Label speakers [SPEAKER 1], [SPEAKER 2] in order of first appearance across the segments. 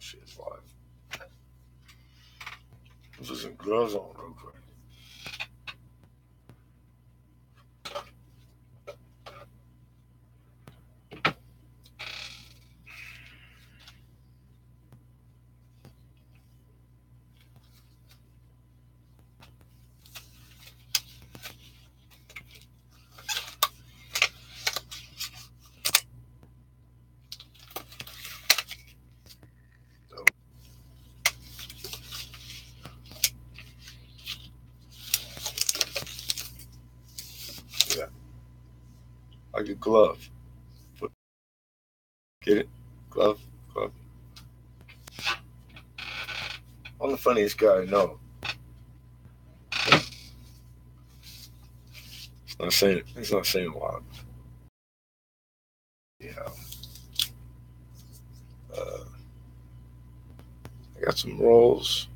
[SPEAKER 1] shit, it's live. Put some gloves on real quick. Yeah, like a glove. Get it? Glove. I'm the funniest guy I know. It's not saying a lot. Yeah. I got some rolls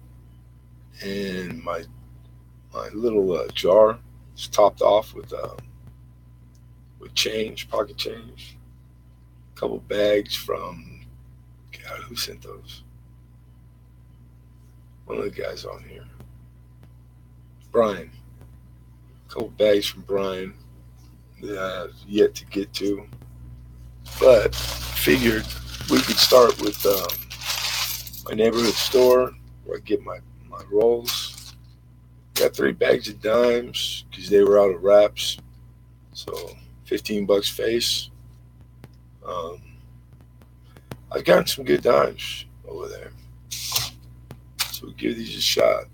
[SPEAKER 1] and my little jar is topped off with change, pocket change. A couple bags from God, who sent those? One of the guys on here. Brian. A couple bags from Brian that I have yet to get to. But figured we could start with my neighborhood store where I get my rolls. Got 3 bags of dimes because they were out of wraps. So $15 face. I've gotten some good dimes over there. So we'll give these a shot.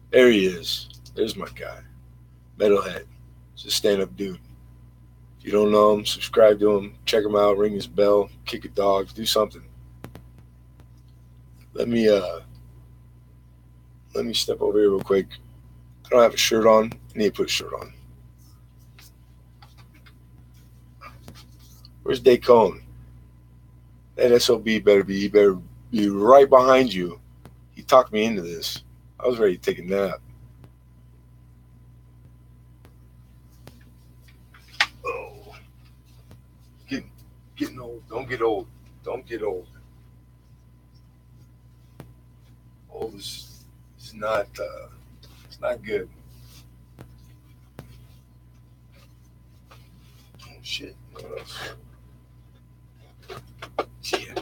[SPEAKER 1] There he is. There's my guy. Metalhead. He's a stand-up dude. If you don't know him, subscribe to him. Check him out. Ring his bell. Kick a dog. Do something. Let me step over here real quick. I don't have a shirt on. I need to put a shirt on. Where's Dacone? That SOB better be right behind you. He talked me into this. I was ready to take a nap. Oh, getting old. Don't get old. Don't get old. Old is not. It's not good. Oh shit. What else? Yeah.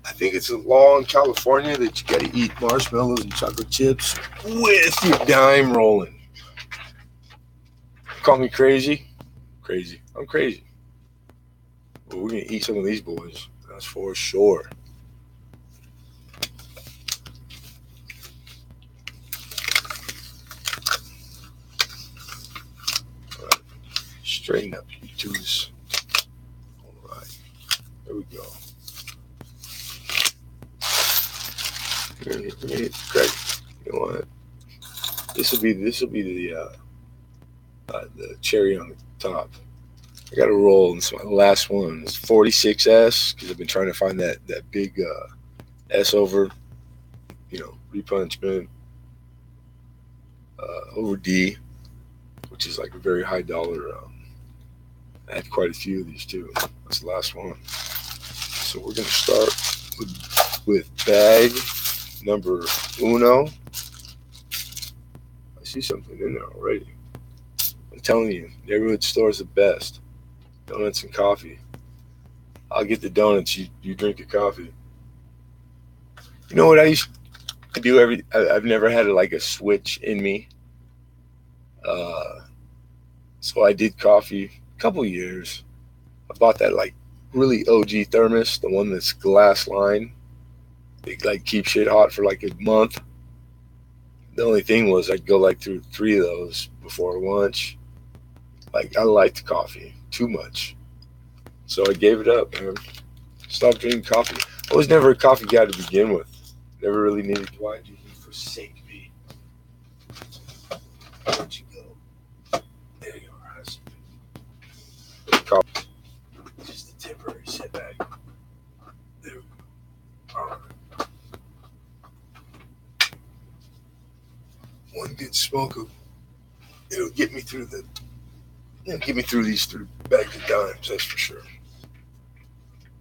[SPEAKER 1] I think it's a law in California that you gotta eat marshmallows and chocolate chips with your dime rolling. Call me crazy? Crazy. I'm crazy. But we're gonna eat some of these boys. That's for sure. Right. Straighten up, you twos. All right. There we go. Great. You know what? This will be the cherry on the top. I got to roll. It's my last one. It's 46S because I've been trying to find that big S over, repunchment over D, which is like a very high dollar. I had quite a few of these too. That's the last one. So we're gonna start with bag number uno. I see something in there already. I'm telling you, neighborhood store is the best. Donuts and coffee. I'll get the donuts. You drink the coffee. You know what I used to do I've never had like a switch in me. So I did coffee a couple years. I bought that like really OG thermos, the one that's glass line. It like keeps shit hot for like a month. The only thing was I'd go like through 3 of those before lunch. Like I liked coffee too much. So I gave it up, man. Stopped drinking coffee. I was never a coffee guy to begin with. Never really needed. Why did you forsake me? Where'd you go? There you are. Coffee. Just a temporary setback. There we go. All right. One good smoke of it'll get me through these 3 bags of dimes, that's for sure.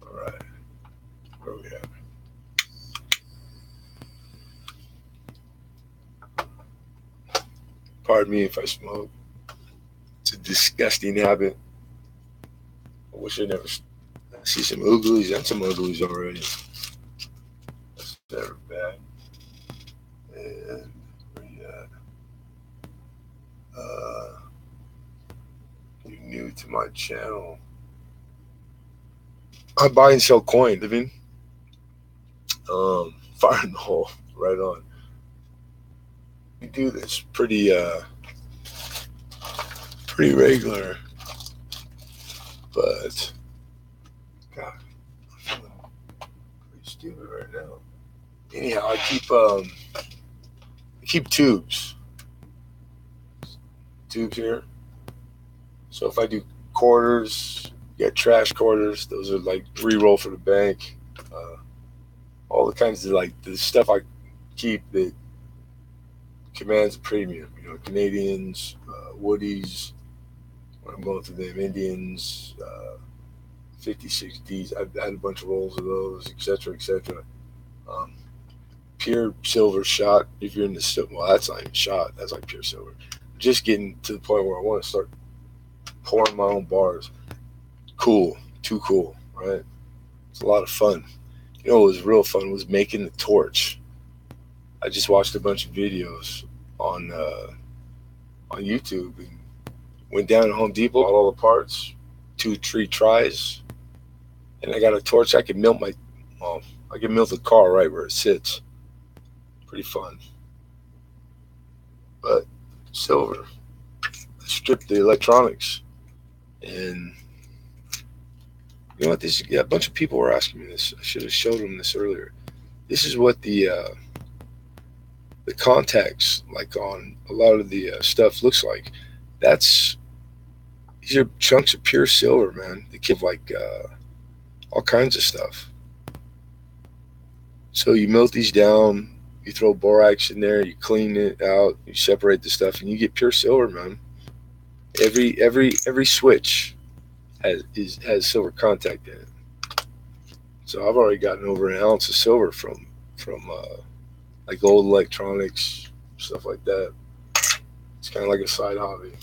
[SPEAKER 1] All right. Where we at? Pardon me if I smoke. It's a disgusting habit. I wish I never. I see some ooglies and some uglies already. That's never bad. And where you at? You're new to my channel. I buy and sell coin, living. Fire in the hole. Right on. We do this pretty regular, but God, I'm feeling pretty stupid right now. Anyhow, I keep tubes here. So if I do quarters, get trash quarters, those are like re-roll for the bank. All the kinds of like the stuff I keep that commands a premium. You know, Canadians, Woodies. When I'm going through them, Indians, 56Ds. I've had a bunch of rolls of those, etc., etc. Pure silver shot. If you're in the well, that's not even shot. That's like pure silver. Just getting to the point where I want to start pouring my own bars. Cool, too cool, right? It's a lot of fun. You know what was real fun was making the torch. I just watched a bunch of videos on YouTube and went down to Home Depot, bought all the parts, 2-3 tries, and I got a torch. I can melt the car right where it sits. Pretty fun. But silver, strip the electronics. And you know what? A bunch of people were asking me this. I should have showed them this earlier. This is what the contacts, like on a lot of the stuff, looks like. These are chunks of pure silver, man. They give like all kinds of stuff. So you melt these down, you throw borax in there, you clean it out, you separate the stuff, and you get pure silver, man. Every switch has silver contact in it. So I've already gotten over an ounce of silver from like old electronics, stuff like that. It's kind of like a side hobby.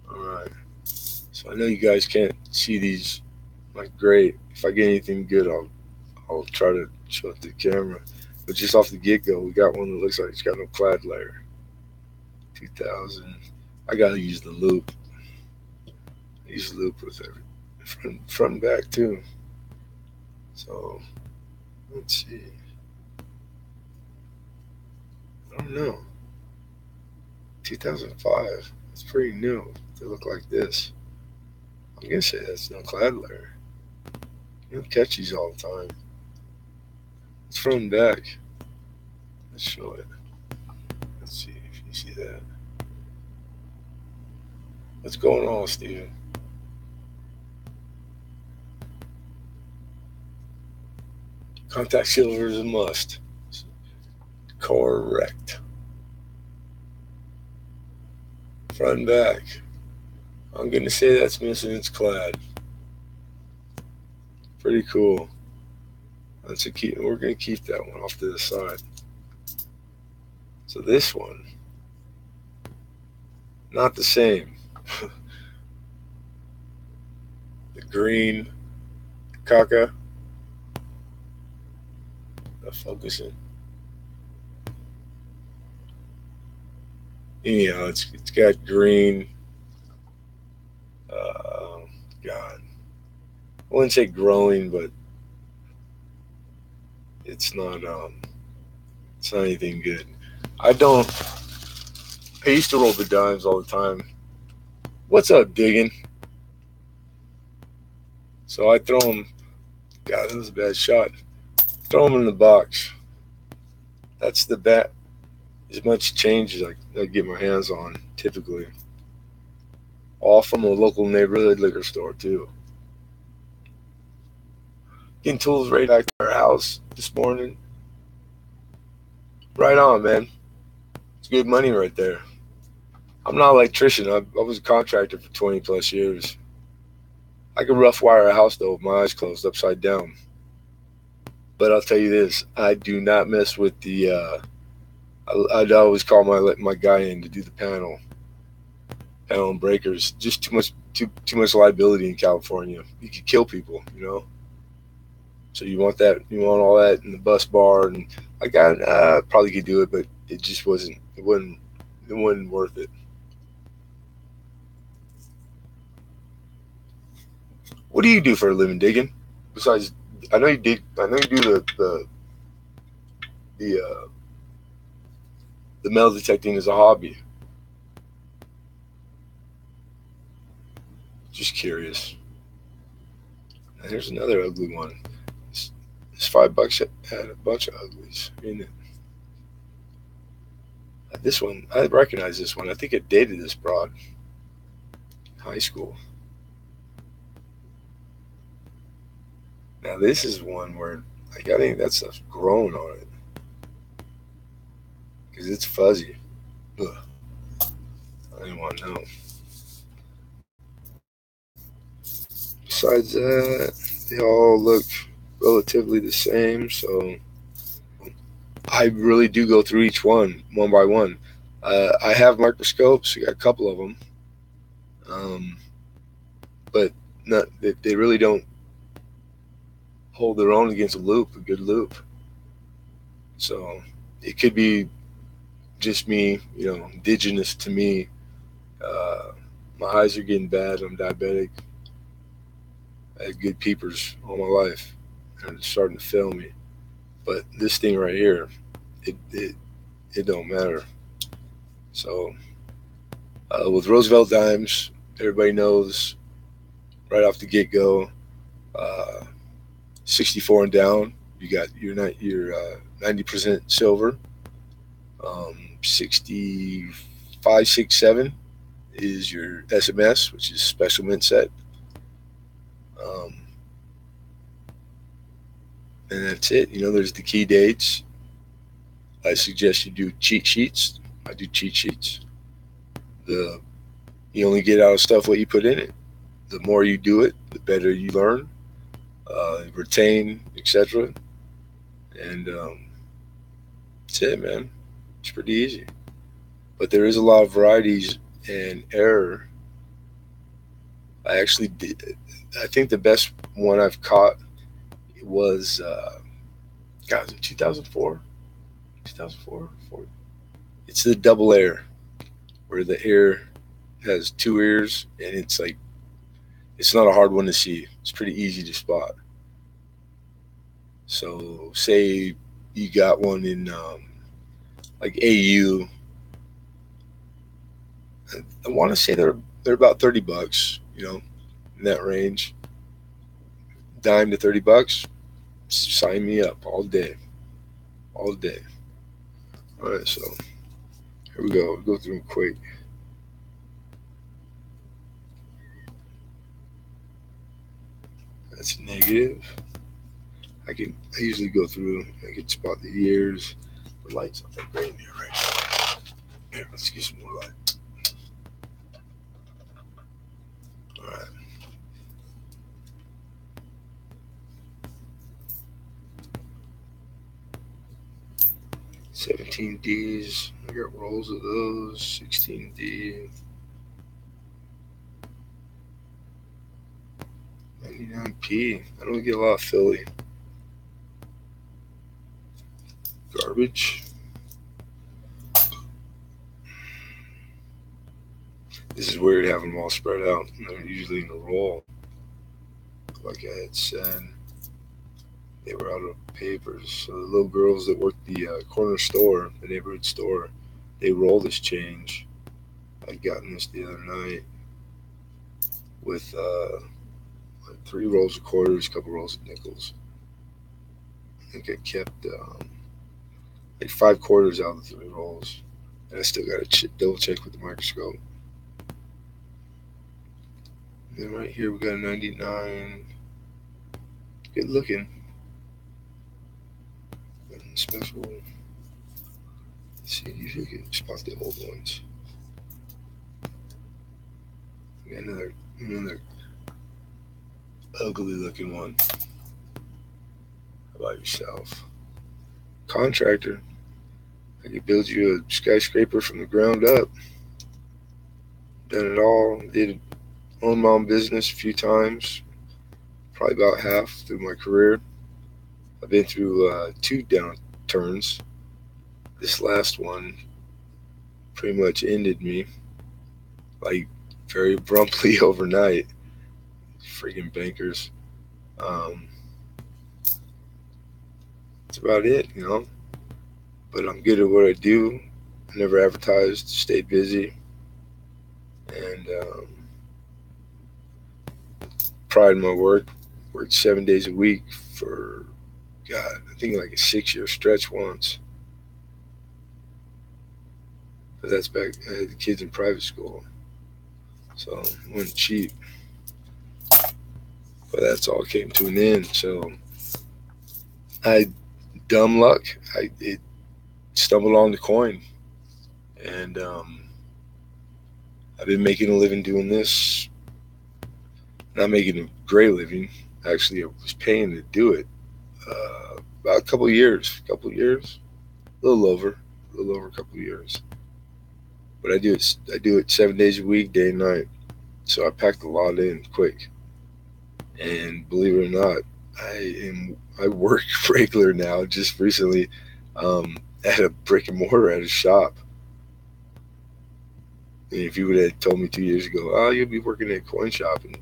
[SPEAKER 1] All right. So I know you guys can't see these like great. If I get anything good, I'll try to show it to the camera. But just off the get-go, we got one that looks like it's got no clad layer. 2000. I gotta use the loop. I use the loop with every front and back too. So let's see. I don't know. 2005. It's pretty new to look like this. I'm gonna say that's no clad layer. You don't catch these all the time. It's front and back. Let's show it. Let's see if you see that. What's going on, Steven? Contact silver is a must. Correct. Front and back. I'm going to say that's missing its clad. Pretty cool. We're going to keep that one off to the side. So this one, not the same. The green Kaka. Focusing. Anyhow, it's got green. God, I wouldn't say growing, but it's not anything good. I used to roll the dimes all the time. What's up, digging? So I throw them. God, that was a bad shot. Throw them in the box. That's the bat. As much change as I get my hands on, typically. All from a local neighborhood liquor store, too. Getting tools right back to our house this morning. Right on, man. It's good money right there. I'm not an electrician. I was a contractor for 20 plus years. I could rough wire a house, though, with my eyes closed, upside down. But I'll tell you this: I do not mess with the. I'd always call my guy in to do the panel and breakers. Just too much liability in California. You could kill people, you know. So you want that, you want all that in the bus bar, and I got probably could do it, but it just wasn't. It wasn't worth it. What do you do for a living, digging? Besides, I know you dig. I know you do the the metal detecting as a hobby. Just curious. And here's another ugly one. It's $5 had a bunch of uglies in it. This one, I recognize this one. I think I dated this broad in high school. Now this is one where like I think that stuff's grown on it because it's fuzzy. Ugh, I didn't want to know. Besides that, they all look relatively the same. So I really do go through each one by one. I have microscopes. I got a couple of them, um, but not they really don't hold their own against a good loop. So it could be just me, you know, indigenous to me. Uh, my eyes are getting bad. I'm diabetic. I had good peepers all my life, and it's starting to fail me. But this thing right here, it it, it don't matter. So with Roosevelt dimes, everybody knows right off the get go. Uh, 64 and down, you got your 90% silver. 65, 6, 7 is your SMS, which is special mint set. Um, and that's it. You know, there's the key dates. I suggest you do cheat sheets. I do cheat sheets. The You only get out of stuff what you put in it. The more you do it, the better you learn, retain, etc. And that's it, man. It's pretty easy. But there is a lot of varieties and error. I actually did. I think the best one I've caught was, God, was it 2004? 2004? It's the double air, where the air has two ears, and it's like, it's not a hard one to see. It's pretty easy to spot. So, say you got one in like AU. I want to say they're about $30, you know, in that range. Dime to $30. Sign me up all day, all day. All right, so here we go. We'll go through them quick. That's negative. I usually go through. I can spot the years. The lights not that great in here right now. Here, let's get some more light. All right. 17Ds. I got rolls of those. 16D. 99P. I don't get a lot of Philly. Garbage. This is weird having them all spread out. They're usually in a roll. Like I had said, they were out of papers. So the little girls that worked the corner store, the neighborhood store, they roll this change. I'd gotten this the other night with like 3 rolls of quarters, a couple rolls of nickels. I think I kept like 5 quarters out of the 3 rolls. And I still got to double check with the microscope. And then right here we got a 99. Good looking. And special. Let's see if you can spot the old ones. We got another ugly looking one. How about yourself? Contractor. I could build you a skyscraper from the ground up. Done it all. Did own my own business a few times. Probably about half through my career. I've been through two downturns. This last one pretty much ended me, like very abruptly overnight. Freaking bankers. Um, that's about it. But I'm good at what I do. I never advertised, stayed busy, and pride in my work. Worked 7 days a week for, God, I think like a 6 year stretch once. But that's back, I had the kids in private school. So it wasn't cheap. But that's all came to an end. So I, dumb luck, it stumbled on the coin. And I've been making a living doing this. Not making a great living. Actually, I was paying to do it about a couple of years. A little over a couple of years. But I do it 7 days a week, day and night. So I packed a lot in quick. And believe it or not, I work regular now. Just recently, at a brick and mortar at a shop. And if you would have told me 2 years ago, oh, you'll be working at a coin shop and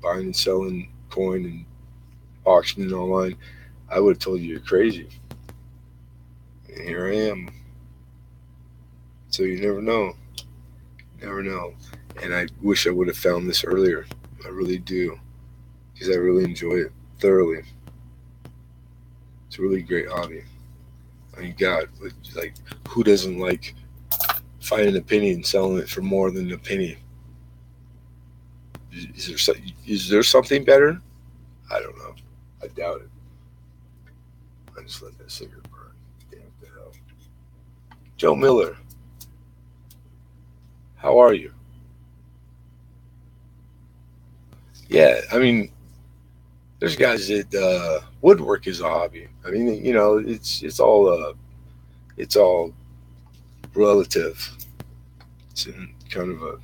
[SPEAKER 1] buying and selling coin and auctioning online, I would have told you you're crazy. And here I am. So you never know. Never know. And I wish I would have found this earlier. I really do. Because I really enjoy it thoroughly. It's a really great hobby. I mean, God, like, who doesn't like finding a penny and selling it for more than a penny? Is there something better? I don't know. I doubt it. I just let that cigarette burn. Damn the hell. Joe Miller, how are you? Yeah, I mean, there's guys that woodwork is a hobby. I mean, it's all relative. It's in kind of a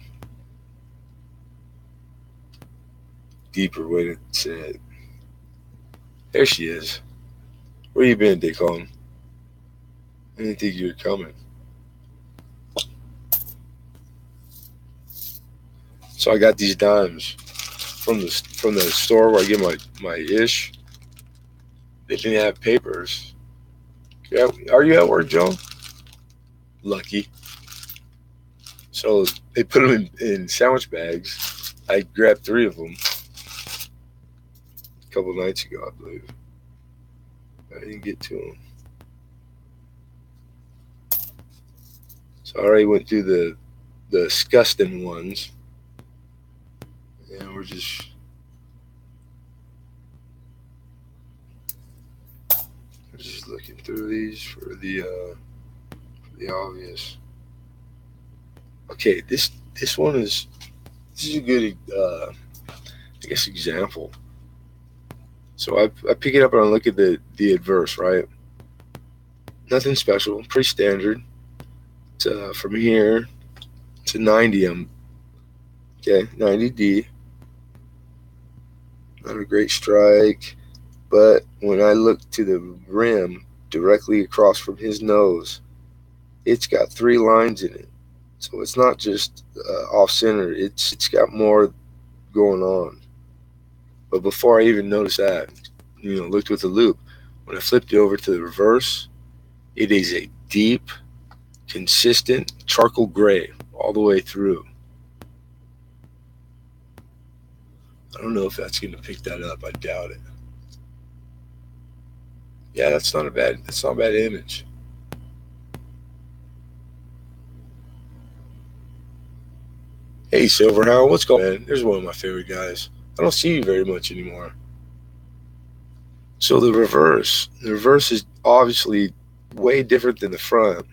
[SPEAKER 1] deeper way to say it. There she is. Where you been, Dacon? I didn't think you were coming. So I got these dimes from the store where I get my ish. They didn't have papers. Yeah, are you at work, Joe? Lucky. So they put them in sandwich bags. I grabbed 3 of them a couple nights ago, I believe. I didn't get to them. So I already went through the disgusting ones. And we're just looking through these for the obvious. Okay, this one is a good I guess example. So I pick it up and I look at the adverse, right? Nothing special, pretty standard. It's from here to 90. Okay, 90D. Not a great strike, but when I look to the rim directly across from his nose, it's got 3 lines in it. So it's not just off center. It's got more going on. But before I even noticed that, looked with the loop, when I flipped it over to the reverse, it is a deep, consistent charcoal gray all the way through. I don't know if that's going to pick that up. I doubt it. Yeah, that's not a bad image. Hey, Silverhound, what's going on, man? There's one of my favorite guys. I don't see you very much anymore. So the reverse is obviously way different than the front.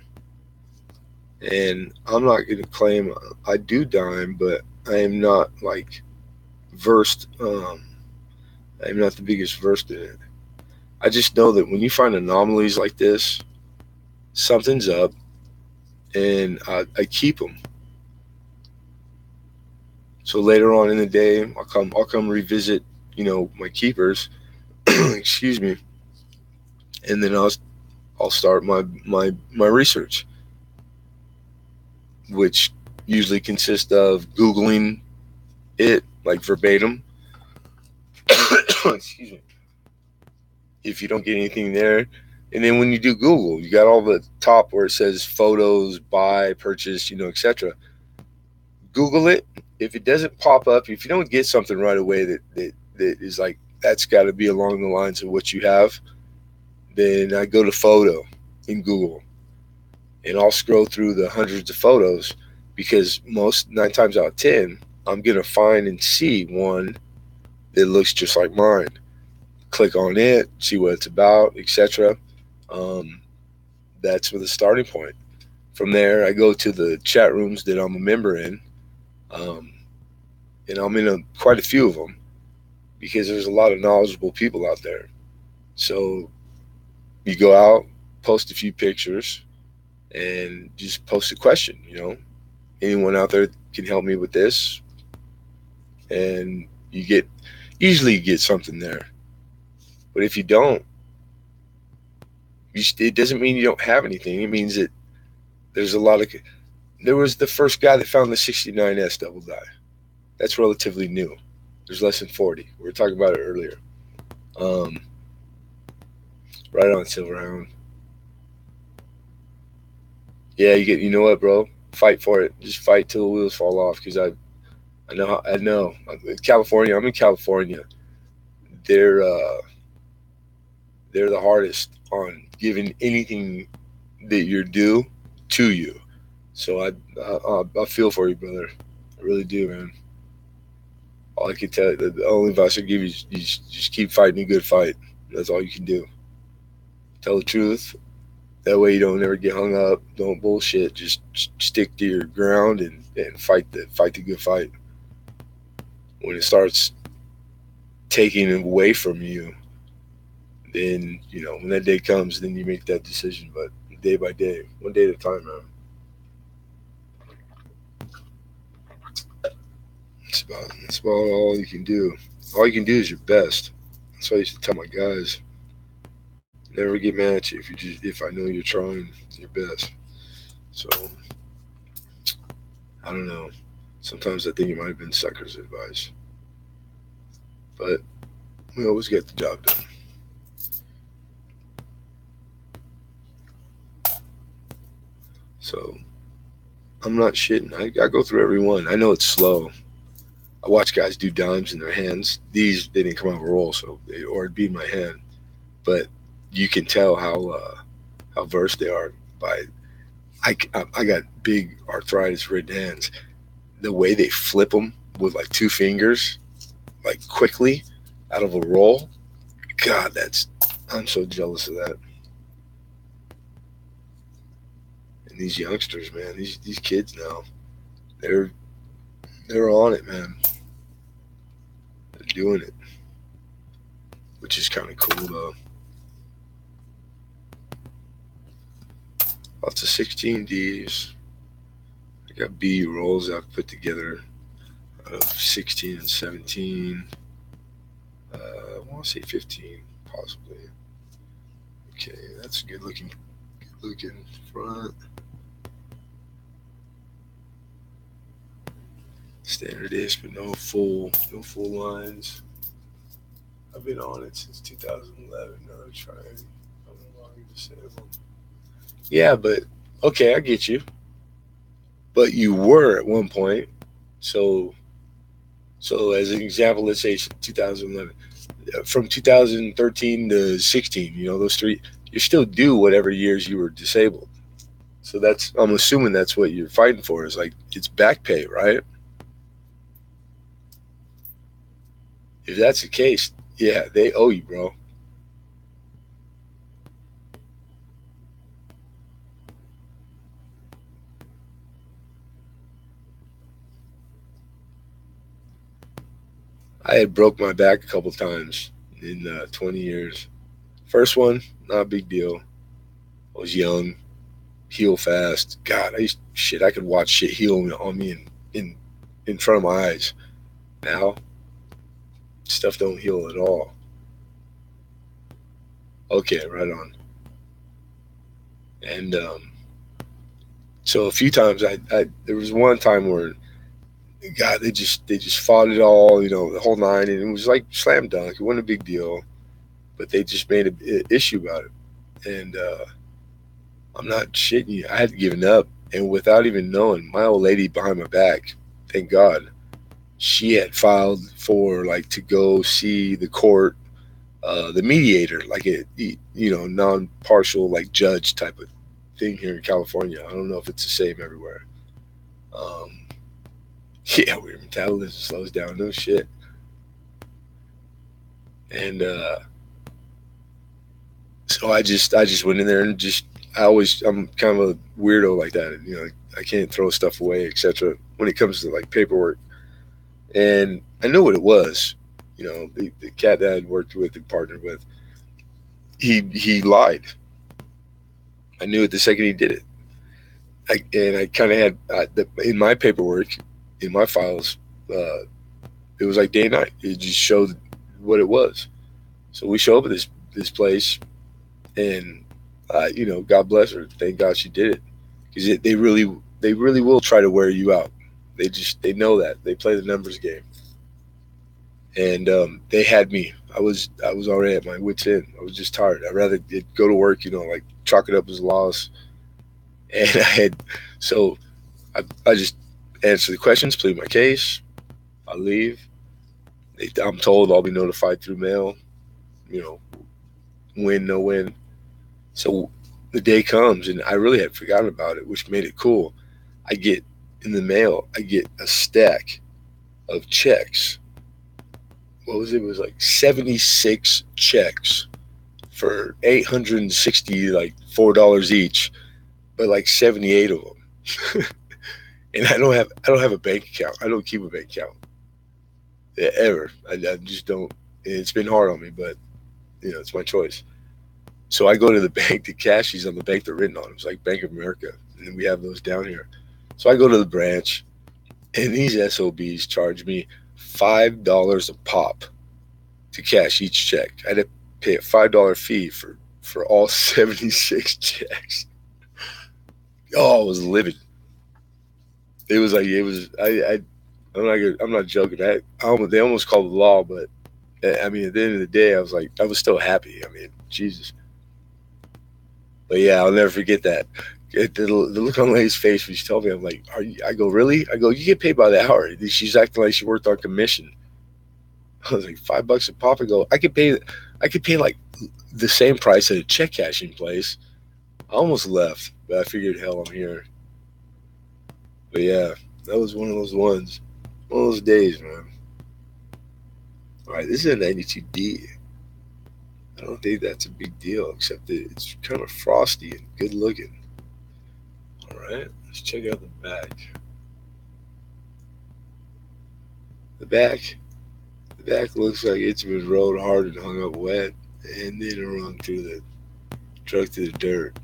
[SPEAKER 1] And I'm not going to claim I do dime, but I am not like versed. I'm not the biggest versed in it. I just know that when you find anomalies like this, something's up, and I keep them. So later on in the day, I'll come revisit, my keepers. Excuse me, and then I'll start my research, which usually consists of googling it like verbatim. Excuse me. If you don't get anything there, and then when you do Google, you got all the top where it says photos, buy, purchase, etc. Google it. If it doesn't pop up, if you don't get something right away that is like that's got to be along the lines of what you have, then I go to photo in Google, and I'll scroll through the hundreds of photos, because most 9 times out of 10, I'm gonna find and see one that looks just like mine. Click on it, see what it's about, etc. Um, that's with a starting point. From there, I go to the chat rooms that I'm a member in, um, and I'm in quite a few of them, because there's a lot of knowledgeable people out there. So you go out, post a few pictures, and just post a question. Anyone out there can help me with this, and usually you get something there. But if you don't, it doesn't mean you don't have anything. It means that there's a lot of. There was the first guy that found the 69S double die. That's relatively new. There's less than 40. We were talking about it earlier. Um, right on, Silverhound. Yeah, you know what, bro? Fight for it. Just fight till the wheels fall off. Because I know. California. I'm in California. They're they're the hardest on giving anything that you're due to you. So I feel for you, brother. I really do, man. All I can tell you, the only advice I give you is you just keep fighting a good fight. That's all you can do. Tell the truth. That way you don't ever get hung up. Don't bullshit. Just stick to your ground and fight the good fight. When it starts taking away from you, then when that day comes, then you make that decision. But day by day, one day at a time, man. That's about all you can do. All you can do is your best. That's why I used to tell my guys, never get mad at you if I know you're trying your best. So I don't know. Sometimes I think it might have been sucker's advice, but we always get the job done. So I'm not shitting. I go through every one. I know it's slow. I watch guys do dimes in their hands. These they didn't come out of a roll, or it'd be in my hand. But you can tell how versed they are by. I got big arthritis ridden hands. The way they flip them with like 2 fingers, like quickly out of a roll. God, I'm so jealous of that. And these youngsters, man, these kids now, they're on it, man. They're doing it, which is kind of cool though. Lots of 16Ds. I got B rolls I've put together out of 16 and 17. I want to say 15, possibly. Okay, that's a good looking front. Standard ish, but no full lines. I've been on it since 2011. Another trying. I'm no longer disabled. Yeah, but okay, I get you. But you were at one point. So as an example, let's say 2011, from 2013 to 16, those three, you're still due whatever years you were disabled. So I'm assuming that's what you're fighting for, is like, it's back pay, right? If that's the case, yeah, they owe you, bro. I had broke my back a couple times in 20 years. First one, not a big deal. I was young, heal fast. God, I could watch shit heal on me in in front of my eyes. Now, stuff don't heal at all. Okay, right on. And so a few times, I there was one time where God, they just fought it all, the whole nine, and it was like slam dunk. It wasn't a big deal, but they just made a issue about it. And I'm not shitting you. I had given up, and without even knowing, my old lady behind my back, thank God, she had filed for like to go see the court, the mediator, like non-partial like judge type of thing here in California. I don't know if it's the same everywhere. Um, yeah, your metabolism slows down, no shit. And so I just went in there and just I'm kind of a weirdo like that. I can't throw stuff away, etc. When it comes to like paperwork, and I know what it was. The cat that I'd worked with and partnered with, he lied. I knew it the second he did it. I kind of had in my paperwork, in my files, uh, it was like day and night. It just showed what it was. So we show up at this place, and God bless her. Thank God she did it, because they really will try to wear you out. They know that they play the numbers game, and they had me. I was already at my wits end. I was just tired. I'd rather go to work, like chalk it up as a loss. And so I just answer the questions, plead my case, I leave. I'm told I'll be notified through mail. You know, win no win. So the day comes, and I really had forgotten about it, which made it cool. I get in the mail. I get a stack of checks. What was it? It was like 76 checks for 860, like $4 each, but like 78 of them. And I don't have a bank account. I don't keep a bank account, ever. I just don't. It's been hard on me, but it's my choice. So I go to the bank to cash these on the bank they're written on. It's like Bank of America, and we have those down here. So I go to the branch, and these SOBs charge me $5 a pop to cash each check. I had to pay a $5 fee for all 76 checks. Oh, I was livid. It was like it was. I'm not joking. They almost called the law, but I mean, at the end of the day, I was still happy. I mean, Jesus. But yeah, I'll never forget that. The look on Lay's face when she told me, I'm like, "Are you?" I go, "Really?" I go, "You get paid by the hour." She's acting like she worked on commission. I was like, $5 a pop. I go, I could pay like the same price at a check cashing place. I almost left, but I figured, hell, I'm here. But yeah, that was one of those ones, one of those days, man. All right, this is a 92D. I don't think that's a big deal, except that it's kind of frosty and good looking. All right, let's check out the back. The back, the back looks like it's been rolled hard and hung up wet, and then run through the truck to the dirt.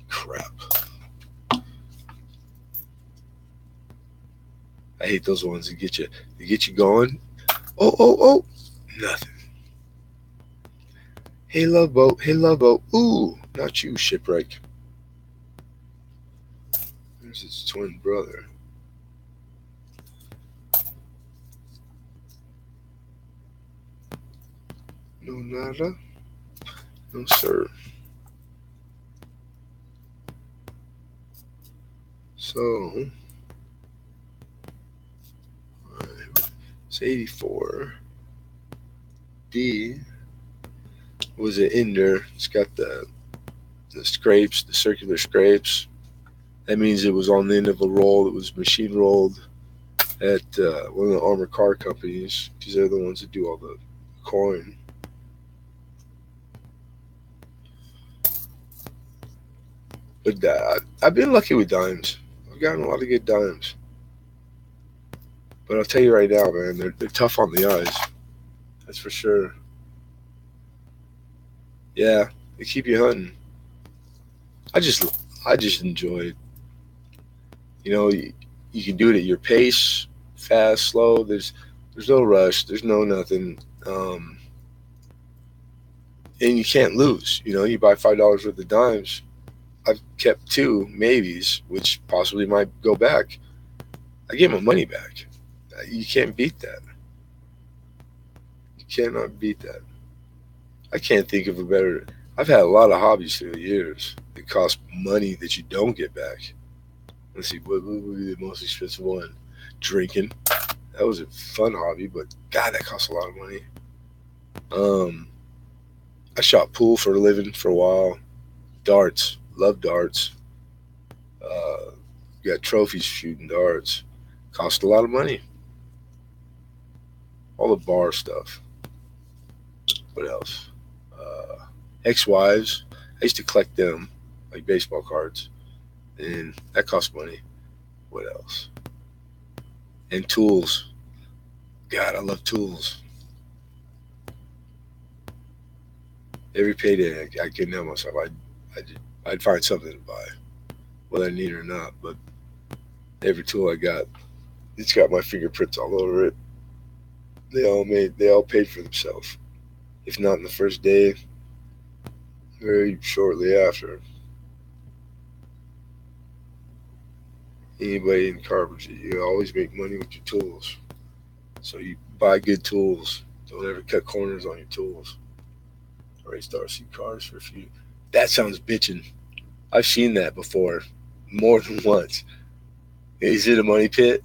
[SPEAKER 1] Crap. I hate those ones that get you going. Oh, oh, oh, nothing. Hey, love boat. Hey, love boat. Ooh, not you, shipwreck. There's his twin brother. No nada. No sir. So, it's 84. D was an ender. It's got the scrapes, the circular scrapes. That means it was on the end of a roll. It was machine rolled at one of the armored car companies, because they're the ones that do all the coin. But I've been lucky with dimes. I've gotten a lot of good dimes. But I'll tell you right now, man, they're tough on the eyes. That's for sure. Yeah, they keep you hunting. I just I just enjoy it. You can do it at your pace, fast, slow. There's no rush. There's no nothing. And you can't lose. You buy $5 worth of dimes. I've kept two maybes, which possibly might go back. I get my money back. You can't beat that. You cannot beat that. I can't think of a better. I've had a lot of hobbies through the years that cost money that you don't get back. Let's see, what would be the most expensive one? Drinking. That was a fun hobby, but God, that costs a lot of money. Um, I shot pool for a living for a while. Darts. Love darts. Uh, got trophies shooting darts. Cost a lot of money. All the bar stuff. What else? Uh, ex-wives. I used to collect them, like baseball cards, and that cost money. What else? And tools. God, I love tools. Every payday, I couldn't help myself. I'd find something to buy, whether I need it or not. But every tool I got, it's got my fingerprints all over it. They all paid for themselves. If not in the first day, very shortly after. Anybody in carpentry, you always make money with your tools. So you buy good tools. Don't ever cut corners on your tools. Raced RC cars for a few. That sounds bitching. I've seen that before, more than once. Is it a money pit?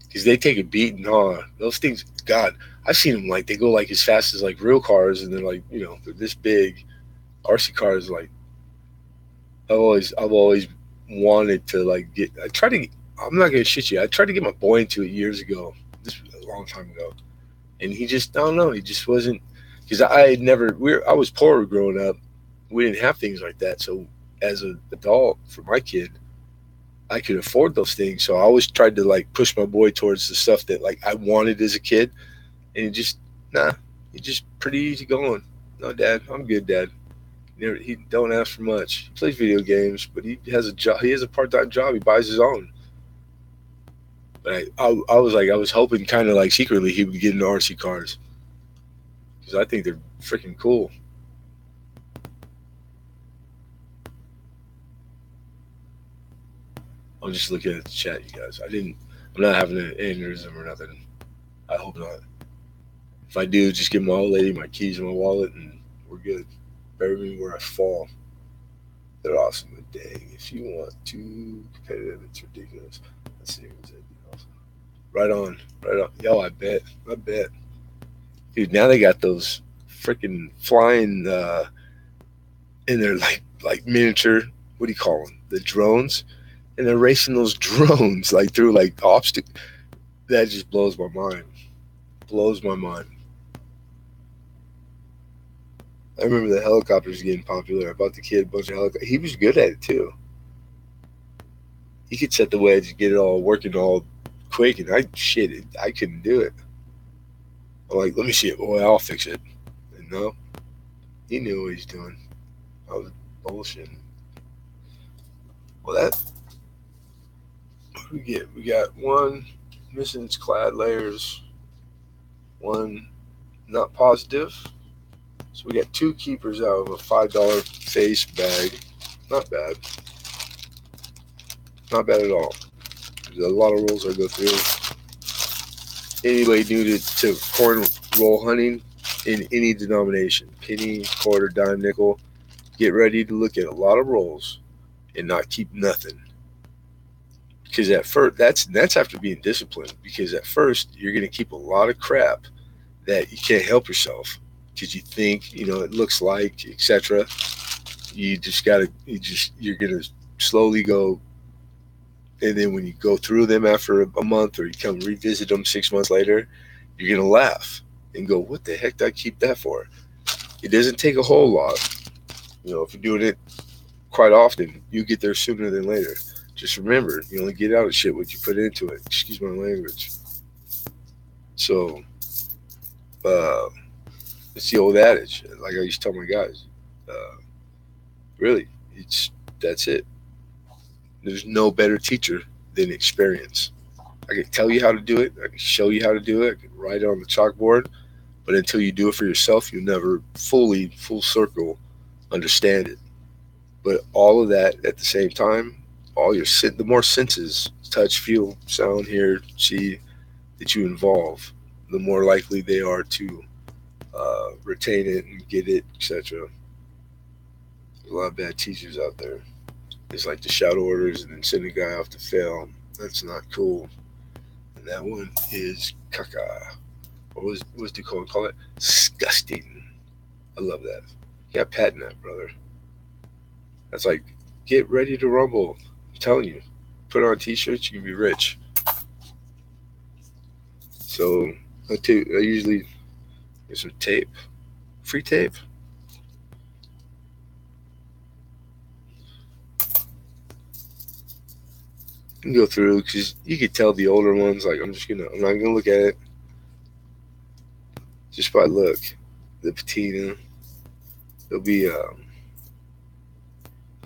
[SPEAKER 1] Because they take a beating, huh? Those things, God, I've seen them like they go like as fast as like real cars, and they're like they're this big. RC cars like I've always wanted to like get. I tried to. I'm not gonna shit you. I tried to get my boy into it years ago. This was a long time ago, and he just I don't know. He just wasn't because I had never. I was poor growing up. We didn't have things like that. So as an adult, for my kid, I could afford those things. So I always tried to like push my boy towards the stuff that like I wanted as a kid, and he just nah. He just pretty easy going. No, Dad, I'm good, Dad. He don't ask for much. He plays video games, but he has a job. He has a part-time job. He buys his own. But I was like, I was hoping kind of like secretly he would get into RC cars because I think they're freaking cool. I'm just looking at the chat, you guys. I'm not having an aneurysm or nothing. I hope not. If I do, just give my old lady my keys and my wallet, and we're good. Bury me where I fall. They're awesome, but dang, if you want too competitive, it's ridiculous. Let's see what's it. Right on, right on. Yo, I bet, dude. Now they got those freaking flying, and they're like miniature. What do you call them? The drones, and they're racing those drones like through like obstacles. That just blows my mind. Blows my mind. I remember the helicopters getting popular. I bought the kid a bunch of helicopters. He was good at it too. He could set the wedge and get it all working all quick, and I couldn't do it. I'm like, let me see it, boy. I'll fix it. And no, he knew what he's doing. I was bullshitting. Well, what do we get? We got one missing its clad layers, one not positive. So we got two keepers out of a $5 face bag. Not bad. Not bad at all. There's a lot of rules I go through. Anybody new to corn roll hunting in any denomination, penny, quarter, dime, nickel, get ready to look at a lot of rolls and not keep nothing. Because at first, that's after being disciplined. Because at first, you're going to keep a lot of crap that you can't help yourself because you think it looks like, etc. You're going to slowly go. And then when you go through them after a month or you come revisit them 6 months later, you're going to laugh and go, what the heck did I keep that for? It doesn't take a whole lot. If you're doing it quite often, you get there sooner than later. Just remember, you only get out of shit what you put into it. Excuse my language. So, It's the old adage. Like I used to tell my guys, uh, really, that's it. There's no better teacher than experience. I can tell you how to do it. I can show you how to do it. I can write it on the chalkboard. But until you do it for yourself, you never fully, full circle, understand it. But all of that at the same time, the more senses, touch, feel, sound, hear, see, that you involve, the more likely they are to retain it and get it, etc. There's a lot of bad teachers out there. It's like to shout orders and then send a guy off to fail. That's not cool. And that one is caca. What's the call it? Disgusting. I love that. You got patent that, brother. That's like, get ready to rumble. I'm telling you. Put on t-shirts, you can be rich. So I usually get some tape. Free tape. You can go through because you could tell the older ones, like, I'm not gonna look at it. Just by look. The patina. There'll be a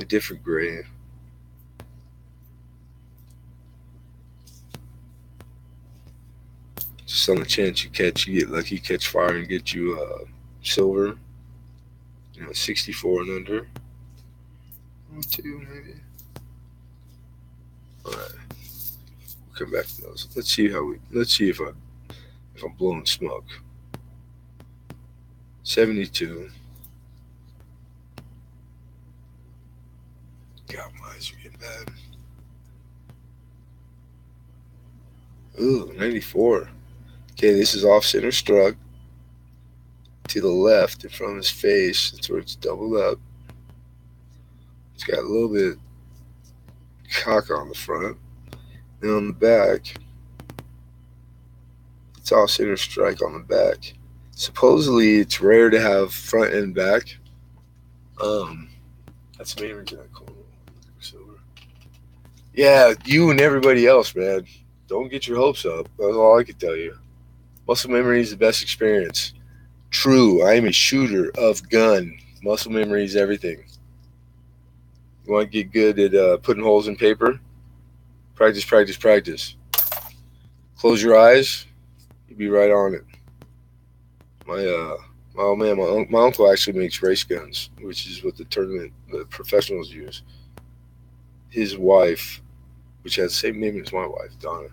[SPEAKER 1] different gray. Just on the chance you get lucky, catch fire and get you silver. 64 and under. Two maybe. All right, we'll come back to those. Let's see if I'm blowing smoke. 72. God, my eyes are getting bad. Ooh, 94. Okay, this is off center struck to the left in front of his face. That's where it's doubled up. It's got a little bit of cock on the front. And on the back, it's off center strike on the back. Supposedly, it's rare to have front and back. That's the main reason I call it silver. Yeah, you and everybody else, man. Don't get your hopes up. That's all I can tell you. Muscle memory is the best experience. True, I am a shooter of gun. Muscle memory is everything. You want to get good at putting holes in paper? Practice, practice, practice. Close your eyes. You'll be right on it. My old man, my uncle actually makes race guns, which is what the professionals use. His wife, which has the same name as my wife, Donna,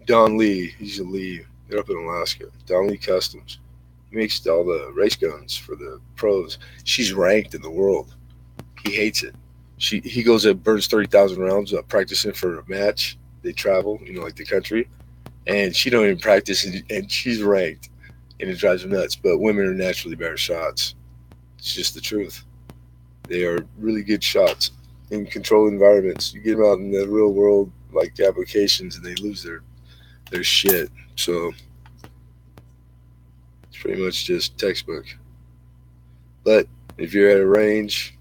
[SPEAKER 1] Don Lee, he's a Lee. They're up in Alaska. Don Lee Customs. He makes all the race guns for the pros. She's ranked in the world. He hates it. He goes and burns 30,000 rounds practicing for a match. They travel, like the country, and she don't even practice, and she's ranked, and it drives him nuts. But women are naturally better shots. It's just the truth. They are really good shots in controlled environments. You get them out in the real world, like applications, and they lose their shit. So it's pretty much just textbook. But if you're at a range,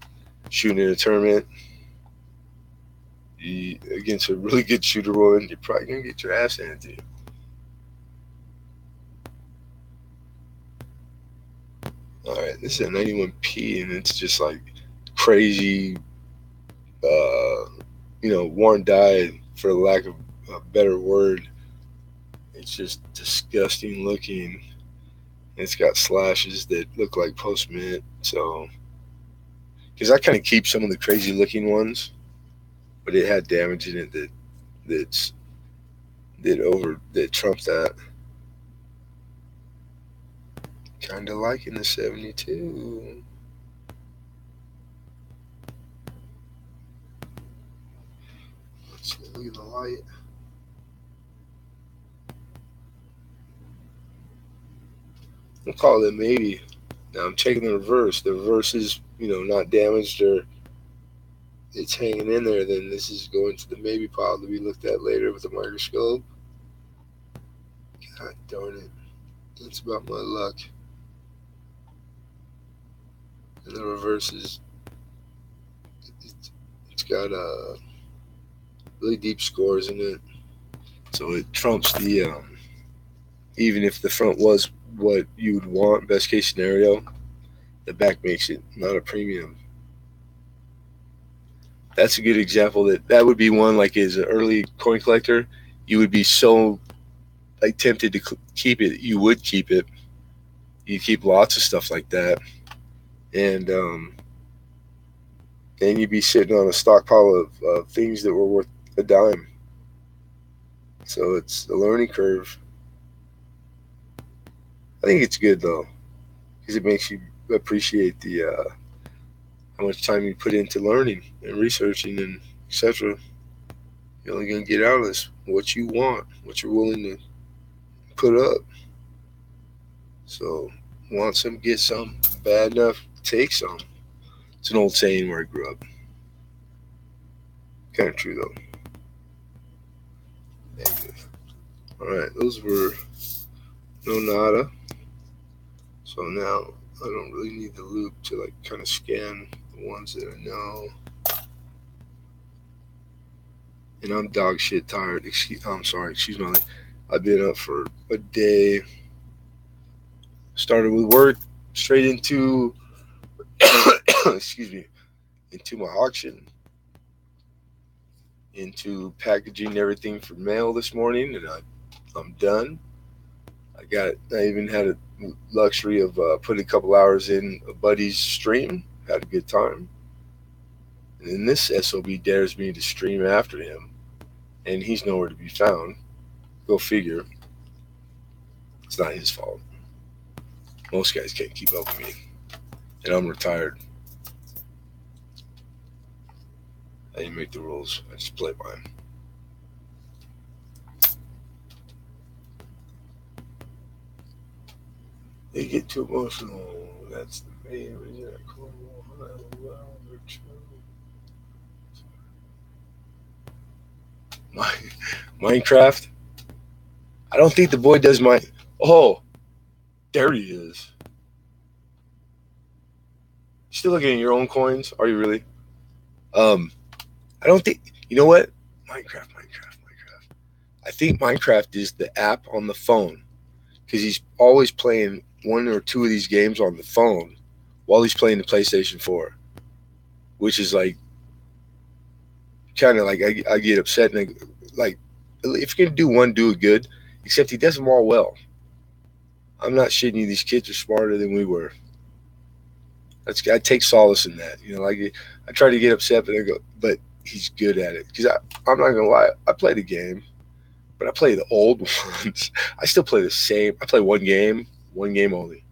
[SPEAKER 1] shooting in a tournament, against a really good shooter woman, you're probably gonna get your ass handed to you. All right, this is a 91P, and it's just like crazy, worn dye, for lack of a better word. It's just disgusting looking. It's got slashes that look like post mint. So, because I kind of keep some of the crazy looking ones, but it had damage in it that trumped that. Kind of liking the 72. Let's see, look at the light. We'll call it maybe. Now I'm checking the reverse. The reverse is, not damaged or it's hanging in there. Then this is going to the maybe pile to be looked at later with a microscope. God darn it. That's about my luck. And the reverse it's got really deep scores in it. So it trumps the, even if the front was what you would want, best case scenario, the back makes it not a premium. That's a good example. That would be one, like as an early coin collector, you would be so like tempted to keep it. You would keep it. You keep lots of stuff like that, and then you'd be sitting on a stockpile of things that were worth a dime. So it's the learning curve. I think it's good though, because it makes you appreciate the how much time you put into learning and researching and etc. You're only gonna get out of this what you want, what you're willing to put up. So, want some, get some. Bad enough, take some. It's an old saying where I grew up. Kind of true though. Negative. All right, those were no nada. So now I don't really need the loop to like kind of scan the ones that I know. And I'm dog shit tired. I'm sorry, excuse my language. I've been up for a day. Started with work, straight into excuse me, into my auction, into packaging everything for mail this morning, and I'm done. I even had a luxury of putting a couple hours in a buddy's stream. Had a good time. And then this SOB dares me to stream after him, and he's nowhere to be found. Go figure. It's not his fault. Most guys can't keep up with me, and I'm retired. I didn't make the rules. I just play by them. They get too emotional. That's the main reason I call them. Minecraft. I don't think the boy does mine. Oh, there he is. Still looking at your own coins? Are you really? I don't think. You know what? Minecraft. I think Minecraft is the app on the phone because he's always playing one or two of these games on the phone while he's playing the PlayStation 4, which is like kind of like I get upset and like if you're gonna do one, do it good. Except he does them all well. I'm not shitting you. These kids are smarter than we were. I take solace in that. You know, like I try to get upset, but he's good at it. Because I'm not gonna lie, I play the game, but I play the old ones. I still play the same. I play one game only.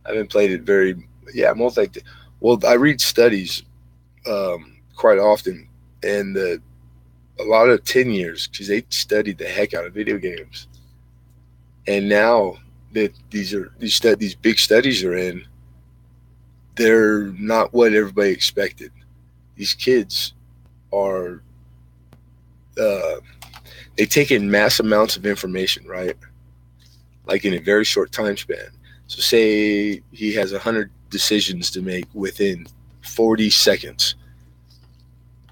[SPEAKER 1] I haven't played it well, I read studies quite often, and a lot of 10 years because they studied the heck out of video games, and now that these big studies are in, they're not what everybody expected. These kids are they take in mass amounts of information, right? Like in a very short time span. So say he has 100 decisions to make within 40 seconds.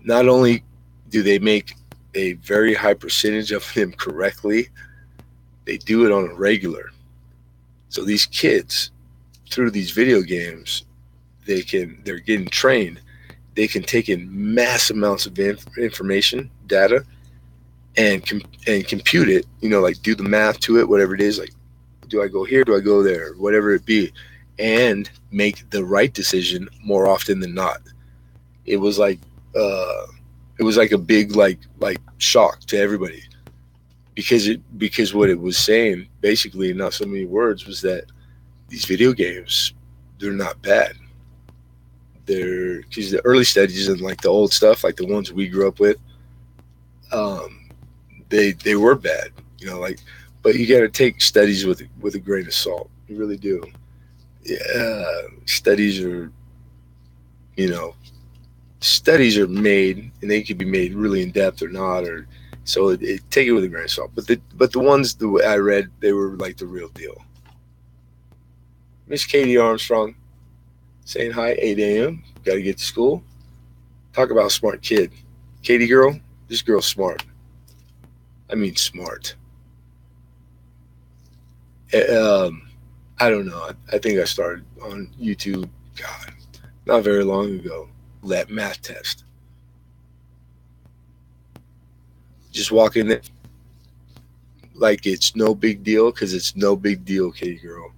[SPEAKER 1] Not only do they make a very high percentage of them correctly, they do it on a regular. So these kids, through these video games, they're getting trained. They can take in mass amounts of information, data, and compute it. You know, like do the math to it, whatever it is. Like, do I go here? Do I go there? Whatever it be, and make the right decision more often than not. It was like a big like shock to everybody because what it was saying basically, in not so many words, was that these video games, they're not bad. Because the early studies and like the old stuff, like the ones we grew up with, they were bad, you know. Like, but you got to take studies with a grain of salt. You really do. Yeah, studies are, you know, studies are made, and they can be made really in depth or not, or so take it with a grain of salt. But the ones that I read, they were like the real deal. Miss Katie Armstrong saying hi, 8 a.m. Got to get to school. Talk about a smart kid. Katie girl, this girl's smart. I mean smart. I don't know. I think I started on YouTube, God, not very long ago. That math test. Just walk in there like it's no big deal because it's no big deal, Katie girl.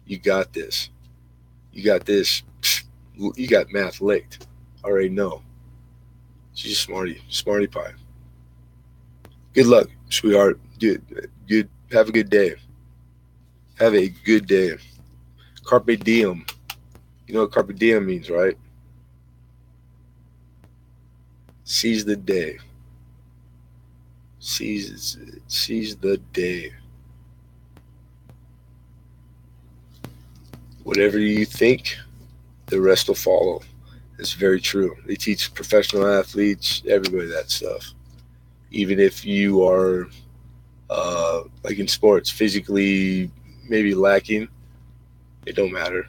[SPEAKER 1] You got this. You got this. You got math licked. Already know. She's a smarty pie. Good luck, sweetheart. Good. Have a good day. Have a good day. Carpe diem. You know what carpe diem means, right? Seize the day. Seize the day. Whatever you think, the rest will follow. It's very true. They teach professional athletes, everybody that stuff. Even if you are, like in sports, physically maybe lacking, it don't matter.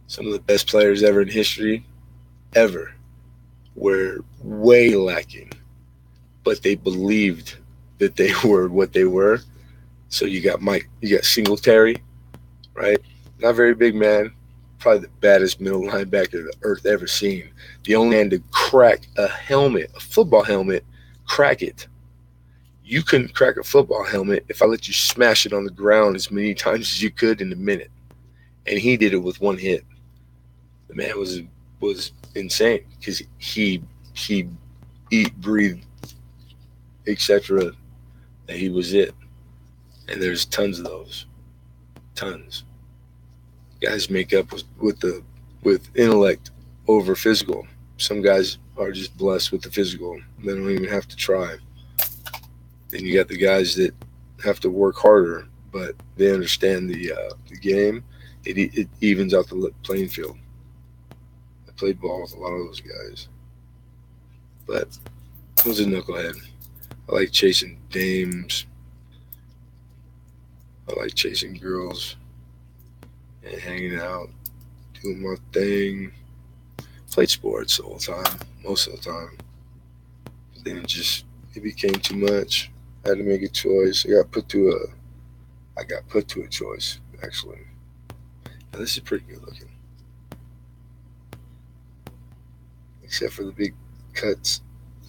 [SPEAKER 1] Some of the best players ever in history, ever, were way lacking, but they believed that they were what they were. So you got Singletary, right? Not very big man, probably the baddest middle linebacker the earth ever seen. The only man to crack a helmet, a football helmet, crack it. You couldn't crack a football helmet if I let you smash it on the ground as many times as you could in a minute. And he did it with one hit. The man was insane because he eat, breathe, etc. That he was it. And there's tons of those. Tons. Guys make up with intellect over physical. Some guys are just blessed with the physical. They don't even have to try. Then you got the guys that have to work harder, but they understand the game. It evens out the playing field. I played ball with a lot of those guys, but I was a knucklehead. I like chasing dames. I like chasing girls and hanging out, doing my thing. Played sports the whole time, most of the time. Then it became too much. I had to make a choice. I got put to a choice, actually. Now, this is pretty good looking. Except for the big cuts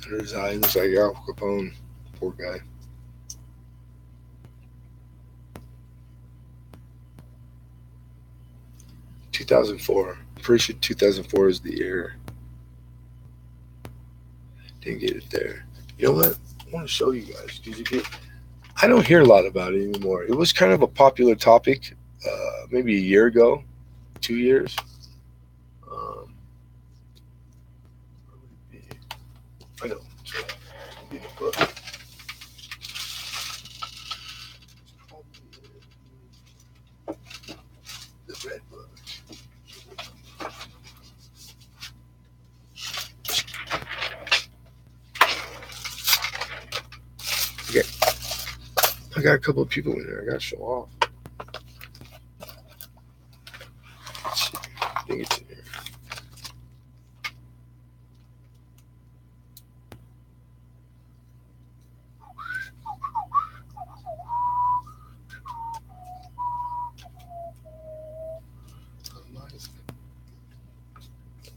[SPEAKER 1] under his eye. He looks like Al Capone. Poor guy. $2004. Pretty sure 2004 is the year. Didn't get it there. You know what? I want to show you guys. I don't hear a lot about it anymore. It was kind of a popular topic maybe a year ago, 2 years. I know. In the book. The red book. Okay. I got a couple of people in there. I got to show off. Let's see. I think it's in here.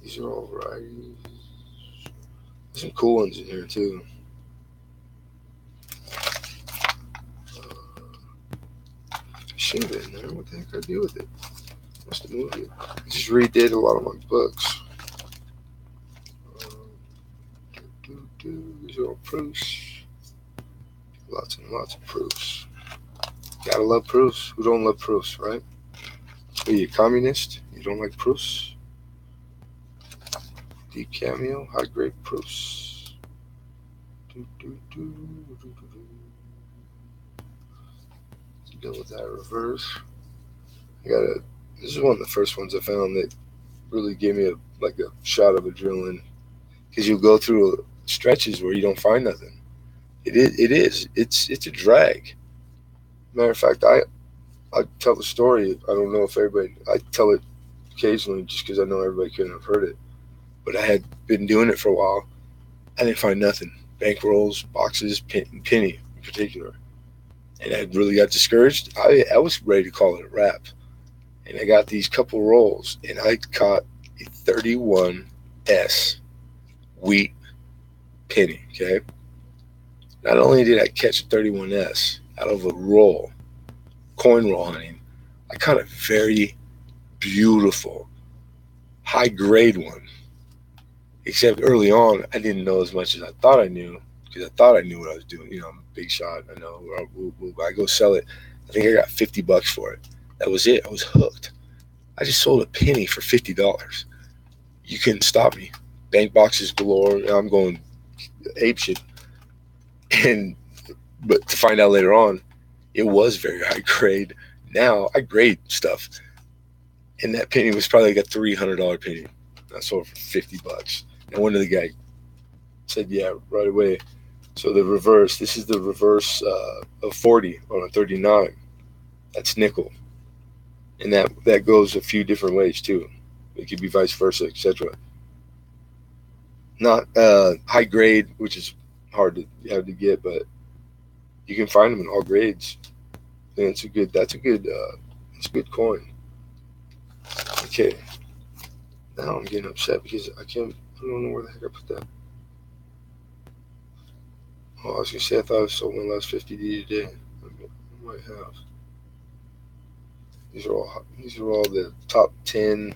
[SPEAKER 1] These are all varieties. There's some cool ones in here too. Should have been there. What the heck did I do with it? Must have moved it. I just redid a lot of my books. These are all proofs. Lots and lots of proofs. Gotta love proofs. Who don't love proofs, right? Are you a communist? You don't like proofs? Deep cameo, high grade proofs. Deal with that reverse. This is one of the first ones I found that really gave me a shot of adrenaline, because you'll go through stretches where you don't find nothing. It's a drag. Matter of fact, I tell the story. I don't know if I tell it occasionally just because I know everybody couldn't have heard it, but I had been doing it for a while. I didn't find nothing. Bankrolls, boxes, penny in particular. And I really got discouraged. I was ready to call it a wrap. and I got these couple rolls, and I caught a 31S wheat penny. Okay. Not only did I catch a 31S out of a roll, coin roll hunting, I caught a very beautiful, high grade one. Except early on, I didn't know as much as I thought I knew, because I thought I knew what I was doing. I'm a big shot. I know. I go sell it. I think I got $50 for it. That was it. I was hooked. I just sold a penny for $50. You couldn't stop me. Bank boxes galore. I'm going apeshit. But to find out later on, it was very high grade. Now I grade stuff, and that penny was probably like a $300 penny. I sold it for $50. And one of the guy said, "Yeah, right away." So the reverse. This is the reverse of 40 on a 39. That's nickel, and that goes a few different ways too. It could be vice versa, etc. Not high grade, which is hard to get, but you can find them in all grades. And it's a good. It's a good coin. Okay. Now I'm getting upset because I don't know where the heck I put that. Oh, I was gonna say I thought I sold my last 50D today. I might have. These are all the top 10,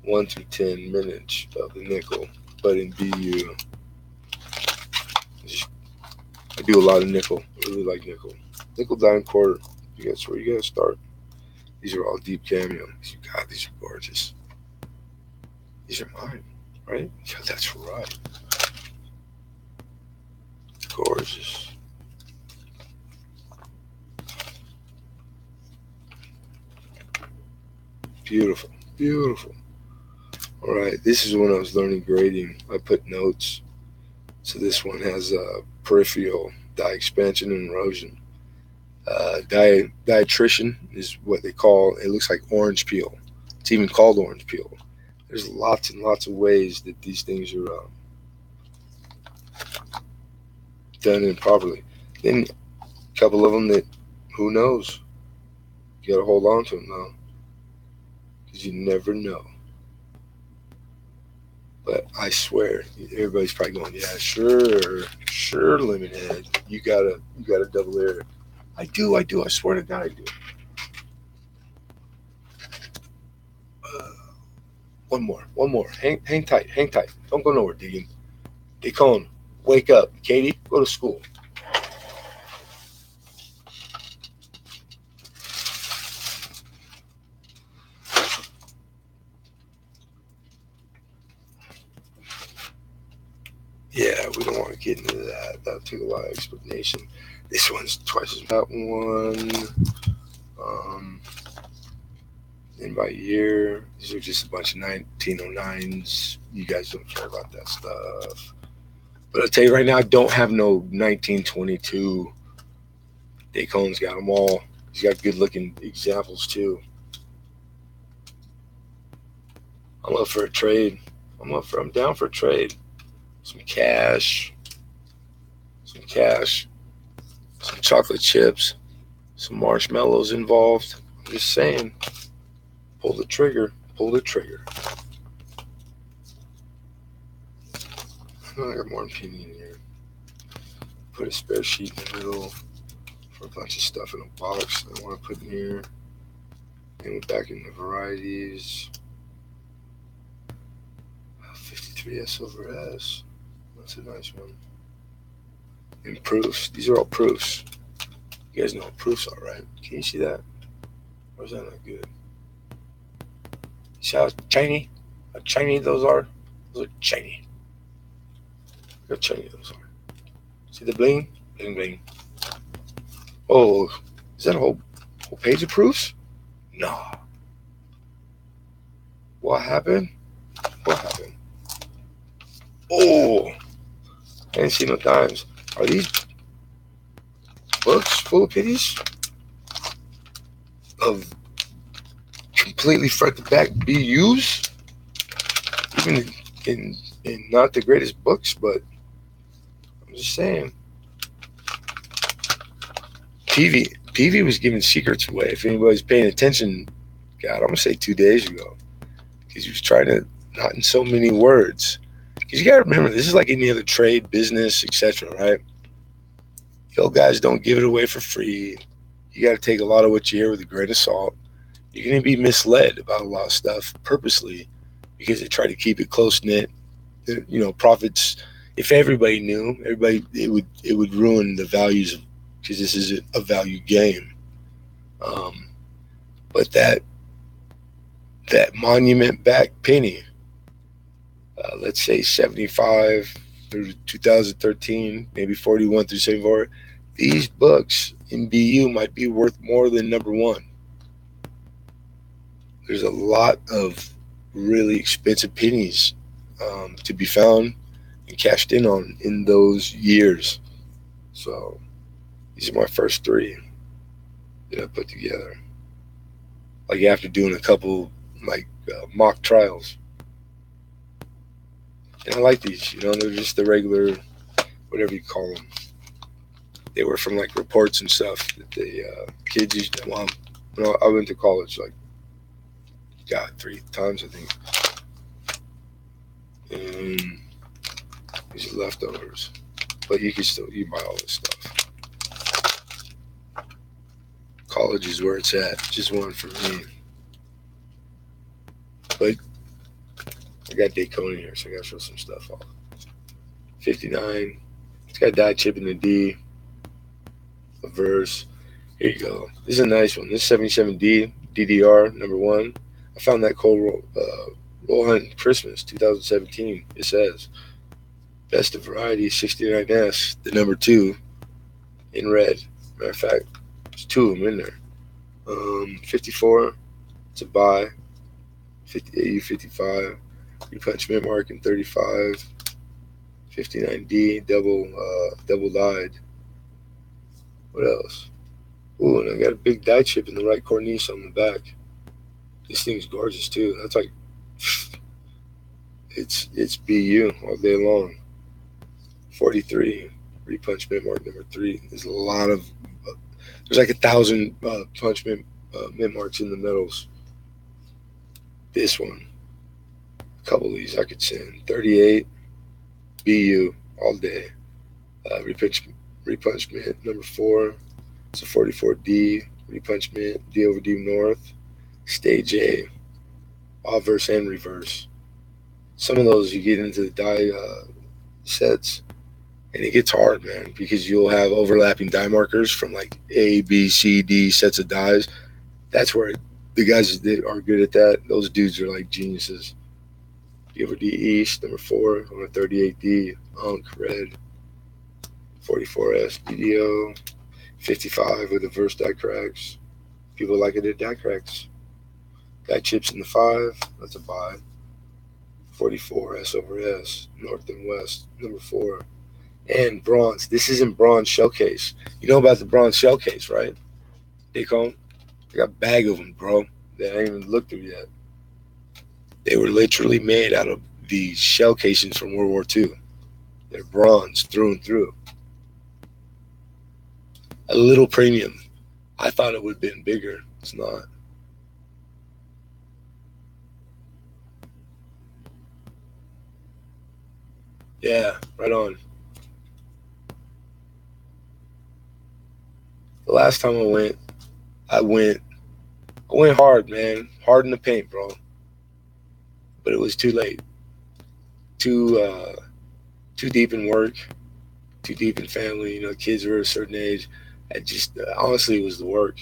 [SPEAKER 1] 1 through 10 minutes of the nickel, but in BU. I do a lot of nickel. I really like nickel. Nickel dime quarter. That's where you gotta start. These are all deep cameo. God, these are gorgeous. These are mine, right? Yeah, that's right. Gorgeous. Beautiful. Beautiful. All right, this is when I was learning grading. I put notes. So this one has peripheral dye expansion and erosion. Diatrition is what they call. It looks like orange peel. It's even called orange peel. There's lots and lots of ways that these things are done improperly. Then a couple of them that, who knows? You gotta hold on to them though, because you never know. But I swear, everybody's probably going, "Yeah, sure, Lemon Head. You gotta double air it." I do. I swear to God, I do. One more. Hang tight. Don't go nowhere, Deegan. Deacon, wake up. Katie, go to school. Yeah, we don't want to get into that. That'll take a lot of explanation. This one's twice as that one. And by year, these are just a bunch of 1909s. You guys don't care about that stuff. But I'll tell you right now, I don't have no 1922. Dacon's got them all. He's got good looking examples too. I'm up for a trade. I'm down for a trade. Some cash, some chocolate chips, some marshmallows involved. I'm just saying, pull the trigger. I got more penny in here. Put a spare sheet in the middle for a bunch of stuff in a box that I want to put in here. And we're back in the varieties. 53S over S. That's a nice one. And proofs. These are all proofs. You guys know what proofs are, right? Can you see that? Or is that not good? See how shiny those are? Those are shiny. Look how shiny those are. See the bling? Bling, bling. Oh, is that a whole page of proofs? No. What happened? Oh, I didn't see no dimes. Are these books full of pities? Of completely front to back BUs? Even in not the greatest books, but I'm just saying. PV was giving secrets away. If anybody's paying attention God, I'm going to say 2 days ago. Because he was trying to, not in so many words. Because you got to remember, this is like any other trade, business, etc., right? You guys don't give it away for free. You got to take a lot of what you hear with a grain of salt. You're going to be misled about a lot of stuff purposely because they try to keep it close knit. Profits. If everybody knew, it would ruin the values because this is a value game. But that monument back penny, let's say 75 through 2013, maybe 41 through 74. These books in BU might be worth more than number one. There's a lot of really expensive pennies to be found and cashed in on in those years. So these are my first three that I put together. Like after doing a couple mock trials. And I like these, they're just the regular, whatever you call them. They were from like reports and stuff that the kids used to, I went to college 3 times, I think. And these are leftovers. But you buy all this stuff. College is where it's at. Just one for me. But I got Daytona here, so I gotta show some stuff off. 59. It's got die chip in the D. A verse. Here you go. This is a nice one. This is 77D DDR number 1. I found that cold roll hunt Christmas 2017. It says best of variety 69S, the number 2 in red. Matter of fact, there's 2 of them in there. 54. It's a buy. 58, 55. Repunch mint mark in 35. 59D double dyed. What else? Ooh, and I got a big die chip in the right cornice on the back. This thing's gorgeous too. That's like it's BU all day long. 43 repunch mint mark number 3. There's a lot of there's like 1,000 punch mint marks in the metals. This one, a couple of these I could send. 38 BU all day. Repunch mint number 4. It's a 44D repunch mint D over D north. Stage A, obverse and reverse. Some of those you get into the die sets, and it gets hard, man, because you'll have overlapping die markers from like A, B, C, D sets of dies. That's where the guys that are good at that, those dudes are like geniuses. D over D east, number 4 on a 38D, Unk red. 44S DDO, 55 with reverse die cracks. People like it at die cracks. Die chips in the 5, that's a buy. 44 S over S, north and west, number 4. And bronze. This isn't bronze shell case. You know about the bronze shell case, right? Daycon? I got a bag of them, bro, that I ain't even looked through yet. They were literally made out of the shell casings from World War II. They're bronze through and through. A little premium. I thought it would have been bigger. It's not. Yeah, right on. The last time I went hard, man. Hard in the paint, bro. But it was too late. Too deep in work. Too deep in family. Kids were a certain age. I just, honestly, it was the work.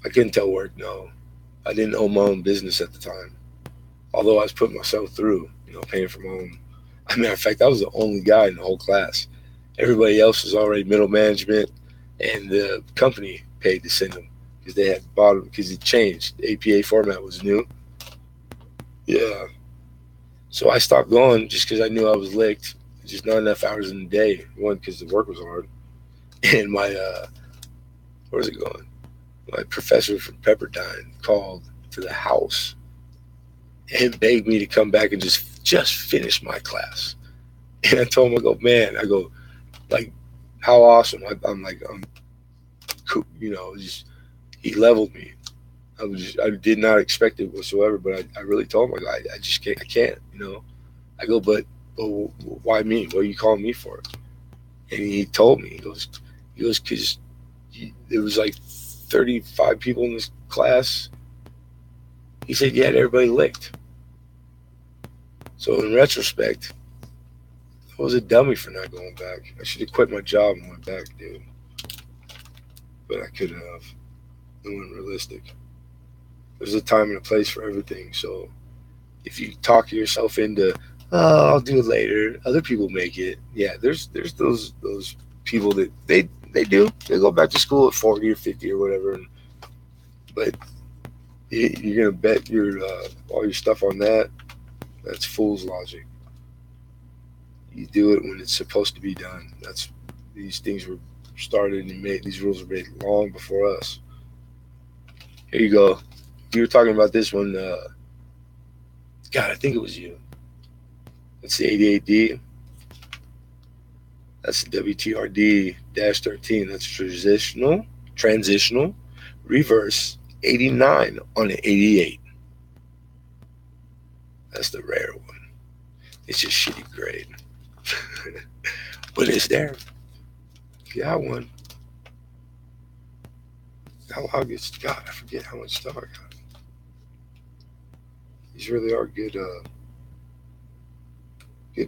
[SPEAKER 1] I couldn't tell work no. I didn't own my own business at the time. Although I was putting myself through, paying for my own. As a matter of fact, I was the only guy in the whole class. Everybody else was already middle management, and the company paid to send them because they had bought them because it changed. The APA format was new. Yeah. So I stopped going just because I knew I was licked. Just not enough hours in the day. One, because the work was hard. And my, where was it going? My professor from Pepperdine called to the house and begged me to come back and just finish my class. And I told him, like, how awesome. I'm cool, he leveled me. I did not expect it whatsoever, but I really told him, like, I just can't, I can't, you know. I go, but why me? What are you calling me for? And he told me, because there was like 35 people in this class. He said, yeah, everybody licked. So in retrospect, I was a dummy for not going back. I should have quit my job and went back, dude. But I couldn't have. It wasn't realistic. There's a time and a place for everything. So if you talk yourself into, oh, I'll do it later. Other people make it. Yeah, there's those people that they do. They go back to school at 40 or 50 or whatever. But you're gonna bet your all your stuff on that. That's fool's logic. You do it when it's supposed to be done. That's these things were started and made. These rules were made long before us. Here you go. You were talking about this one. God, I think it was you. That's the 88D. That's the WTRD-13. That's transitional, reverse 89 on an 88. That's the rare one. It's just shitty grade. But it's there. Got one. God, I forget how much stuff I got. These really are good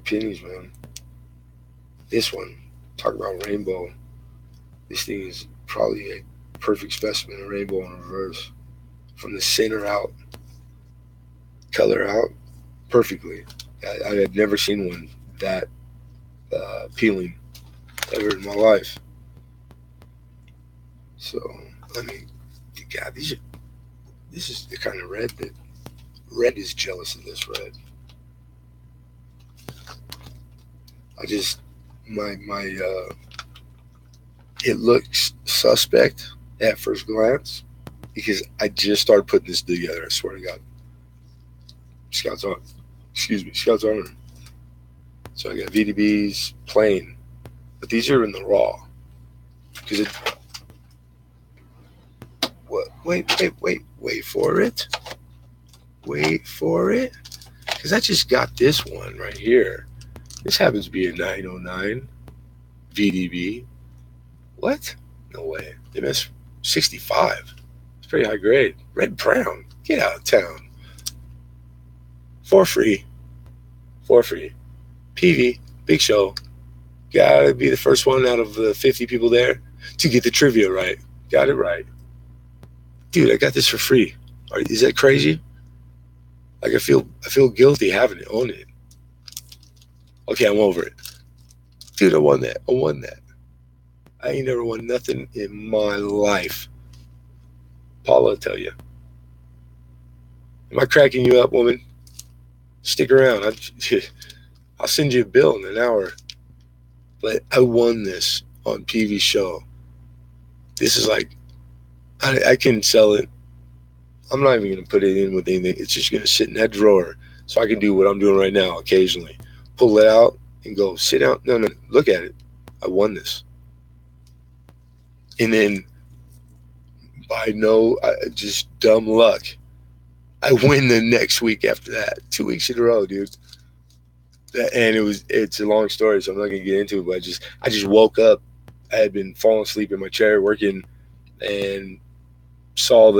[SPEAKER 1] pennies, man. This one, talk about rainbow. This thing is probably a perfect specimen of rainbow in reverse. From the center out, color out, perfectly. I had never seen one that appealing ever in my life. So, I mean, God, this is the kind of red that red is jealous of this red. It looks suspect at first glance because I just started putting this together. I swear to God. Scouts Honor. So I got VDBs, plain, but these are in the raw. Because it. What? Wait for it. Wait for it. Because I just got this one right here. This happens to be a 909 VDB. What? No way. MS 65. It's pretty high grade. Red brown. Get out of town. For free. PV. Big show. Gotta be the first one out of the 50 people there to get the trivia right. Got it right. Dude, I got this for free. Is that crazy? Like I feel guilty having it, owning it. Okay, I'm over it. Dude, I won that. I ain't never won nothing in my life. Paula will tell you. Am I cracking you up, woman? Stick around. I'll send you a bill in an hour. But I won this on PV show. This is like, I can sell it. I'm not even going to put it in with anything. It's just going to sit in that drawer so I can do what I'm doing right now occasionally. Pull it out and go, sit down. No, look at it. I won this. And then by just dumb luck, I win the next week after that. 2 weeks in a row, dude. And it's a long story, so I'm not going to get into it, but I just woke up. I had been falling asleep in my chair working and saw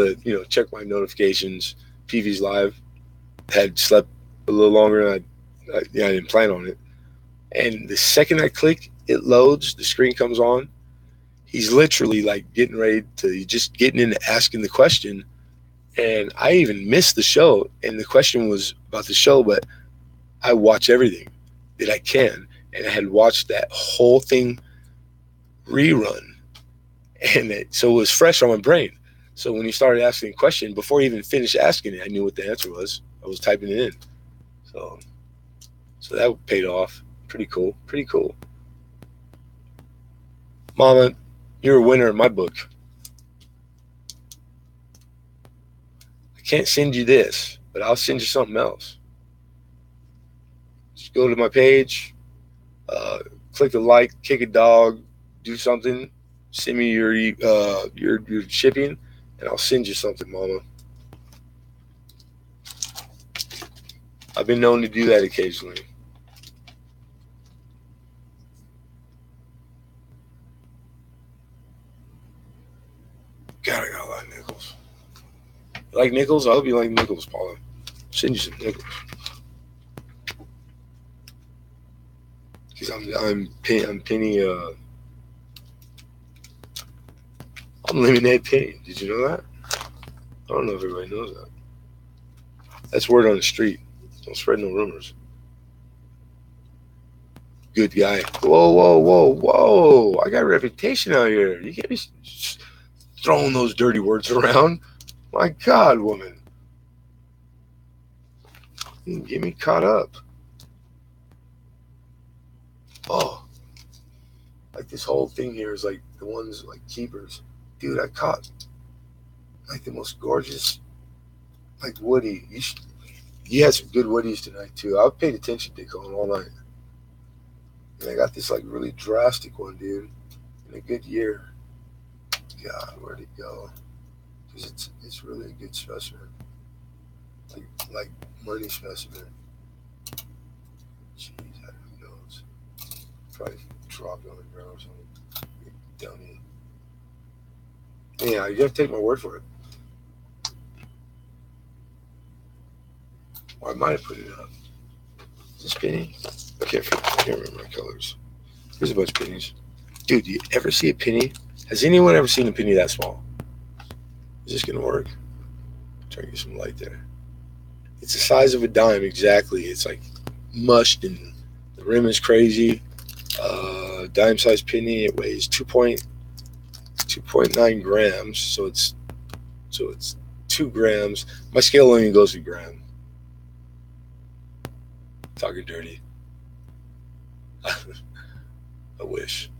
[SPEAKER 1] check my notifications. PV's live. Had slept a little longer than I didn't plan on it. And the second I click, it loads, the screen comes on. He's literally like getting ready to just getting into asking the question. And I even missed the show. And the question was about the show, but I watch everything that I can. And I had watched that whole thing rerun. And so it was fresh on my brain. So when he started asking a question, before he even finished asking it, I knew what the answer was. I was typing it in. So that paid off. Pretty cool. Mama, you're a winner in my book. I can't send you this, but I'll send you something else. Just go to my page, click the like, kick a dog, do something, send me your shipping, and I'll send you something, Mama. I've been known to do that occasionally. God, I got a lot of nickels. You like nickels? I hope you like nickels, Paula. Send you some nickels. Because I'm penny I'm lemonade penny. Did you know that? I don't know if everybody knows that. That's word on the street. Don't spread no rumors. Good guy. Whoa, whoa, whoa, whoa! I got a reputation out here. You can't be throwing those dirty words around. My God, woman, you get me caught up. Oh, like this whole thing here is like the ones like keepers. Dude, I caught like the most gorgeous like woody. You had some good woodies tonight too. I paid attention to Colin all night. And I got this like really drastic one, dude, in a good year. God, where'd it go? Because it's really a good specimen. Like money specimen. Jeez, who knows? Probably dropped on the ground or something. Dummy. Yeah, you have to take my word for it. Or I might have put it up. Is this penny? I can't remember my colors. Here's a bunch of pennies. Dude, do you ever see a penny? Has anyone ever seen a penny that small? Is this going to work? Try to get some light there. It's the size of a dime exactly. It's like mushed and the rim is crazy. Dime size penny. It weighs 2.9 grams. So it's 2 grams. My scale only goes to gram. Talking dirty. I wish.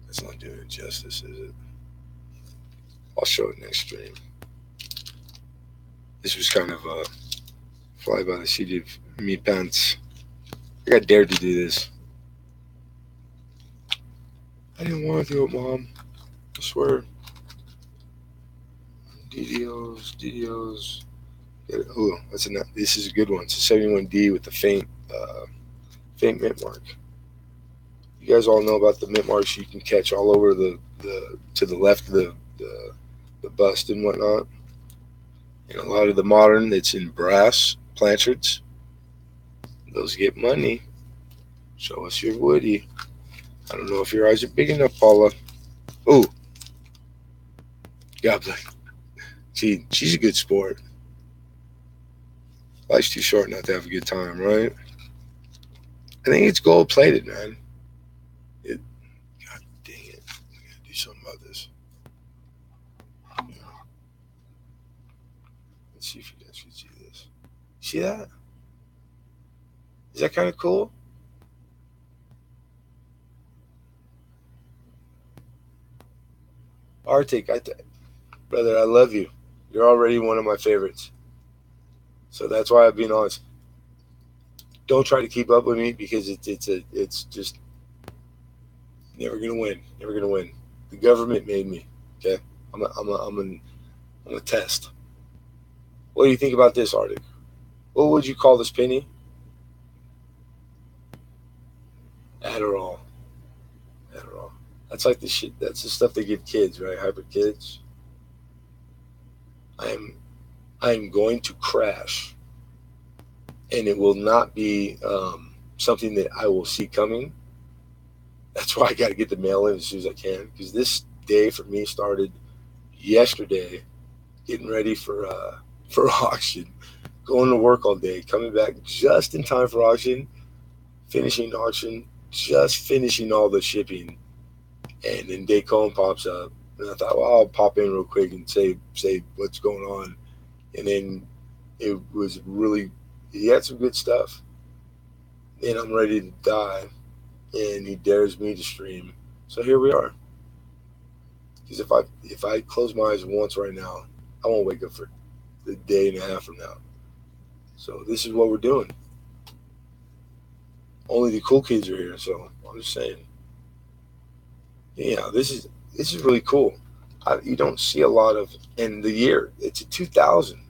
[SPEAKER 1] That's not doing it justice, is it? I'll show it next stream. This was kind of a fly by the seat of me pants. I got dared to do this. I didn't want to do it, Mom. I swear. DDOs. Oh, this is a good one. It's a 71D with the faint mint mark. You guys all know about the mint marks you can catch all over the to the left of the bust and whatnot. And a lot of the modern that's in brass planchards, those get money. Show us your woody. I don't know if your eyes are big enough, Paula. Oh, God bless. See, she's a good sport. Life's too short not to have a good time, right? I think it's gold plated, man. God dang it. I gotta do something about this. Yeah. Let's see if you guys can see this. See that? Is that kind of cool? Arctic, brother, I love you. You're already one of my favorites. So that's why I'm being honest. Don't try to keep up with me because it's just never gonna win. Never gonna win. The government made me. Okay, I'm a test. What do you think about this, Arctic? What would you call this penny? Adderall. That's like the shit. That's the stuff they give kids, right? Hyper kids. I'm going to crash, and it will not be something that I will see coming. That's why I got to get the mail in as soon as I can, because this day for me started yesterday, getting ready for auction, going to work all day, coming back just in time for auction, finishing auction, just finishing all the shipping, and then Daycon pops up, and I thought, well, I'll pop in real quick and say what's going on, and then it was really, he had some good stuff. Then I'm ready to die, and he dares me to stream. So here we are. Because if I close my eyes once right now, I won't wake up for a day and a half from now. So this is what we're doing. Only the cool kids are here, so I'm just saying. Yeah, this is really cool. You don't see a lot of, in the year, it's a 2000.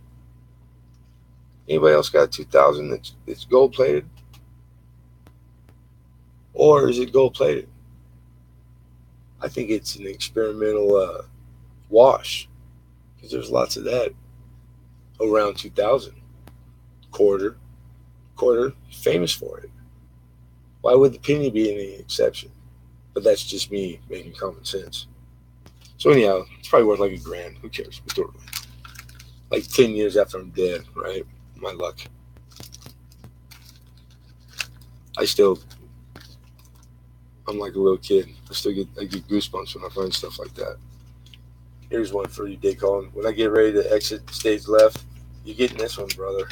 [SPEAKER 1] Anybody else got a 2000 that's gold plated? Or is it gold plated? I think it's an experimental wash because there's lots of that around 2000. Quarter, famous for it. Why would the penny be any exception? But that's just me making common sense. So anyhow, it's probably worth like $1,000. Who cares? We throw it away. Like 10 years after I'm dead, right? My luck. I'm like a little kid. I get goosebumps when I find stuff like that. Here's one for you, Daycon. When I get ready to exit stage left, you getting this one, brother.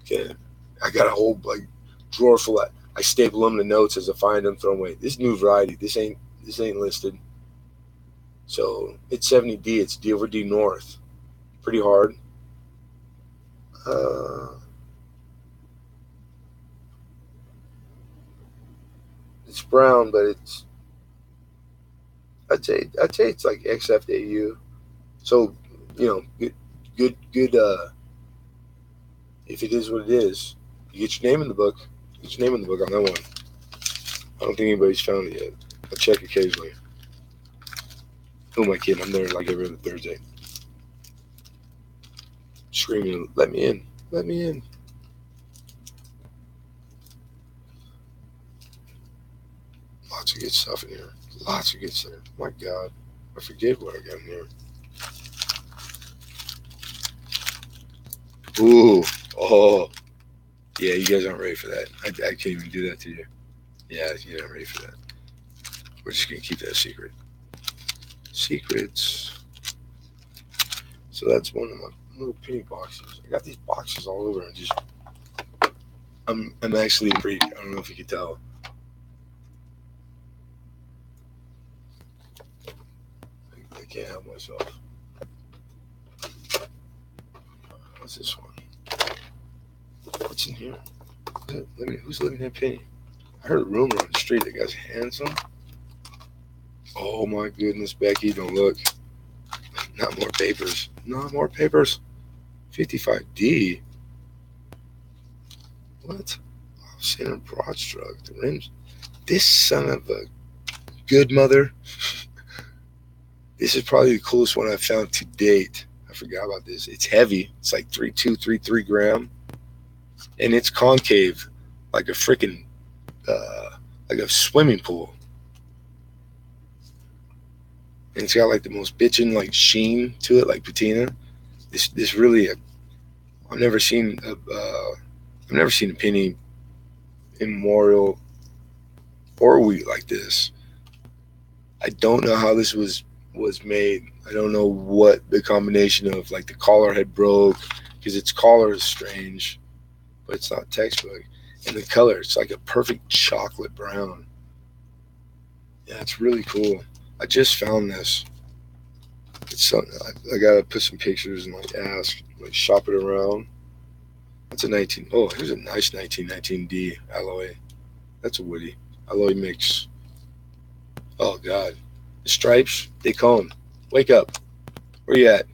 [SPEAKER 1] Okay. I got a whole like drawer full of. I staple them to notes as I find them, throw them away. This new variety. This ain't listed. So it's 70D. It's D over D North. Pretty hard. It's brown, but I'd say it's like XFAU. So, good. If it is what it is, you get your name in the book. Get your name in the book on that one. I don't think anybody's found it yet. I check occasionally. Who am I kidding? I'm there like every other Thursday. Screaming, let me in. Let me in. Lots of good stuff in here. Lots of good stuff. My God. I forget what I got in here. Ooh. Oh. Yeah, you guys aren't ready for that. I can't even do that to you. Yeah, you're not ready for that. We're just going to keep that secret. Secrets. So that's one of my little penny boxes. I got these boxes all over and just... I'm actually a freak. I don't know if you can tell. I can't help myself. What's this one? What's in here? Who's living in penny? I heard a rumor on the street that guy's handsome. Oh my goodness, Becky, don't look. Not more papers. Not more papers. 55D. What? Center broad stroke. The rims. This son of a good mother. This is probably the coolest one I've found to date. I forgot about this. It's heavy. It's like 3.3 gram. And it's concave. Like a freaking, like a swimming pool. And it's got like the most bitchin' like sheen to it, like patina. This really, I've never seen a penny memorial or wheat like this. I don't know how this was made. I don't know what the combination of like the collar had broke because its collar is strange, but it's not textbook. And the color, it's like a perfect chocolate brown. Yeah, it's really cool. I just found this. It's something I gotta put some pictures and like ask, like shop it around. That's a 19. Oh, here's a nice 1919D alloy. That's a woody alloy mix. Oh God, the stripes, they cone. Wake up. Where you at?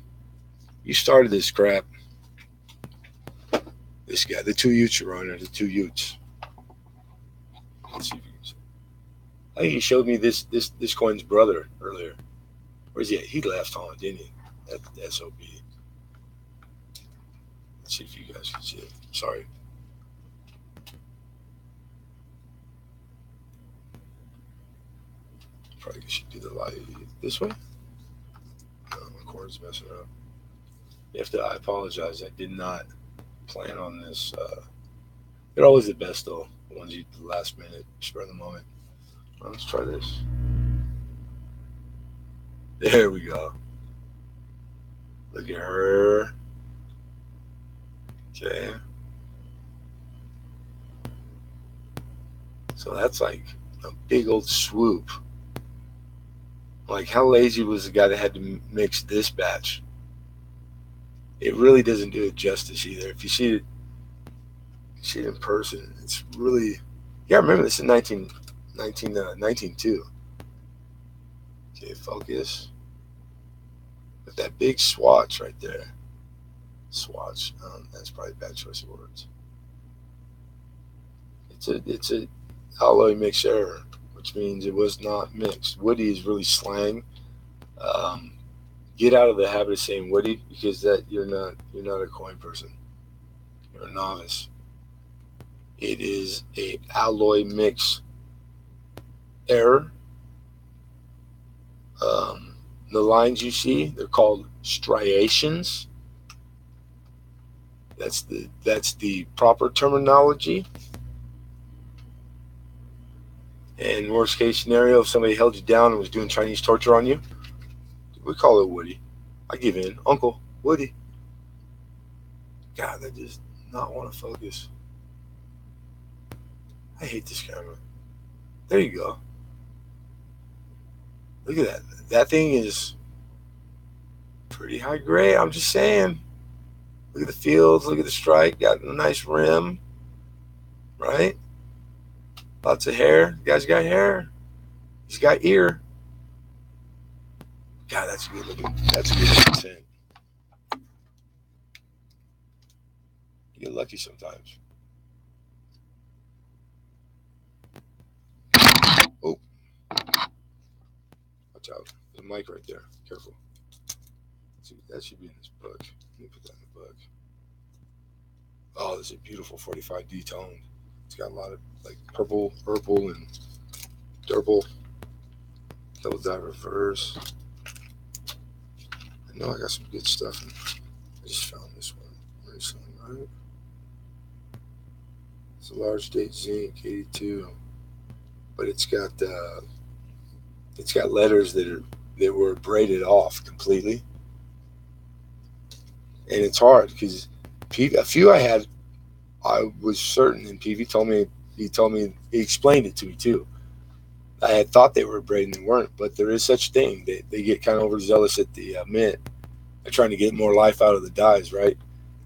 [SPEAKER 1] You started this crap. This guy, the two Utes are on there. The two Utes. Let's see if you can see. I think he showed me this coin's brother earlier. Where's he at? He left on, didn't he? That SOB. Let's see if you guys can see it. Sorry. Probably should do the light this way. No, my cord's messing up. I apologize. I did not plan on this. They're always the best though. The ones you do the last minute, spur of the moment. Well, let's try this. There we go. Look at her. Okay. So that's like a big old swoop. Like, how lazy was the guy that had to mix this batch? It really doesn't do it justice either. If you see it in person, it's really... Yeah, I remember this in 19 too. Okay, focus. With that big swatch right there. Swatch. That's probably a bad choice of words. It's a alloy mix error, which means it was not mixed. Woody is really slang. Um, get out of the habit of saying Woody, because that you're not a coin person. You're a novice. It is a alloy mix error. The lines you see, they're called striations. That's the proper terminology. And worst case scenario, if somebody held you down and was doing Chinese torture on you, we call it Woody. I give in, Uncle Woody. God, I just not want to focus. I hate this camera. There you go. Look at that. That thing is pretty high grade. I'm just saying. Look at the fields. Look at the strike. Got a nice rim. Right? Lots of hair. The guy's got hair. He's got ear. God, that's a good looking. That's a good looking scent. You get lucky sometimes. Oh, watch out. There's a mic right there. Careful. That should be in this book. Let me put that in the book. Oh, this is a beautiful 45D tone. It's got a lot of like purple, and purple. Double dot reverse. I know I got some good stuff. I just found this one recently, right? It's a large date zinc 82, but it's got letters that were braided off completely, and it's hard because a few I had, I was certain, and PV told me he explained it to me too. I had thought they were braiding, they weren't, but there is such a thing. They get kind of overzealous at the mint. They're trying to get more life out of the dyes, right?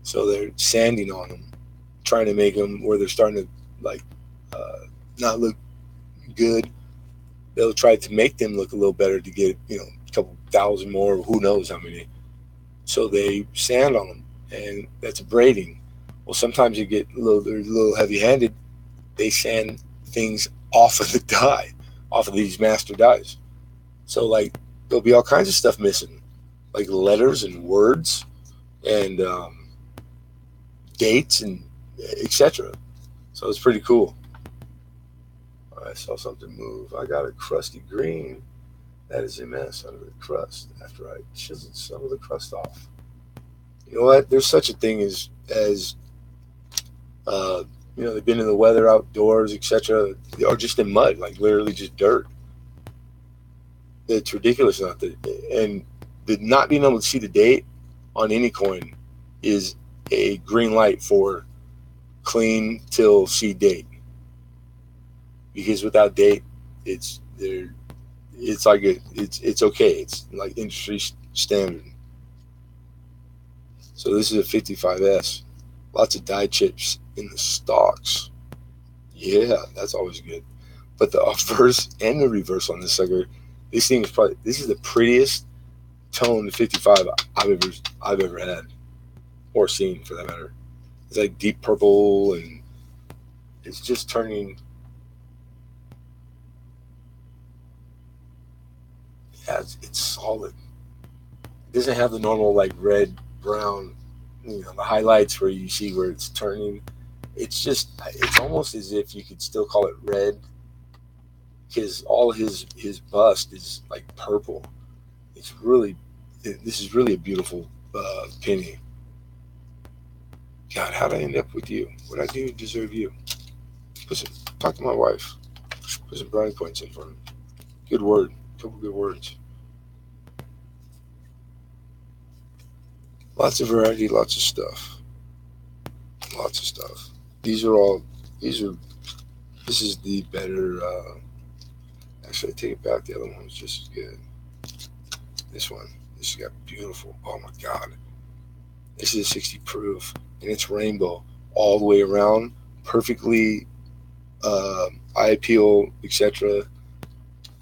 [SPEAKER 1] So they're sanding on them, trying to make them where they're starting to like not look good. They'll try to make them look a little better to get a couple thousand more, who knows how many. So they sand on them, and that's braiding. Well, sometimes they're a little heavy-handed. They sand things off of the dye, off of these master dyes. So like there'll be all kinds of stuff missing, like letters and words and dates and etc. So it's pretty cool. I saw something move. I got a crusty green. That is a mess under the crust after I chiseled some of the crust off. You know what? There's such a thing as they've been in the weather outdoors, etc., or just in mud, like literally just dirt. It's ridiculous not to, and the not being able to see the date on any coin is a green light for clean till see date. Because without date, it's okay. It's like industry standard. So this is a 55S. Lots of dye chips in the stalks. Yeah, that's always good. But the obverse and the reverse on this sucker, this is the prettiest tone 55 I've ever had, or seen for that matter. It's like deep purple, and it's just turning. Yeah, it's solid. It doesn't have the normal like red, brown, the highlights where you see where it's turning. It's almost as if you could still call it red, because all his bust is like purple. This is really a beautiful penny. God, how'd I end up with you? What I do deserve you? Talk to my wife. Put some brownie points in for him. Good word. Couple good words. Lots of variety, lots of stuff. Lots of stuff. This is the better, actually I take it back, the other one was just as good. This has got beautiful, oh my God. This is a 60 proof, and it's rainbow all the way around, perfectly eye appeal, etc.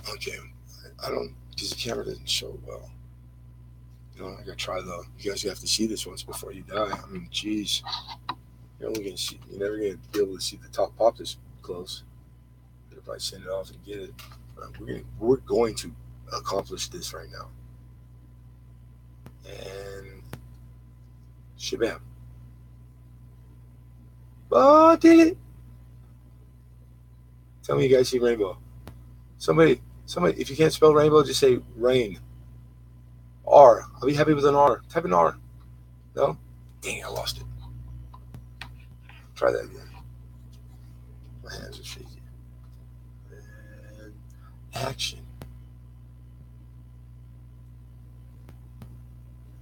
[SPEAKER 1] Okay, I don't, because the camera doesn't show well. You know, I gotta try though. You guys have to see this once before you die. I mean, geez, you're only gonna see. You're never gonna be able to see the top pop this close. They'll probably send it off and get it. We're going to accomplish this right now. And shabam. Oh, did it? Tell me you guys see rainbow. Somebody. If you can't spell rainbow, just say rain. R. I'll be happy with an R. Type an R. No? Dang, I lost it. Try that again. My hands are shaky. And action.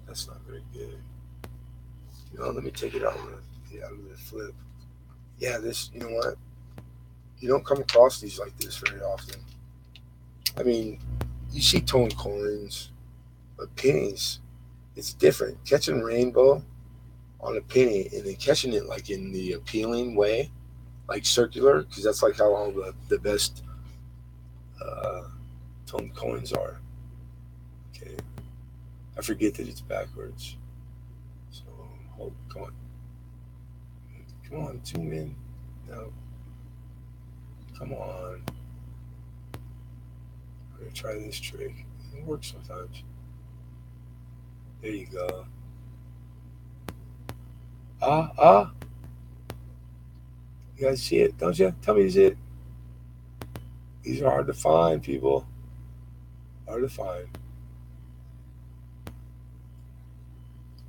[SPEAKER 1] That's not very good. You know, let me take it out of the flip. Yeah, this, you know what? You don't come across these like this very often. I mean, you see tone coins, but pennies, it's different. Catching rainbow on a penny and then catching it like in the appealing way, like circular, because that's like how all the best uh, tone coins are. Okay, I forget that it's backwards. So hold, come on, zoom in. No, come on. I'm gonna try this trick. It works sometimes. There you go. Ah. You guys see it, don't you? Tell me you see it. These are hard to find, people. Hard to find.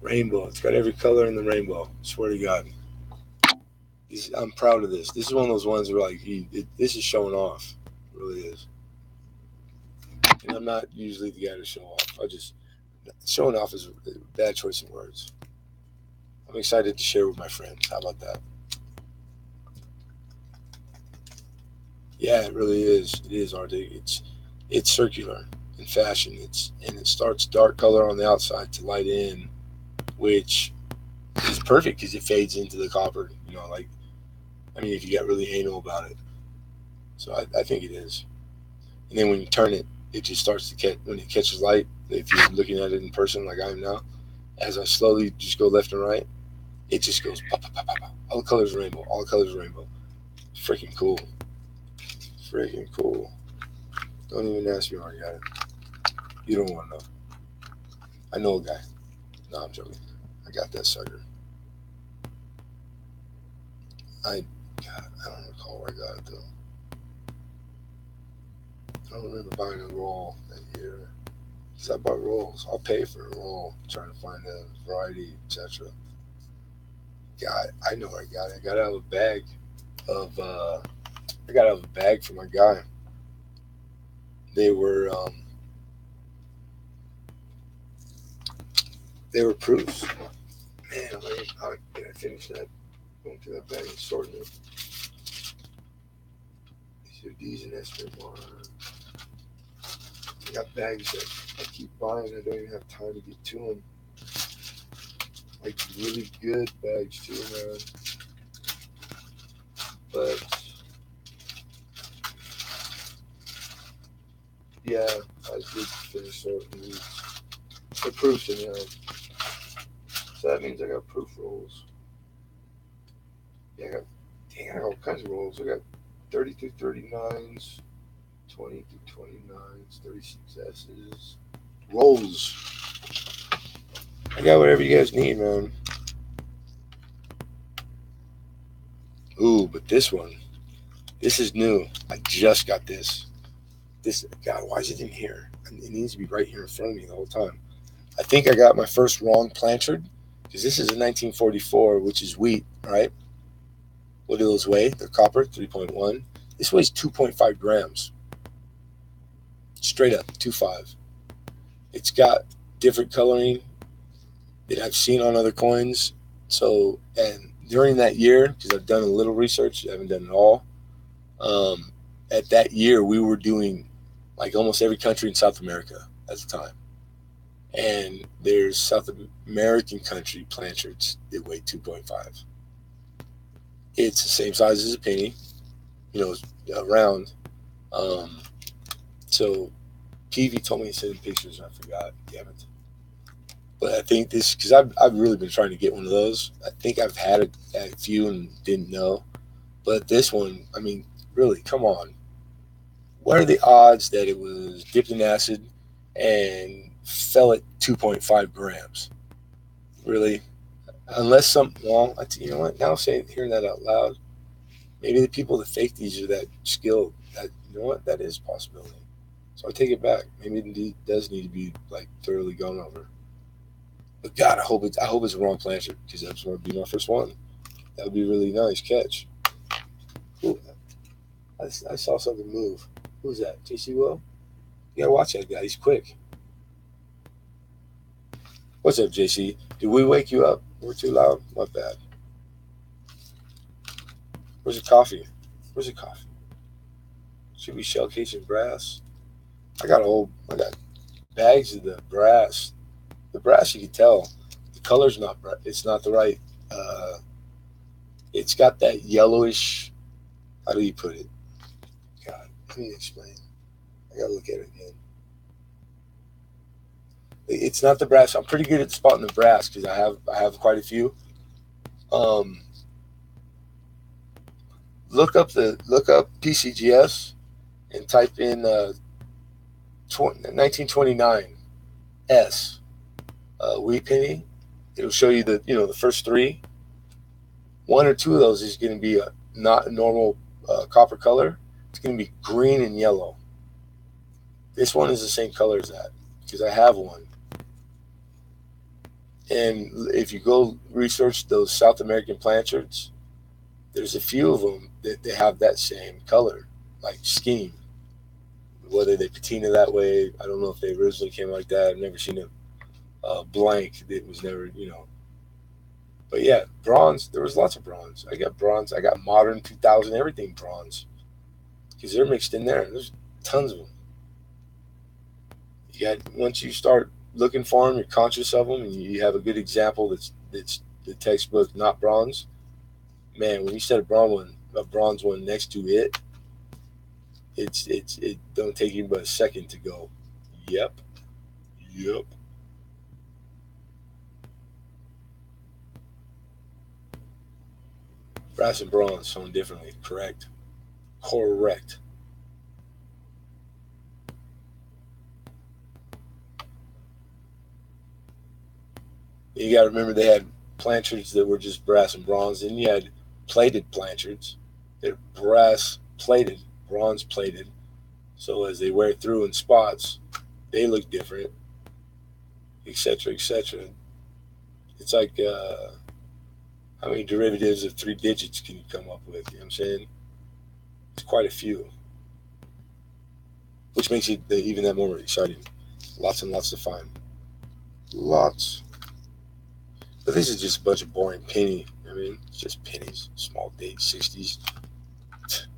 [SPEAKER 1] Rainbow. It's got every color in the rainbow. Swear to God. I'm proud of this. This is one of those ones where like this is showing off. It really is. And I'm not usually the guy to show off. Showing off is a bad choice of words. I'm excited to share with my friends. How about that? Yeah, it really is. It is, Arctic. It's circular in fashion. It starts dark color on the outside to light in, which is perfect because it fades into the copper. You know, like I mean, if you get really anal about it. So I think it is. And then when you turn it, it just starts to catch when it catches light. If you're looking at it in person, like I am now, as I slowly just go left and right, it just goes pop, pop, pop, pop, pop. All the colors are rainbow. All the colors are rainbow. Freaking cool. Freaking cool. Don't even ask me how I got it. You don't want to know. I know a guy. No, I'm joking. I got that sucker. I don't recall where I got it though. I don't remember buying a roll that year. Because I bought rolls. I'll pay for a roll, trying to find a variety, etc. I know where I got it. I got it out of a bag for my guy. They were proofs. Man, how did I finish that? Going through that bag and sorting it. These are D's and S1. I got bags that I keep buying. I don't even have time to get to them. Like really good bags too, man. But yeah, I did finish sorting these. The proofs in there. So that means I got proof rolls. Yeah, I got all kinds of rolls. I got 30 through 39s, 20 through 29s, 36S's. Rolls. I got whatever you guys need, man. Ooh, but this is new. I just got this. God, why is it in here? It needs to be right here in front of me the whole time. I think I got my first wrong Blanchard because this is a 1944, which is wheat, right? What do those weigh? They're copper, 3.1. This weighs 2.5 grams. Straight up, 2.5. It's got different coloring that I've seen on other coins. So, and during that year, because I've done a little research, I haven't done it all. At that year, we were doing like almost every country in South America at the time. And there's South American country Blanchards that weigh 2.5. It's the same size as a penny, round. So PV told me to send pictures and I forgot. Damn it. But I think this, because I've really been trying to get one of those. I think I've had a few and didn't know. But this one, I mean, really, come on. What are the odds that it was dipped in acid and fell at 2.5 grams? Really? Unless well, you know what? Now hearing that out loud, maybe the people that fake these are that skilled. That, you know what? That is a possibility. So I take it back. Maybe it does need to be like thoroughly gone over. But God, I hope it's a wrong planter because that's going to be my first one. That would be a really nice catch. Ooh, I saw something move. Who's that? JC Will? You gotta watch that guy. He's quick. What's up, JC? Did we wake you up? We're too loud? My bad. Where's the coffee? Where's the coffee? Should be shell case and brass. I got bags of the brass. The brass, you can tell the color's not bright. It's not the right. It's got that yellowish. How do you put it? God, let me explain. I gotta look at it again. It's not the brass. I'm pretty good at spotting the brass because I have quite a few. Um, look up PCGS and type in 1929 S wheat penny. It'll show you the first three. One or two of those is going to be not a normal copper color. It's going to be green and yellow. This one is the same color as that because I have one. And if you go research those South American planchards, there's a few of them that they have that same color, like scheme. Whether they patina that way, I don't know if they originally came like that. I've never seen a blank that was never, But yeah, bronze, there was lots of bronze. I got bronze. I got modern 2000, everything bronze. Because they're mixed in there. There's tons of them. Once you start looking for them, you're conscious of them, and you have a good example that's the textbook, not bronze. Man, when you set a bronze one next to it, it don't take you but a second to go, yep. Brass and bronze sound differently. Correct. You got to remember they had planchards that were just brass and bronze. Then you had plated planchards. They're brass plated, bronze plated. So as they wear through in spots, they look different, etc., etc. It's like how many derivatives of 3 digits can you come up with? You know what I'm saying? It's quite a few, which makes it even that more exciting. Lots and lots to find. Lots. But this is just a bunch of boring penny. I mean, it's just pennies. Small date, 60s.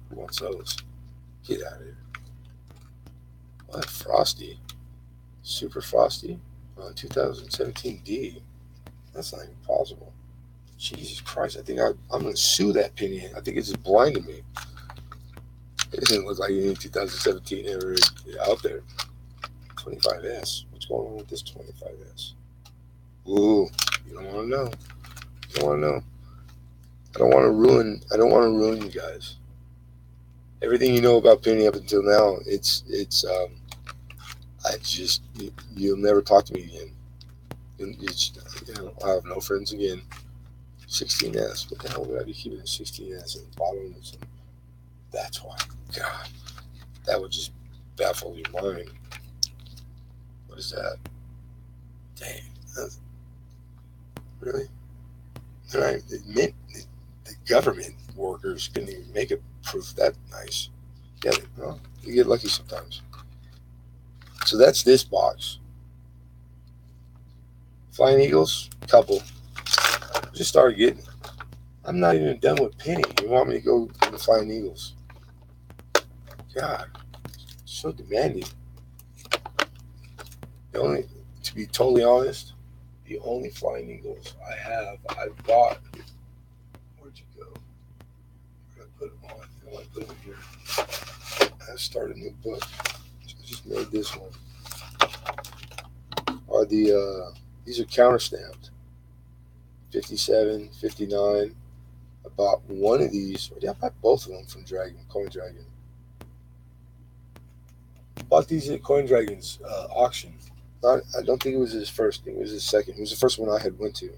[SPEAKER 1] Who wants those? Get out of here. What? Frosty? Super Frosty? 2017D. That's not even possible. Jesus Christ. I think I'm going to sue that penny. I think it's just blinding me. It doesn't look like any 2017 ever out there. 25S. What's going on with this 25S? Ooh, you don't want to know. You don't want to know. I don't want to ruin you guys. Everything you know about penny up until now, you'll never talk to me again. I'll have no friends again. 16S. What the hell would I be keeping a 16S at the bottom of some? That's why. God, that would just baffle your mind. What is that? Dang. Really? Right. The government workers couldn't even make a proof that nice. Get it? Well, you get lucky sometimes. So that's this box. Flying Eagles, couple. Just started getting. I'm not even done with penny. You want me to go to the Flying Eagles? God, so demanding. To be totally honest, the only Flying Eagles I bought. Where'd you go? I'm gonna put them on. I want to put them here. I started a new book. I just made this one. Are the These are counter stamped. 57, 59. I bought one of these. Or did I buy both of them from Dragon, Coin Dragon? Bought these at Coin Dragon's auction. I don't think it was his first. I think it was his second. It was the first one I had went to.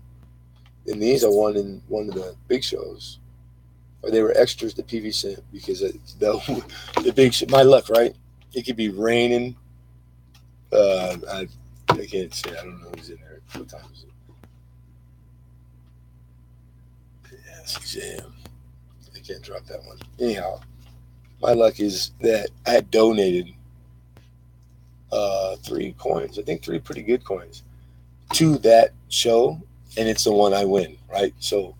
[SPEAKER 1] And these I won in one of the big shows. Or they were extras that PV sent because the big shit. My luck, right? It could be raining. I can't say. I don't know who's in there. What time is it? Yes, exam. I can't drop that one. Anyhow, my luck is that I had donated 3 coins. I think 3 pretty good coins to that show, and it's the one I win, right? So,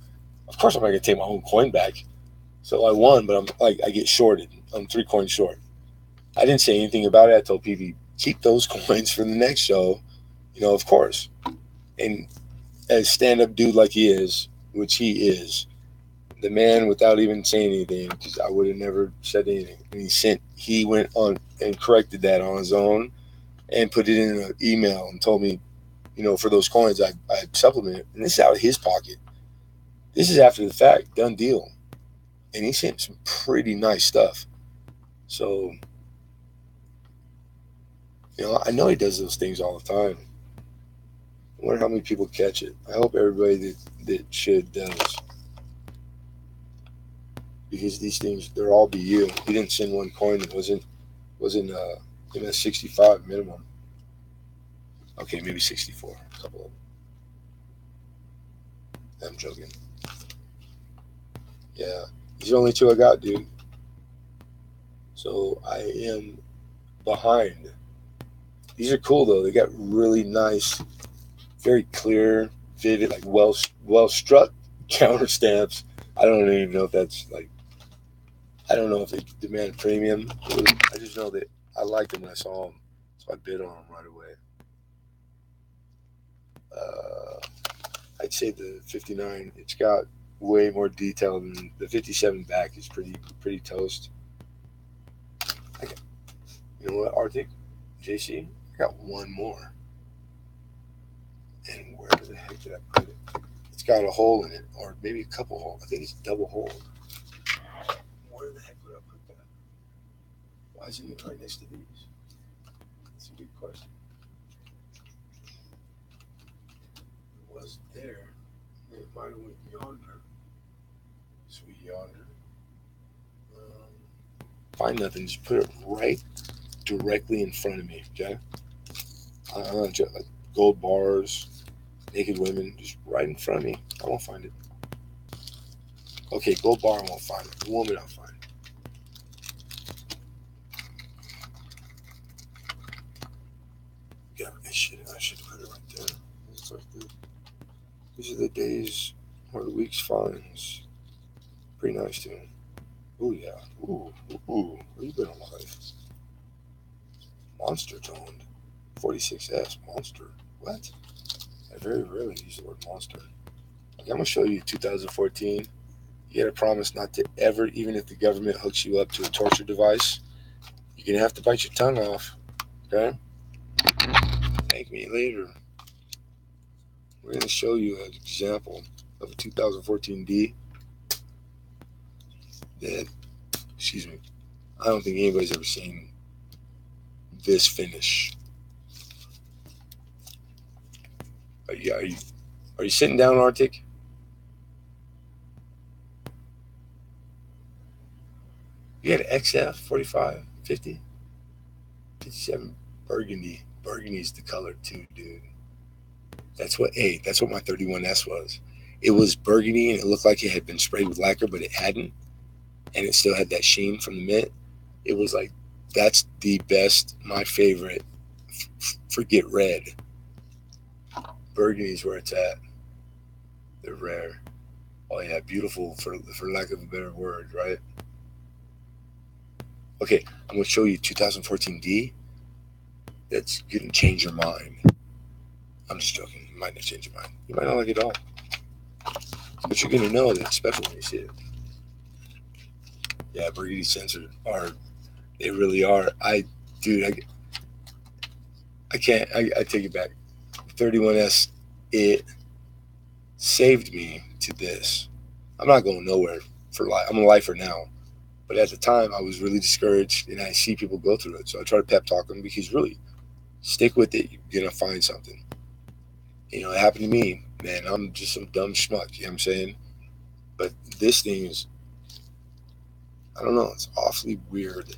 [SPEAKER 1] of course, I'm not gonna take my own coin back. So I won, but I get shorted. I'm 3 coins short. I didn't say anything about it. I told PV, keep those coins for the next show, of course. And as stand-up dude like he is, which he is, the man without even saying anything, because I would have never said anything. And he went on and corrected that on his own and put it in an email and told me, for those coins, I supplemented. And this is out of his pocket. This is after the fact, done deal. And he sent some pretty nice stuff. So, I know he does those things all the time. I wonder how many people catch it. I hope everybody that should does. Because these things, they're all BU. He didn't send one coin that wasn't MS65 minimum. Okay, maybe 64. A couple of them. I'm joking. Yeah. These are the only 2 I got, dude. So I am behind. These are cool, though. They got really nice, very clear, vivid, like well struck counter stamps. I don't even know if that's I don't know if they demand premium. I just know that I liked them when I saw them, so I bid on them right away. I'd say the 59, it's got way more detail than the 57 back is pretty toast. You know what, Arctic, JC, I got one more. And where the heck did I put it? It's got a hole in it, or maybe a couple holes. I think it's double hole. Where the heck would I put that? Why isn't it right next to these? That's a good question. It was there. It might have went yonder. Sweet yonder. Find nothing. Just put it right directly in front of me, okay? Gold bars, naked women, just right in front of me. I won't find it. Okay, gold bar, I won't find it. The woman, I'll find it. Yeah, I should put it right there. It's like these are the days or the week's finds. Pretty nice too. Oh yeah. Ooh. Where you been all my life? Monster toned. 46S monster. What? I very rarely use the word monster. I'm gonna show you 2014. You gotta promise not to ever, even if the government hooks you up to a torture device, you're gonna have to bite your tongue off. Okay? Thank me later. We're gonna show you an example of a 2014 D that, I don't think anybody's ever seen this finish. Are you sitting down, Arctic? You had an XF 45, 50, 57 burgundy. Burgundy's the color too, dude. That's what my 31S was. It was burgundy and it looked like it had been sprayed with lacquer, but it hadn't. And it still had that sheen from the mint. It was like, that's the best, my favorite. Forget red. Burgundy's where it's at. They're rare. Oh yeah, beautiful for lack of a better word, right? Okay, I'm gonna show you 2014 D. That's gonna change your mind. I'm just joking. You might not change your mind. You might not like it all. But you're gonna know that it's special when you see it. Yeah, burgundy sensors they really are. I can't, I take it back. 31S it saved me to this. I'm not going nowhere for life. I'm a lifer now. But at the time, I was really discouraged, and I see people go through it. So I try to pep talk them because really, stick with it. You're going to find something. It happened to me. Man, I'm just some dumb schmuck. You know what I'm saying? But this thing is, I don't know, it's awfully weird.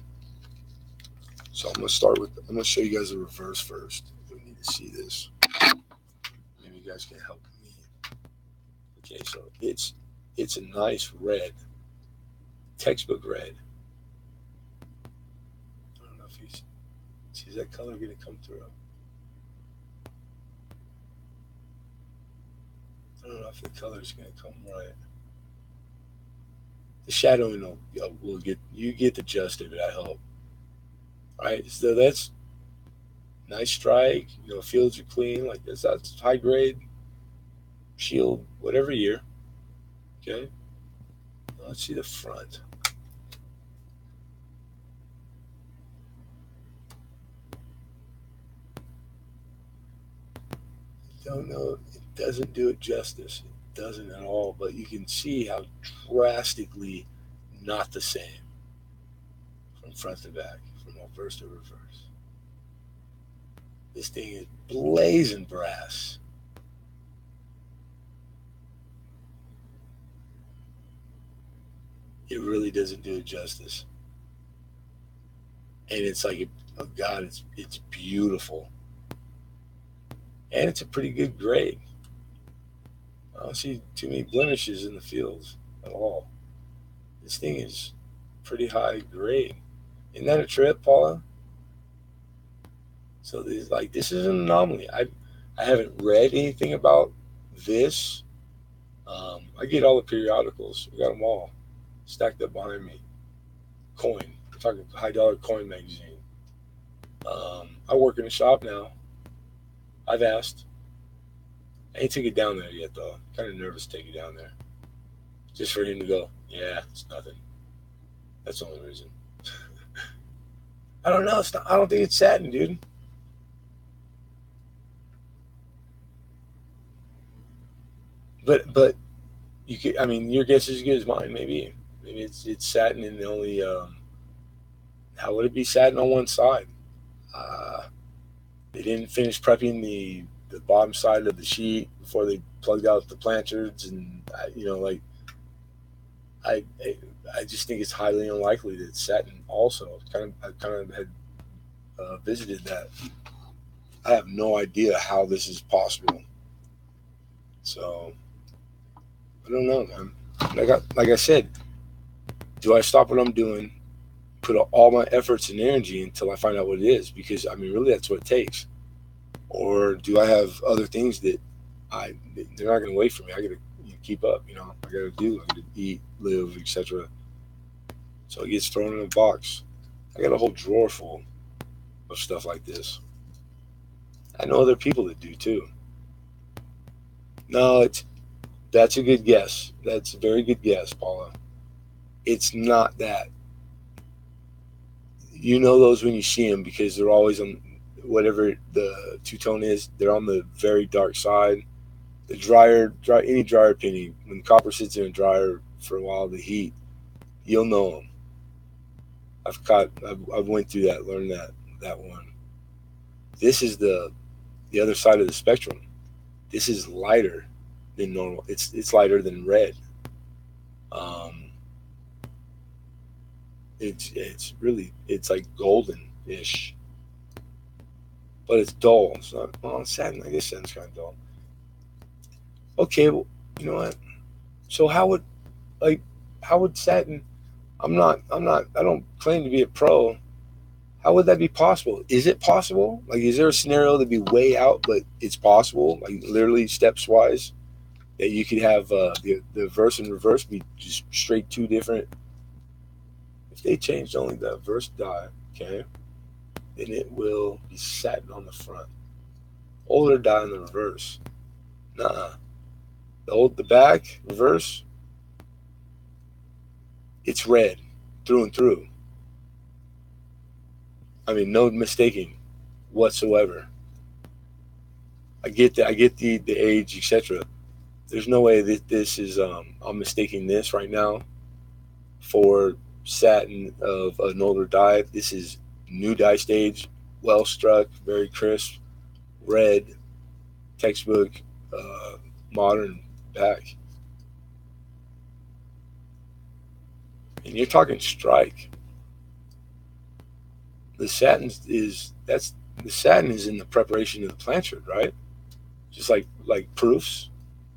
[SPEAKER 1] So I'm going to show you guys the reverse first. You need to see this. Maybe you guys can help me. Okay, so it's a nice red, textbook red. I don't know if you see, is that color going to come through? I don't know if the color is going to come right. The shadowing will get the gist of it. I hope. All right, so that's nice strike. Fields are clean like this. That's high grade shield, whatever year. Okay, let's see the front. Don't know. It doesn't do it justice. It doesn't at all. But you can see how drastically not the same from front to back, from reverse to reverse. This thing is blazing brass. It really doesn't do it justice. And it's like, oh God, it's beautiful. And it's a pretty good grade. I don't see too many blemishes in the fields at all. This thing is pretty high grade. Isn't that a trip, Paula? So this is an anomaly. I haven't read anything about this. I get all the periodicals. We got them all stacked up behind me. Coin. I'm talking High Dollar Coin magazine. I work in a shop now. I've asked. I ain't take it down there yet, though. Kind of nervous to take it down there. Just for him to go, yeah, it's nothing. That's the only reason. I don't know. I don't think it's satin, dude. But you could. I mean, your guess is as good as mine. Maybe it's satin, and the only how would it be satin on one side? Uh, they didn't finish prepping the bottom side of the sheet before they plugged out the planchards, and I, I I just think it's highly unlikely that it's satin. Also, I kind of had visited that. I have no idea how this is possible. So I don't know, man. Like I said, do I stop what I'm doing, put all my efforts and energy until I find out what it is? Because I mean, really, that's what it takes. Or do I have other things that they're not going to wait for me? I got to keep up. I got to do. I got to eat, live, etc. So it gets thrown in a box. I got a whole drawer full of stuff like this. I know other people that do too. No, that's a good guess. That's a very good guess, Paula. It's not that. You know those when you see them because they're always on whatever the two-tone is. They're on the very dark side. The any dryer penny, when copper sits in a dryer for a while, the heat, you'll know them. I've went through that, learned that one. This is the other side of the spectrum. This is lighter than normal. It's lighter than red. Um, it's like golden-ish, but it's dull. It's not, well, satin. I guess satin's kind of dull. Okay, well, you know what? So like how would satin? I don't claim to be a pro. How would that be possible? Is it possible? Like, is there a scenario that'd be way out, but it's possible? Like, literally steps wise, that you could have the verse and reverse be just straight two different. If they changed only the verse die, okay, then it will be satin on the front. Older die in the reverse. Nah, the back reverse, it's red through and through. I mean, no mistaking whatsoever. I get that. I get the age, etc. There's no way that this is. I'm mistaking this right now for satin of an older dye. This is new dye stage, well struck, very crisp, red, textbook, uh, modern back. And you're talking strike. The satin is that's the satin is in the preparation of the planchard, right? Just like proofs,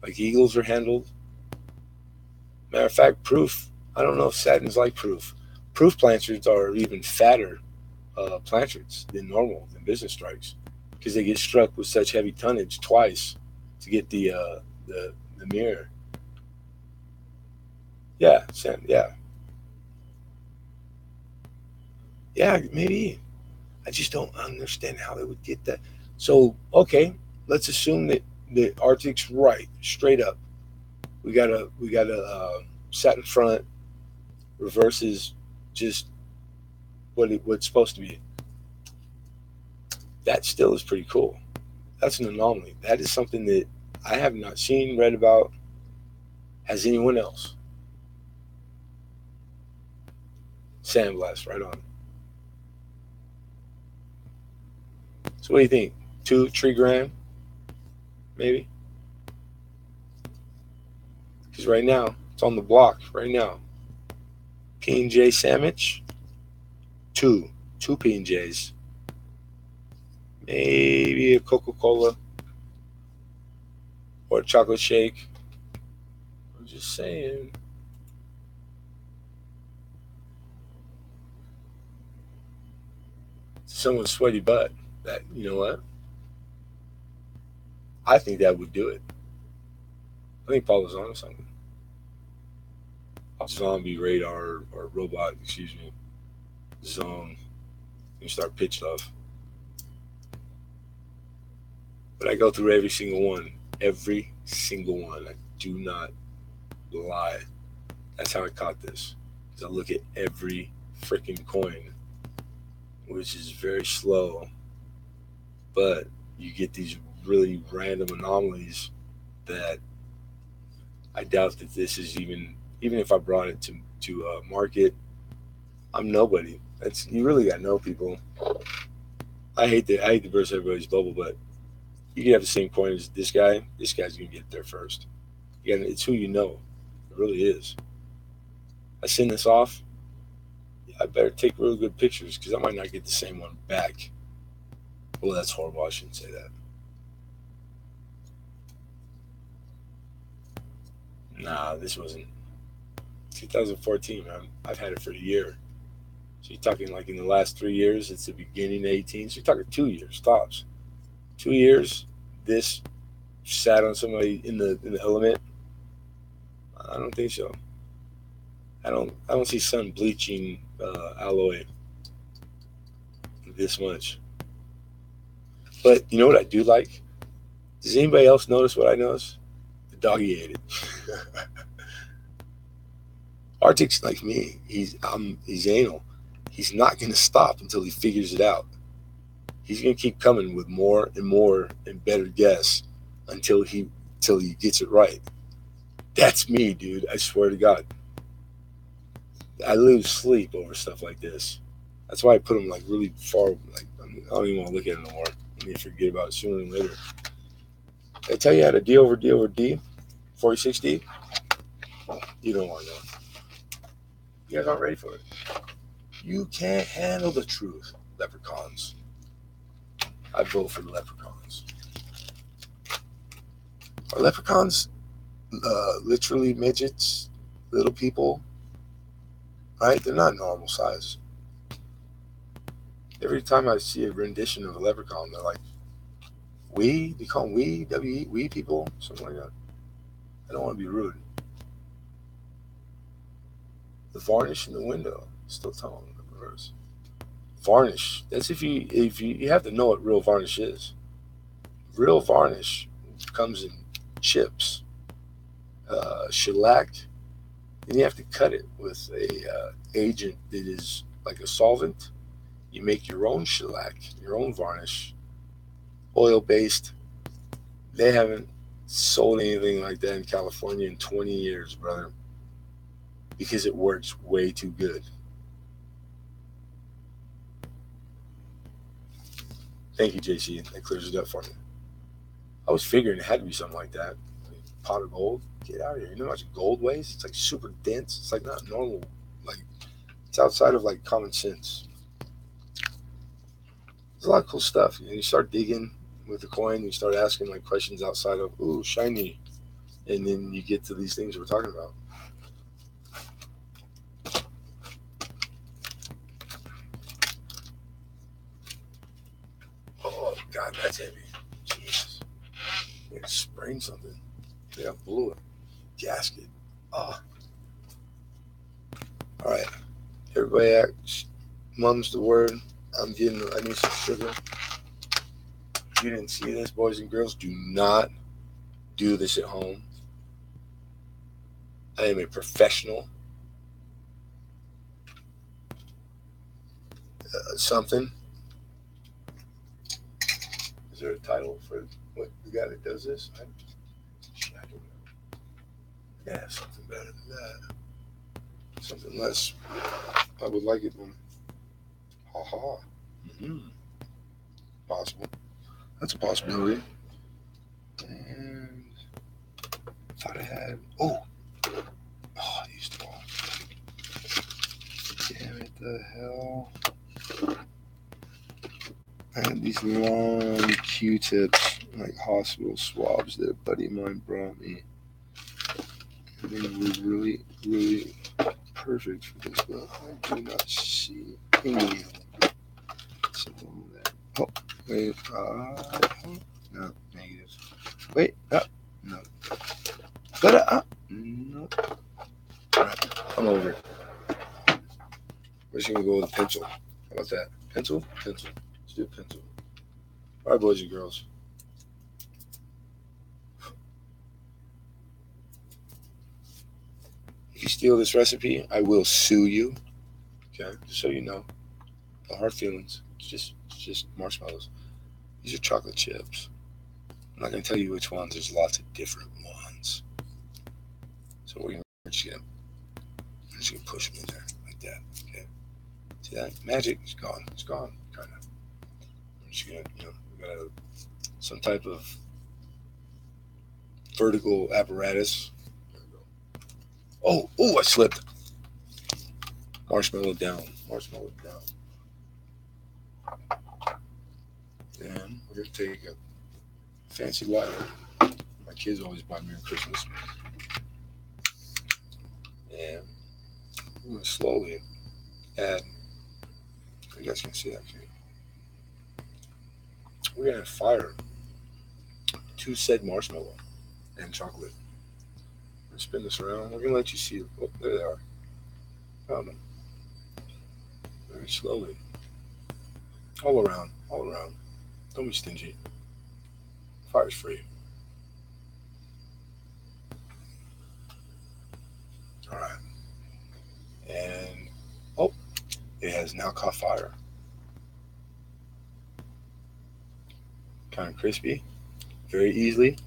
[SPEAKER 1] like eagles are handled. Matter of fact, proof. I don't know if satin's like proof. Proof planchards are even fatter planchards than normal than business strikes because they get struck with such heavy tonnage twice to get the mirror. Yeah, yeah, yeah. Maybe I just don't understand how they would get that. So okay, let's assume that the Arctic's right, straight up. We got a satin front, reverses just what's supposed to be. That still is pretty cool. That's an anomaly. That is something that I have not seen, read about. Has anyone else? Sandblast, right on. So what do you think? 2, 3 grand, maybe? Because right now it's on the block. Right now, P&J sandwich, two P&Js, maybe a Coca-Cola or a chocolate shake. I'm just saying. Someone's sweaty butt. That, you know what? I think that would do it. I think Paul was on something. Zombie radar or robot, excuse me, zone. You start pitch love. But I go through every single one. Every single one. I do not lie. That's how I caught this. Because I look at every freaking coin, which is very slow. But you get these really random anomalies that I doubt that this is even if I brought it to market, I'm nobody. That's you really got to know people. I hate to burst everybody's bubble, but you can have the same coin as this guy. This guy's gonna get there first. It's who you know. It really is. I send this off. I better take really good pictures because I might not get the same one back. Well, that's horrible. I shouldn't say that. Nah, this wasn't 2014, man. I've had it for a year. So you're talking like in the last 3 years. It's the beginning of 18. So you're talking 2 years tops. 2 years. This sat on somebody in the element. I don't think so. I don't see sun bleaching alloy this much. But you know what I do like? Does anybody else notice what I notice? The doggy ate it. Arctic's like me. He's anal. He's not gonna stop until he figures it out. He's gonna keep coming with more and more and better guess until he gets it right. That's me, dude. I swear to God. I lose sleep over stuff like this. That's why I put them like really far. Like I don't even want to look at it no more. I need to forget about it sooner than later. Did I tell you how to D over D over D, 46D? You don't want to know. You guys aren't ready for it. You can't handle the truth, leprechauns. I vote for the leprechauns. Are leprechauns literally midgets, little people? Right? They're not normal size. Every time I see a rendition of a leprechaun, they're like, we? They call them we? W-E? We people? Something like that. I don't want to be rude. The varnish in the window. Still telling them the reverse. Varnish. That's if you have to know what real varnish is. Real varnish comes in chips, shellac, and you have to cut it with a agent that is like a solvent. You make your own shellac, your own varnish, oil based. They haven't sold anything like that in California in 20 years, brother, because it works way too good. Thank you, JC. That clears it up for me. I was figuring it had to be something like that. Pot of gold? Get out of here. You know how much gold weighs? It's like super dense. It's like not normal. Like, it's outside of like common sense. There's a lot of cool stuff. You start digging with the coin, you start asking like questions outside of, ooh, shiny. And then you get to these things we're talking about. Oh, God, that's heavy. Jesus. I sprained something. Yeah, I blew it. Gasket. Oh. All right. Everybody acts. Mum's the word. I need some sugar. If you didn't see this, boys and girls, do not do this at home. I am a professional. Something. Is there a title for what the guy that does this? I don't know. Yeah, something better than that. Something less. I would like it when. Ha ha. Mm-hmm. Possible. That's a possibility. And I thought I had. Oh, I used to. Damn it, the hell. I had these long Q-tips, like hospital swabs that a buddy of mine brought me. And they were really, really perfect for this, but I do not see any. Something like that. Oh, wait, no, negative. Wait, no. But, no. Alright, I'm over it. We're just gonna go with a pencil. How about that? Pencil? Pencil. Let's do a pencil. Alright, boys and girls. If you steal this recipe, I will sue you. Okay, just so you know. No hard feelings. It's just marshmallows. These are chocolate chips. I'm not gonna tell you which ones. There's lots of different ones. So we're just gonna push them in there like that. Okay. See that? Magic is gone. It's gone, kind of. I'm just gonna, we got some type of vertical apparatus. There we go. Oh, I slipped. Marshmallow down. Marshmallow down. Then we're gonna take a fancy lighter. My kids always buy me on Christmas. And I'm gonna slowly add. You guys can see that. We're gonna fire 2 said marshmallow and chocolate. I'm gonna spin this around. We're gonna let you see. Oh, there they are. Found them. Very slowly. All around. All around. Don't be stingy. Fire's free. All right. And it has now caught fire. Kind of crispy. Very easily.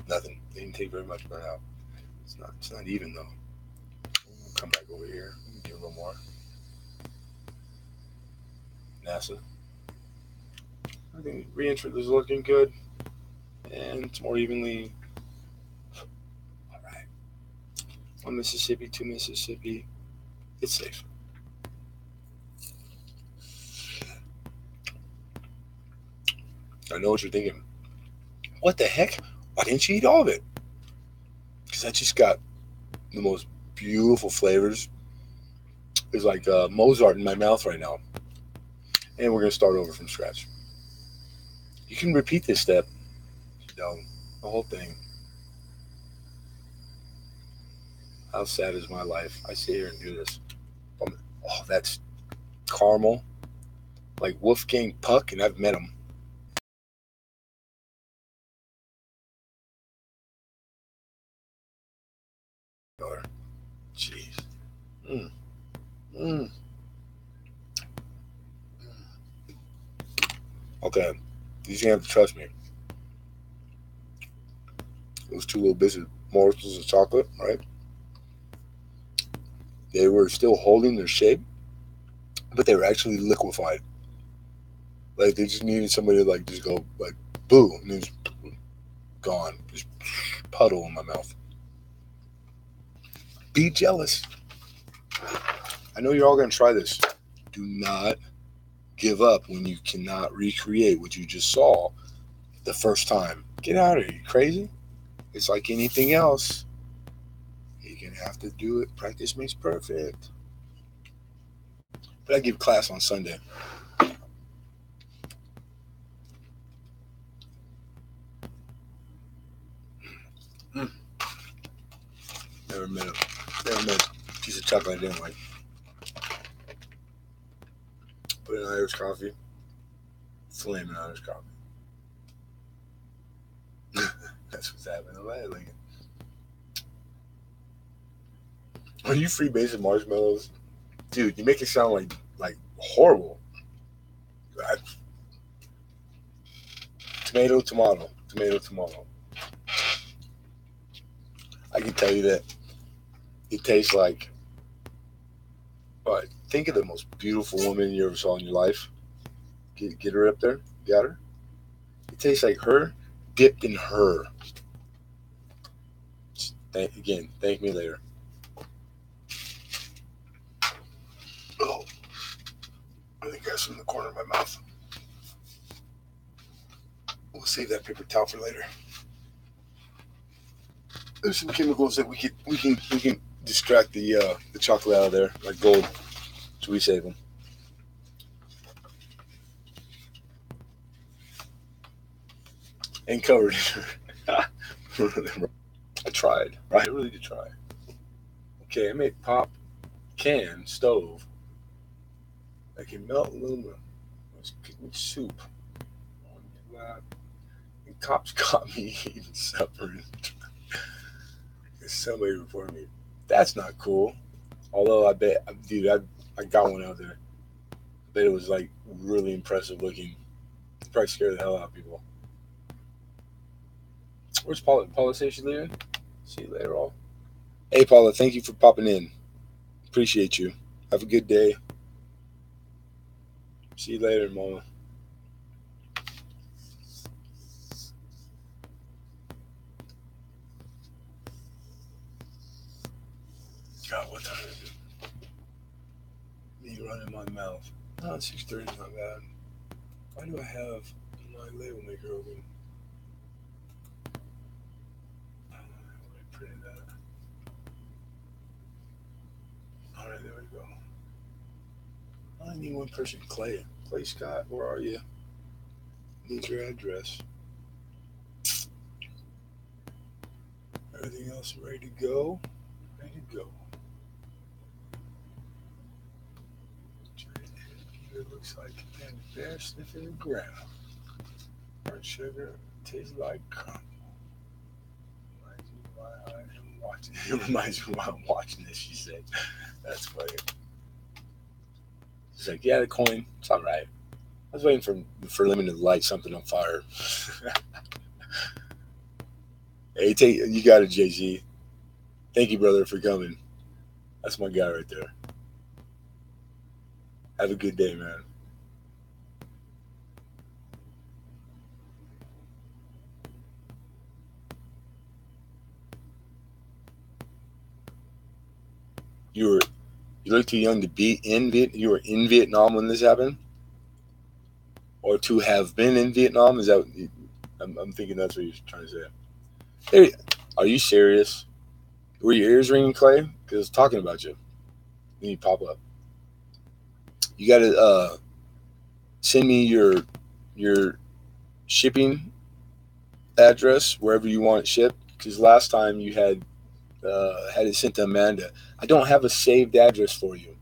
[SPEAKER 1] Nothing. It didn't take very much to burn out. It's not even though. We'll come back over here. Get a little more. NASA. I think re-entry is looking good. And it's more evenly. All right. 1 Mississippi, 2 Mississippi. It's safe. I know what you're thinking. What the heck? Why didn't you eat all of it? Because I just got the most beautiful flavors. It's like Mozart in my mouth right now. And we're going to start over from scratch. You can repeat this step. The whole thing. How sad is my life? I sit here and do this. Oh, that's caramel. Like Wolfgang Puck, and I've met him. Jeez. Okay. You're going to have to trust me. those two little bits of morsels of chocolate, right? They were still holding their shape, but they were actually liquefied. Like they just needed somebody to like just go like boo, and it was gone. Just puddle in my mouth. Be jealous. I know you're all gonna try this. Do not give up when you cannot recreate what you just saw the first time. Get out of here, you crazy? It's like anything else. You're gonna have to do it. Practice makes perfect. But I give class on Sunday. Never met a piece of chocolate I didn't like. Put in Irish coffee. Flaming Irish coffee. That's what's happening. Like, are you freebasing marshmallows? Dude, you make it sound like horrible. Tomato, tomato. Tomato, tomato. I can tell you that it tastes like, think of the most beautiful woman you ever saw in your life. Get her up there. Got her? It tastes like her dipped in her. Again, thank me later. Oh, I think I have some in the corner of my mouth. We'll save that paper towel for later. There's some chemicals that we can distract the chocolate out of there, like gold. So we save them. And covered in I tried. I really did try. Okay, I made pop can stove that can melt aluminum. I was cooking soup. And cops caught me eating supper. Somebody reported me. That's not cool. Although I bet, dude, I got one out there. I bet it was like really impressive looking. Probably scared the hell out of people. Where's Paula? Paula says she's leaving? See you later, all. Hey, Paula, thank you for popping in. Appreciate you. Have a good day. See you later, Mama. God, what time is it? Me running my mouth. Oh, 6:30 is not bad. Why do I have my label maker open? I printed that. All right, there we go. I only need one person, Clay. Clay Scott, where are you? Need your address. Everything else ready to go? Ready to go. It looks like a bear sniffing the ground. Burnt sugar tastes like crumble. Reminds me why I am watching. It reminds me why I'm watching this, she said. That's funny. She's like, yeah, the coin, it's all right. I was waiting for Lemon to light something on fire. Hey, you got it, JC. Thank you, brother, for coming. That's my guy right there. Have a good day, man. You look too young to be in Vietnam. You were in Vietnam when this happened, or to have been in Vietnam. Is that? I'm thinking that's what you're trying to say. Hey, are you serious? Were your ears ringing, Clay? Because I was talking about you. Then you pop up. You got to send me your shipping address wherever you want it shipped. Because last time you had it sent to Amanda. I don't have a saved address for you.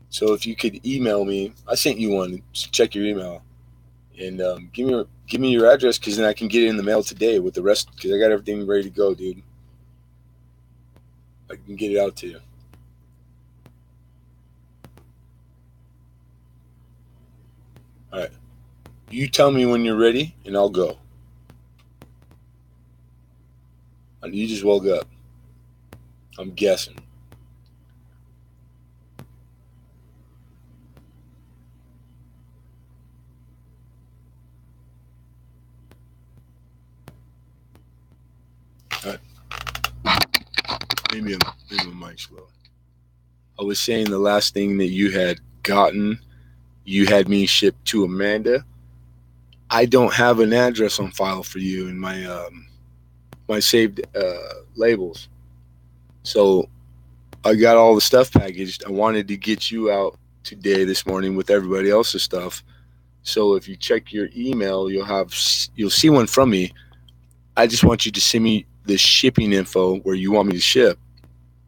[SPEAKER 1] So if you could email me, I sent you one. So check your email and give me your address, because then I can get it in the mail today with the rest. Because I got everything ready to go, dude. I can get it out to you. All right. You tell me when you're ready, and I'll go. You just woke up. I'm guessing. All right. Maybe my mic's low. I was saying the last thing that you had gotten, you had me shipped to Amanda. I don't have an address on file for you in my saved labels. So I got all the stuff packaged. I wanted to get you out today, this morning, with everybody else's stuff. So if you check your email, you'll see one from me. I just want you to send me the shipping info where you want me to ship,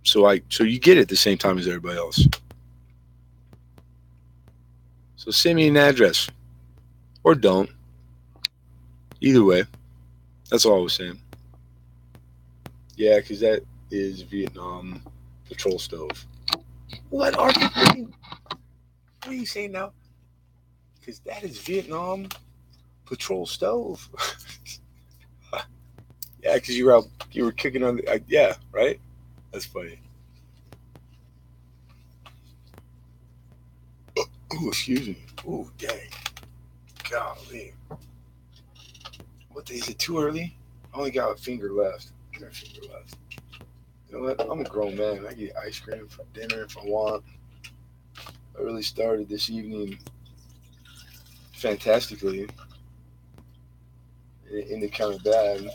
[SPEAKER 1] so you get it at the same time as everybody else. So send me an address, or don't. Either way, that's all I was saying. Yeah, because that is Vietnam patrol stove. What are you saying now? Because that is Vietnam patrol stove. Yeah, because you were kicking on the yeah, right. That's funny. Oh, excuse me. Oh, dang. Golly. What day is it? Too early? I only got a finger left. A finger left. You know what? I'm a grown man. I get ice cream for dinner if I want. I really started this evening fantastically. In the kind of bad.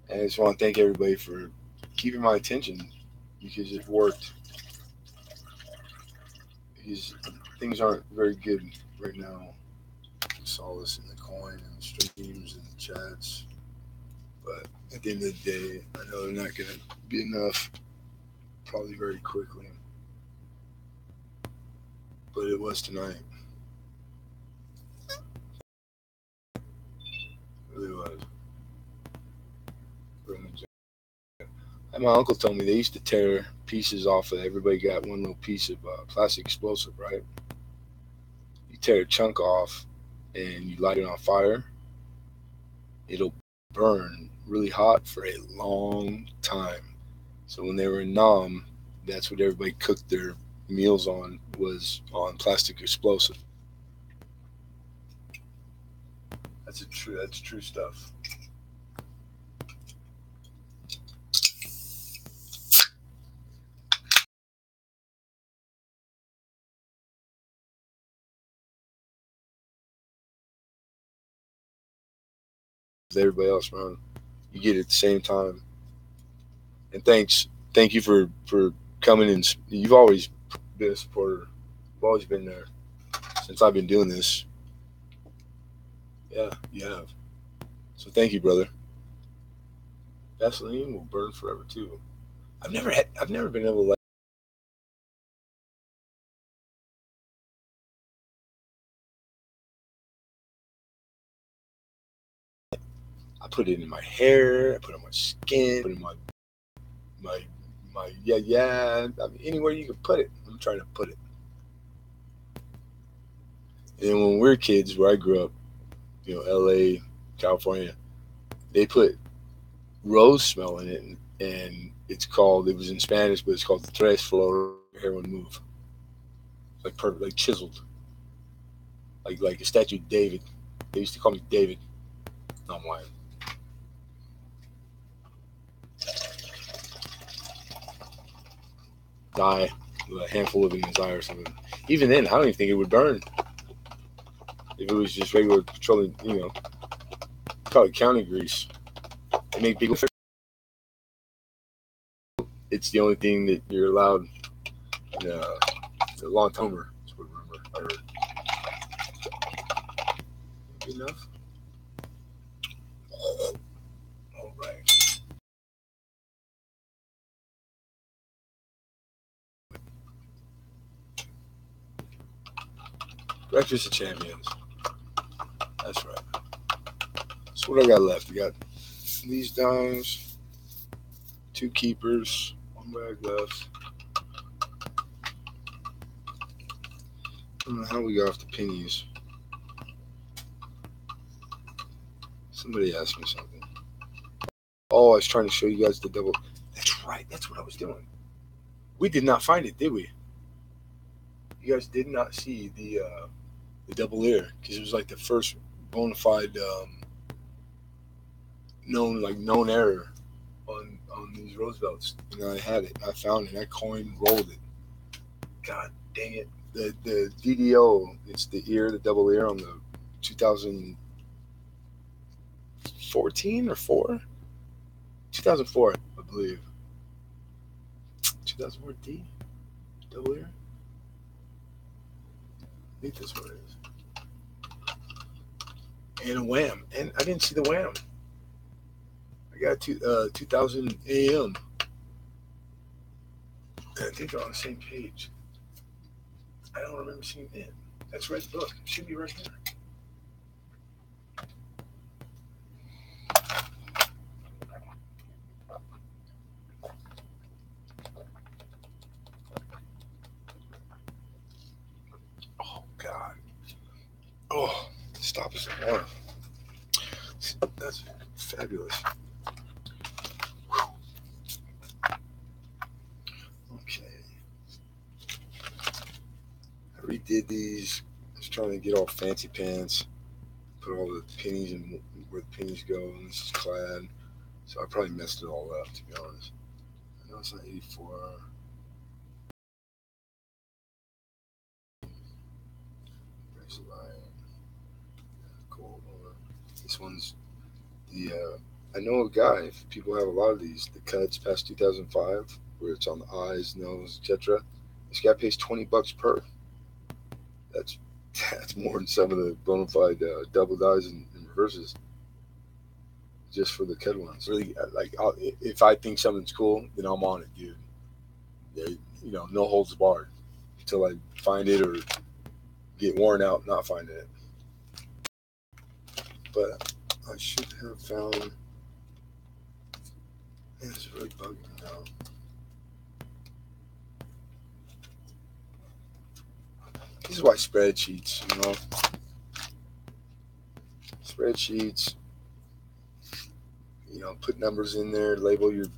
[SPEAKER 1] And I just want to thank everybody for keeping my attention because it worked. Because things aren't very good right now. Solace in the coin and the streams and the chats. But at the end of the day, I know they're not going to be enough probably very quickly. But it was tonight. It really was. And my uncle told me they used to tear pieces off of everybody got one little piece of plastic explosive, right? You tear a chunk off and you light it on fire, it'll burn really hot for a long time. So when they were in Nam, that's what everybody cooked their meals on, was on plastic explosive. That's true stuff. Everybody else around, you get it at the same time. And thank you for coming in. You've always been a supporter. You've always been there since I've been doing this. Yeah, you have. So thank you, brother. Vaseline will burn forever too. I've never been able to like. I put it in my hair. I put it on my skin. I put it in my yeah. I mean, anywhere you can put it, I'm trying to put it. And when we were kids, where I grew up, L.A., California, they put rose smell in it, and it was in Spanish, but it's called the tres flor hair would move. Like perfect, like chiseled. Like a statue of David. They used to call me David. No, I'm lying. Die with a handful of it in his eye or something. Even then, I don't even think it would burn. If it was just regular petroleum, call it county grease. It make people. It's the only thing that you're allowed in a long timer. That's what I remember. I heard. Good enough. All right. Breakfast of Champions. That's right. That's what I got left. I got these dimes, 2 keepers, 1 bag left. I don't know how we got off the pennies. Somebody asked me something. Oh, I was trying to show you guys the double. That's right. That's what I was doing. We did not find it, did we? You guys did not see the double ear because it was like the first bona fide known error on these Roosevelts. And I had it. I found it. I coin rolled it. God dang it. The DDO, it's the double ear on the 2014 or 4? 2004, I believe. 2004 D? Double ear? I think that's what it is. And a wham. And I didn't see the wham. I got 2000 AM. And I think they're on the same page. I don't remember seeing it. That's right, book. It should be right here. Oh, God. Oh, stop us at one. That's fabulous. Okay. I redid these. I was trying to get all fancy pants. Put all the pennies in where the pennies go, and this is clad. So I probably messed it all up, to be honest. I know it's not 84. There's the line. Gold one. This one's the. I know a guy. If people have a lot of these, the cuts past 2005, where it's on the eyes, nose, etc. This guy pays $20 per. That's more than some of the bona fide double dyes and reverses. Just for the cut ones. Really, like, if I think something's cool, then I'm on it, dude. No holds barred until I find it or get worn out not finding it. But I should have found. Man, it's really bugging me now. This is why spreadsheets, spreadsheets. Put numbers in there, label your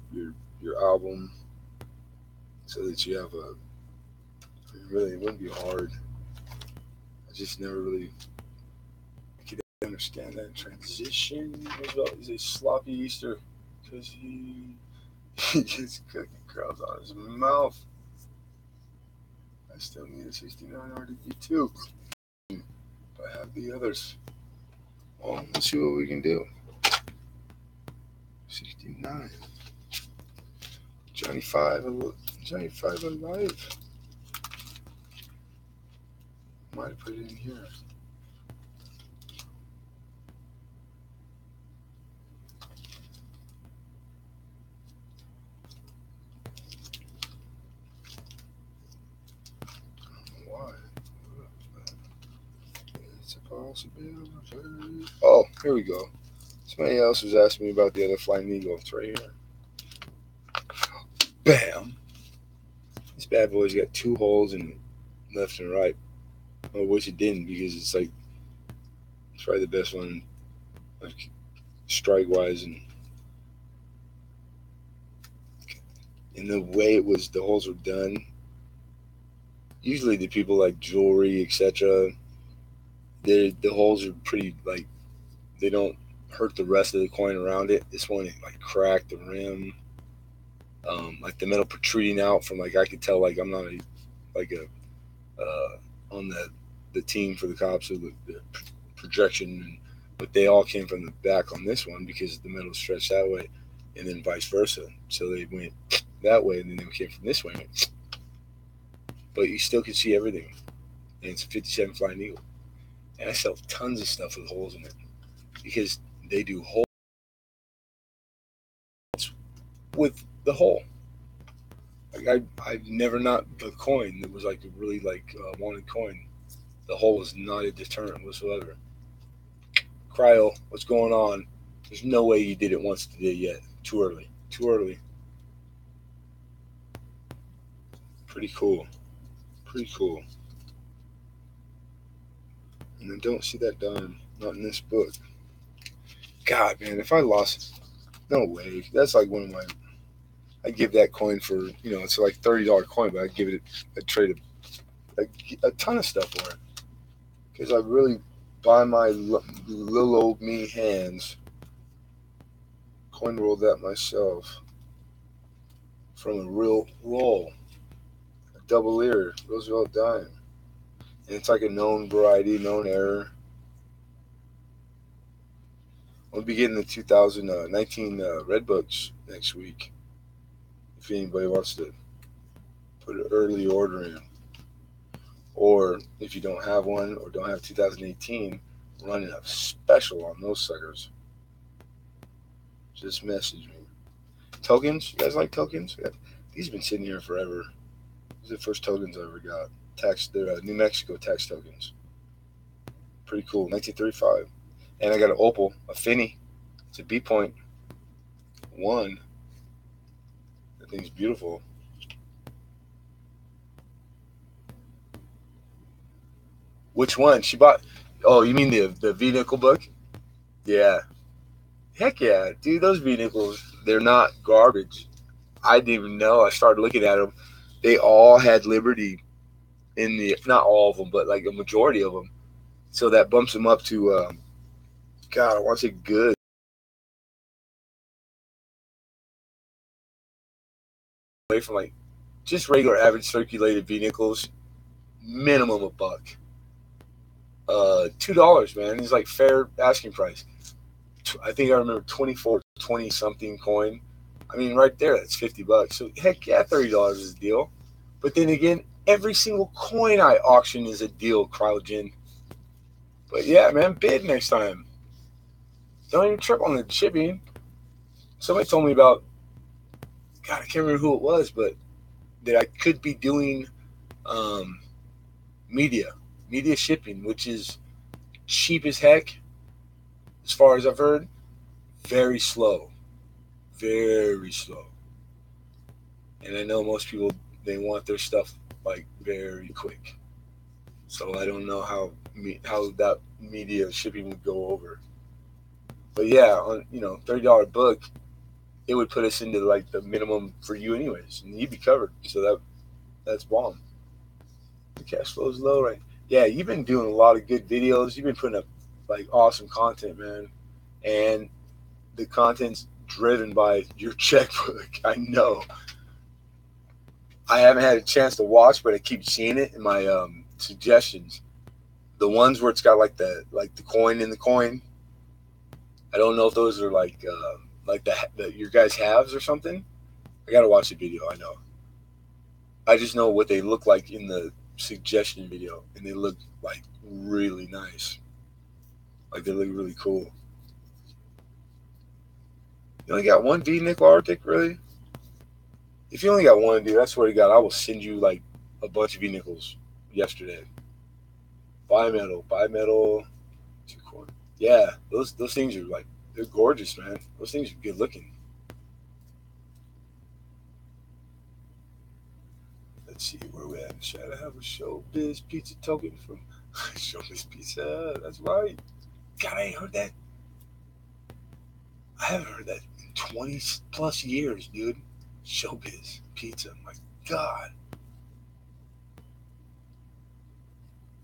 [SPEAKER 1] album, so that you have a. Really, it wouldn't be hard. I just never really could understand that transition. Is a sloppy Easter because he gets cookie crumbs on his mouth. I still need a 69 RDB2. But I have the others. Well, let's see what we can do. 69. Johnny 5 alive. Might have put it in here. I don't know why. It's a possibility. Oh, here we go. Somebody else was asking me about the other Flying Eagle. It's right here. Bam! This bad boy's got 2 holes in left and right. I wish it didn't because it's probably the best one, like strike wise and the way the holes were done. Usually the people like jewelry, etc. The holes are pretty they don't hurt the rest of the coin around it. This one, it cracked the rim, the metal protruding out from I could tell I'm not on the team for the cops, so the projection, but they all came from the back on this one because the metal stretched that way, and then vice versa. So they went that way, and then they came from this way. But you still could see everything, and it's a 57 Flying Eagle. And I sell tons of stuff with holes in it because they do holes with the hole. I've never not the coin that was a really wanted coin. The hole was not a deterrent whatsoever. Cryo, what's going on? There's no way you did it once today yet. Too early. Pretty cool. And I don't see that dime. Not in this book. God, man, if I lost No way. That's like one of my. I give that coin for it's like $30 coin, but I give it. I trade a ton of stuff for it because I really, by my little old me hands, coin rolled that myself from a real roll, a double ear Roosevelt dime, and it's like a known variety, known error. We'll be getting the 2019 Red Books next week. If anybody wants to put an early order in, or if you don't have one or don't have 2018, running a special on those suckers. Just message me. Tokens? You guys like tokens? Yeah. These have been sitting here forever. These are the first tokens I ever got. They're New Mexico tax tokens. Pretty cool. 1935. And I got an opal, a Finney. It's a B point one. That thing's beautiful. Which one? She bought. Oh, you mean the V nickel book? Yeah. Heck yeah, dude. Those V nickels, they're not garbage. I didn't even know. I started looking at them. They all had Liberty in the, not all of them, but like a majority of them. So that bumps them up to, God, I want to say good. Away from like just regular average circulated V nickels, minimum a buck. $2, man. It's like fair asking price. I think I remember 24, 20 something coin. I mean, right there, that's $50. So heck yeah, $30 is a deal. But then again, every single coin I auction is a deal, Cryogen. But yeah, man, bid next time. Don't even trip on the shipping. Somebody told me about, God, I can't remember who it was, but that I could be doing um, media shipping, which is cheap as heck, as far as I've heard. Very slow, very slow. And I know most people, they want their stuff like very quick. So I don't know how that media shipping would go over. But yeah, on $30 book, it would put us into like the minimum for you anyways, and you'd be covered. So that's bomb. The cash flow is low, right? Yeah, you've been doing a lot of good videos. You've been putting up like awesome content, man, and the content's driven by your checkbook. I know. I haven't had a chance to watch, but I keep seeing it in my suggestions. The ones where it's got like the coin in the coin. I don't know if those are like the your guys' halves or something. I gotta watch the video. I know. I just know what they look like in the suggestion video, and they look like really nice. Like they look really cool. You only got one V nickel Arctic, really? If you only got one, dude, I swear to God, I will send you like a bunch of V nickels yesterday. Bimetal, 2 coin. Yeah, those things are like, they're gorgeous, man. Those things are good looking. Let's see where we at. Should I have a Showbiz Pizza token from Showbiz Pizza? That's right. God, I ain't heard that. I haven't heard that in 20 plus years, dude. Showbiz Pizza. My God.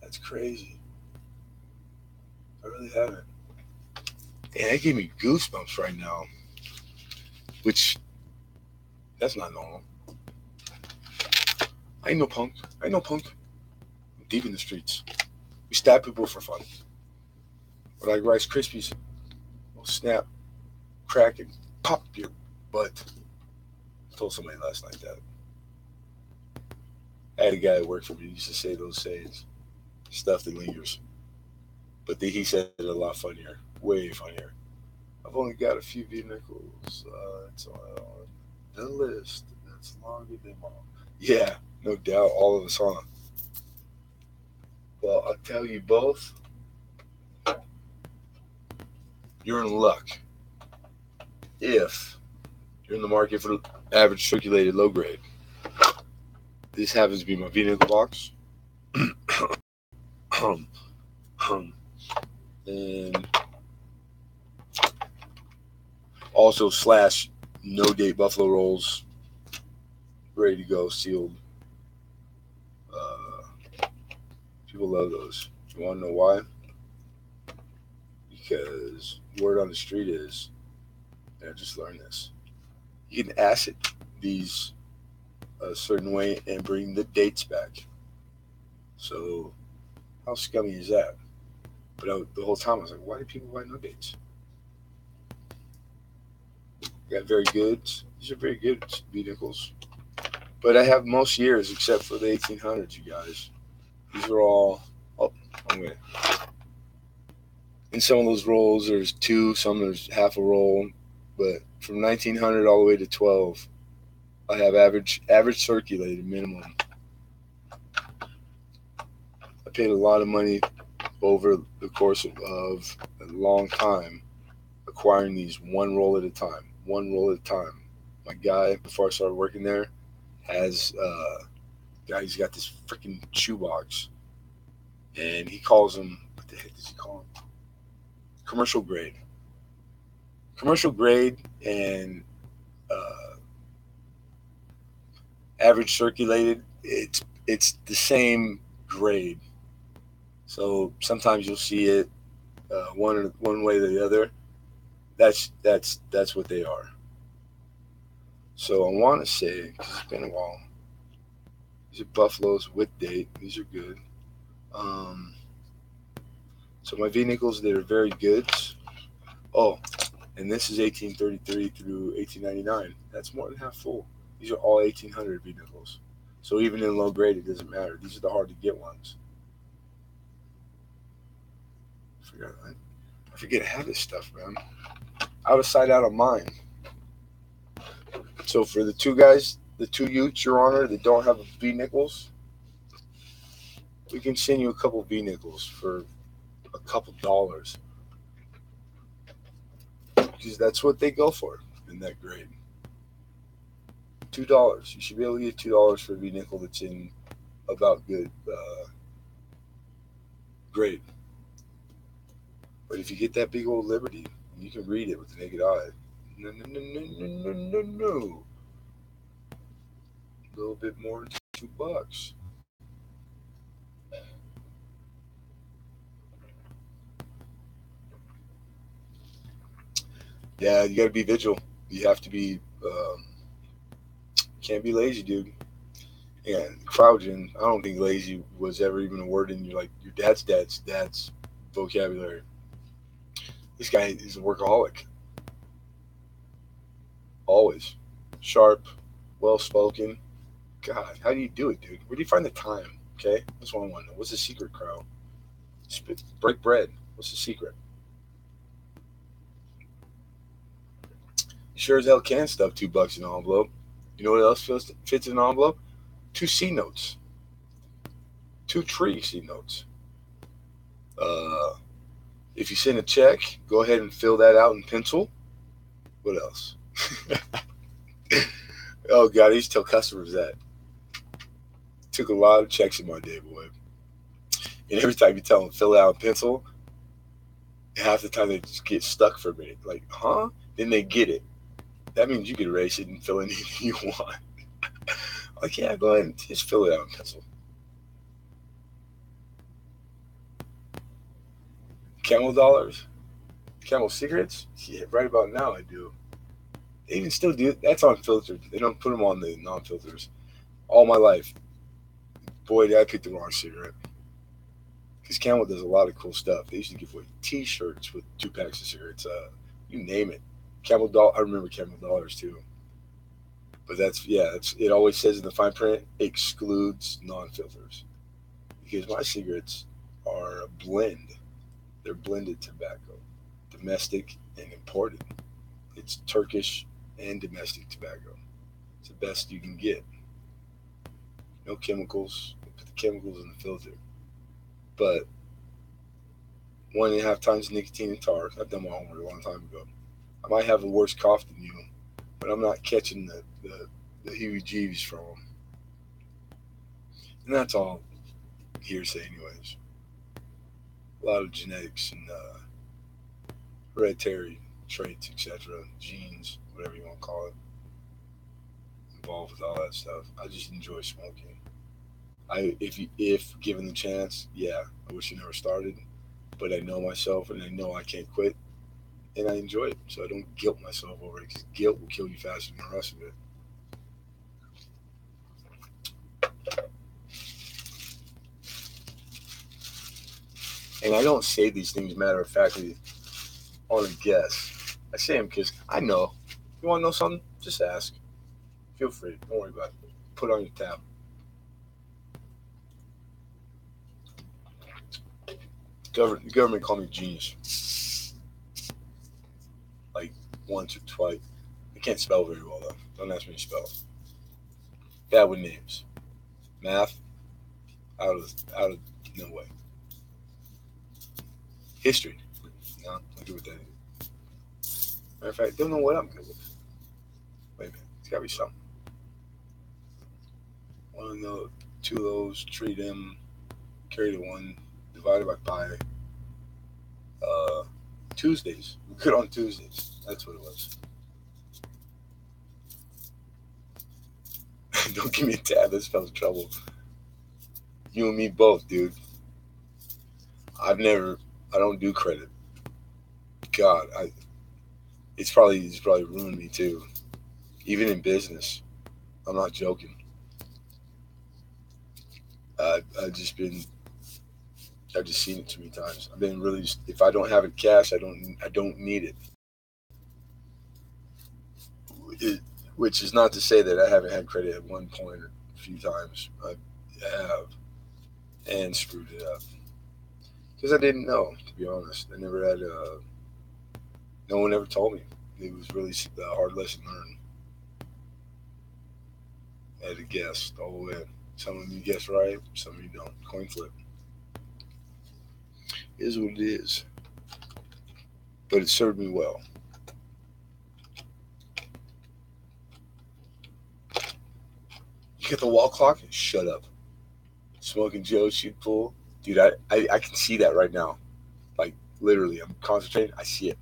[SPEAKER 1] That's crazy. I really haven't. And that gave me goosebumps right now. Which, that's not normal. I ain't no punk. I'm deep in the streets. We stab people for fun. But like Rice Krispies, will snap, crack, and pop your butt. I told somebody last night that. I had a guy that worked for me who used to say those sayings. Stuff that lingers. But he said it a lot funnier. Way funnier. I've only got a few V nickels. It's on the list. That's longer than all. Yeah, no doubt. All of us, huh? Well, I'll tell you both. You're in luck if you're in the market for average circulated low grade. This happens to be my V nickel box. And all Also slash no date buffalo rolls, ready to go, sealed. Uh, People love those. You want to know why? Because word on the street is, and I just learned this, you can acid these a certain way and bring the dates back. So how scummy is that? But the whole time I was like, why do people buy no dates? Got very good. These are very good vehicles. But I have most years except for the 1800s, you guys. These are all. Oh, I'm gonna. In some of those rolls, there's two. Some there's half a roll. But from 1900 all the way to 12, I have average circulated minimum. I paid a lot of money over the course of a long time acquiring these one roll at a time. One roll at a time. My guy, before I started working there, has he's got this freaking shoebox, and he calls them, what the heck does he call them? Commercial grade. Commercial grade and uh, average circulated. It's the same grade. So sometimes you'll see it one way or the other. That's what they are. So I want to say, because it's been a while, these are buffaloes with date. These are good. Um, so my vehicles that are very good. Oh, and this is 1833 through 1899. That's more than half full. These are all 1800 vehicles. So even in low grade, it doesn't matter. These are the hard to get ones. I forget to have this stuff, man. Out of sight, out of mind. So for the two guys, the two Utes, Your Honor, that don't have V nickels, we can send you a couple V nickels for a couple dollars, because that's what they go for in that grade. $2. You should be able to get $2 for a V nickel that's in about good grade. But if you get that big old Liberty, you can read it with the naked eye. No, no, no, no, no, no, no, no. A little bit more than $2. Yeah, you got to be vigilant. You have to be. Can't be lazy, dude. And crouching. I don't think lazy was ever even a word in your dad's vocabulary. This guy is a workaholic. Always sharp, well spoken. God, how do you do it, dude? Where do you find the time? Okay, that's what I want to know. What's the secret, Crow? Break bread. What's the secret? You sure as hell can stuff $2 in an envelope. You know what else fits in an envelope? Two C notes. Two tree C notes. Uh, if you send a check, go ahead and fill that out in pencil. What else? Oh God, I used to tell customers that. Took a lot of checks in my day, boy. And every time you tell them fill it out in pencil, half the time they just get stuck for a minute. Like, huh? Then they get it. That means you can erase it and fill in anything you want. Like, yeah, go ahead and just fill it out in pencil. Camel dollars? Camel cigarettes? Yeah, right about now I do. They even still do. That's unfiltered. They don't put them on the non-filters. All my life, boy, did I pick the wrong cigarette. Because Camel does a lot of cool stuff. They used to give away T-shirts with 2 packs of cigarettes. You name it. Camel doll. I remember Camel dollars too. But it always says in the fine print excludes non-filters, because my cigarettes are a blend. They're blended tobacco, domestic and imported. It's Turkish and domestic tobacco. It's the best you can get. No chemicals. Put the chemicals in the filter. But 1.5 times nicotine and tar. I've done my homework a long time ago. I might have a worse cough than you, but I'm not catching the heebie-jeebies from them. And that's all hearsay, anyways. A lot of genetics and hereditary traits, etc., genes, whatever you want to call it, involved with all that stuff. I just enjoy smoking. If given the chance, yeah, I wish I never started, but I know myself and I know I can't quit, and I enjoy it, so I don't guilt myself over it because guilt will kill you faster than the rest of it. And I don't say these things matter of factly on a guess. I say them because I know. You want to know something? Just ask. Feel free. Don't worry about it. Put it on your tab. The government called me genius like once or twice. I can't spell very well though. Don't ask me to spell. Bad with names. Math, out of no way. History. No, I'm good with that. Matter of fact, don't know what I'm good with. Wait a minute. It's gotta be something. One of those, two of those, treat them, carry the one, divided by pi. Uh, Tuesdays. We're good on Tuesdays. That's what it was. Don't give me a tab. That spells trouble. You and me both, dude. I don't do credit. God, it's probably ruined me too. Even in business, I'm not joking. I've just been, I've just seen it too many times. I've been really, if I don't have it cash, I don't need it. Which is not to say that I haven't had credit at one point or a few times. I have, and screwed it up because I didn't know. To be honest, I never had. No one ever told me. It was really a hard lesson learned. I had to guess the whole way. Some of you guess right, some of you don't. Coin flip. It is what it is. But it served me well. You get the wall clock? Shut up. Smoking Joe, shoot pool. Dude, I can see that right now. Like, literally, I'm concentrating. I see it.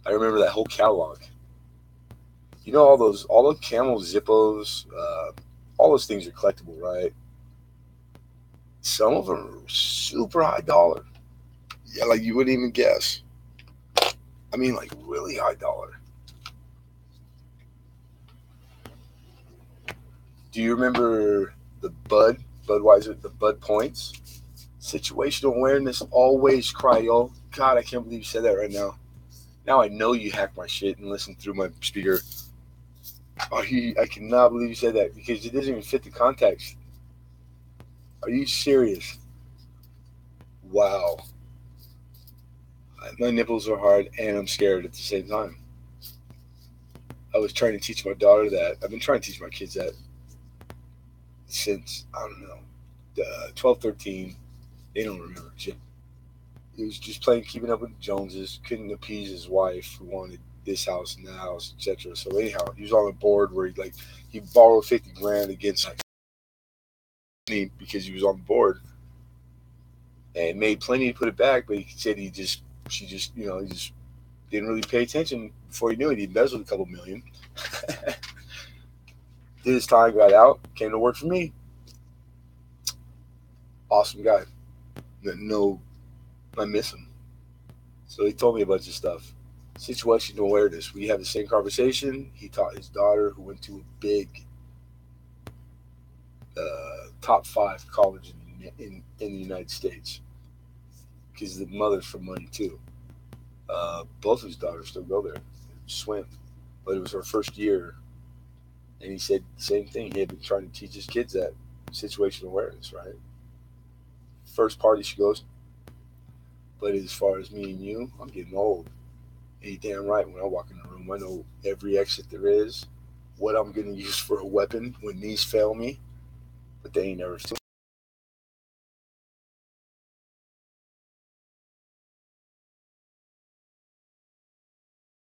[SPEAKER 1] I remember that whole catalog. You know all the Camel Zippos, all those things are collectible, right? Some of them are super high dollar. Yeah, like you wouldn't even guess. I mean, like really high dollar. Do you remember the Budweiser, the Bud Points? Situational awareness, always cry, yo. God, I can't believe you said that right now. Now I know you hacked my shit and listened through my speaker. I cannot believe you said that because it doesn't even fit the context. Are you serious? Wow. My nipples are hard and I'm scared at the same time. I was trying to teach my daughter that. I've been trying to teach my kids that since, I don't know, 12, 13. They don't remember shit. He was just playing keeping up with the Joneses, couldn't appease his wife who wanted this house and that house, etc. So anyhow, he was on a board where he borrowed 50 grand against me because he was on the board and made plenty to put it back, but he said he just didn't really pay attention. Before he knew it, he embezzled a couple million. Did his time, got out, came to work for me. Awesome guy. No, I miss him. So he told me a bunch of stuff. Situational awareness. We had the same conversation. He taught his daughter, who went to a big top 5 college in the United States, because the mother's from money too. Both of his daughters still go there, swim, but it was her first year, and he said the same thing. He had been trying to teach his kids that situational awareness, right? First party she goes, but as far as me and you, I'm getting old. And you damn right. When I walk in the room, I know every exit there is, what I'm going to use for a weapon when these fail me, but they ain't never seen.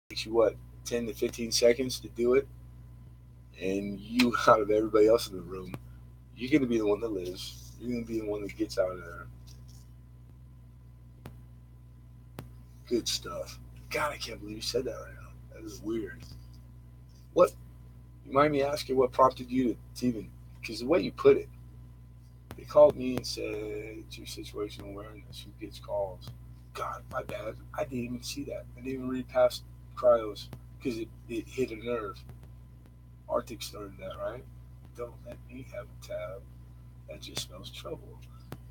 [SPEAKER 1] Takes you what, 10 to 15 seconds to do it, and you out of everybody else in the room, you're going to be the one that lives. You're going to be the one that gets out of there. Good stuff. God, I can't believe you said that right now. That is weird. What? You mind me asking what prompted you to even? Because the way you put it, they called me and said it's your situational awareness. Who gets calls? God, my bad. I didn't even see that. I didn't even read past cryos because it hit a nerve. Arctic started that, right? Don't let me have a tab. That just spells trouble.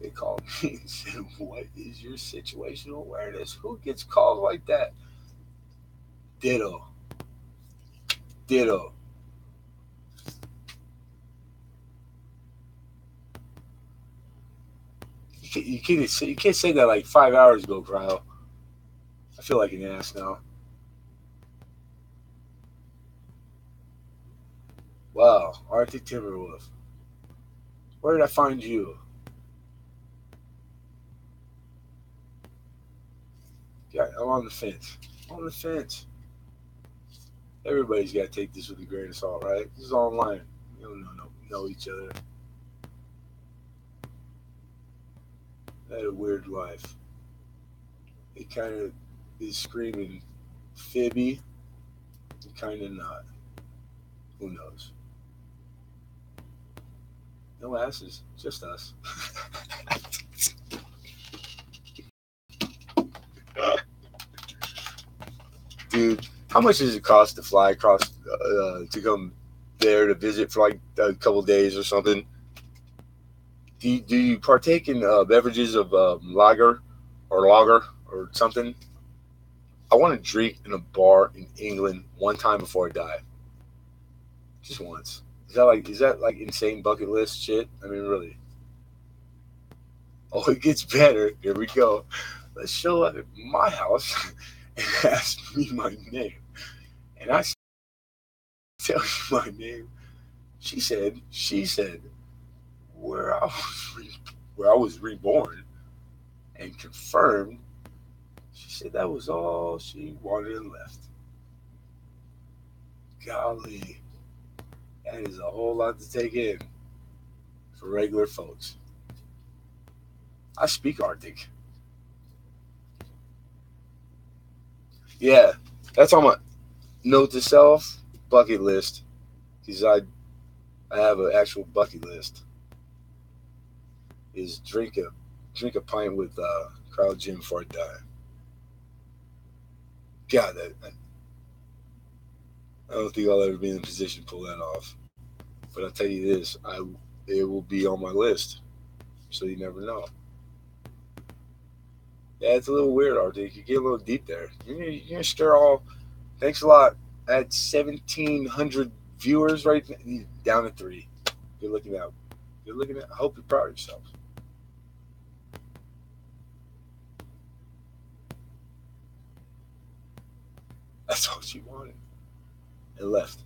[SPEAKER 1] They called me and said, what is your situational awareness? Who gets calls like that? Ditto. Ditto. You can't say that like 5 hours ago, Cryo. I feel like an ass now. Wow, Arctic Timberwolf. Where did I find you? Yeah, I'm on the fence. On the fence. Everybody's got to take this with a grain of salt, right? This is online. We don't know each other. I had a weird life. It kind of is screaming fibby, and kind of not. Who knows? No asses, just us. Dude, how much does it cost to fly across to come there to visit for like a couple days or something? Do you partake in beverages of lager or something? I want to drink in a bar in England one time before I die, just once. Is that like insane bucket list shit? I mean, really? Oh, it gets better. Here we go. Let's show up at my house and ask me my name, and I tell you my name. She said where I was where I was reborn and confirmed. She said that was all she wanted and left. Golly, that is a whole lot to take in for regular folks. I speak Arctic. Yeah, that's on my note to self bucket list because I have an actual bucket list. Is drink a pint with Crowd Jim before I die. God, I don't think I'll ever be in a position to pull that off. But I'll tell you this, it will be on my list, so you never know. Yeah, it's a little weird, Arctic. You get a little deep there. You're gonna stir all. Thanks a lot. At 1,700 viewers right now, down to three. Good looking out. Good looking out. I hope you're proud of yourself. That's all she wanted. And left.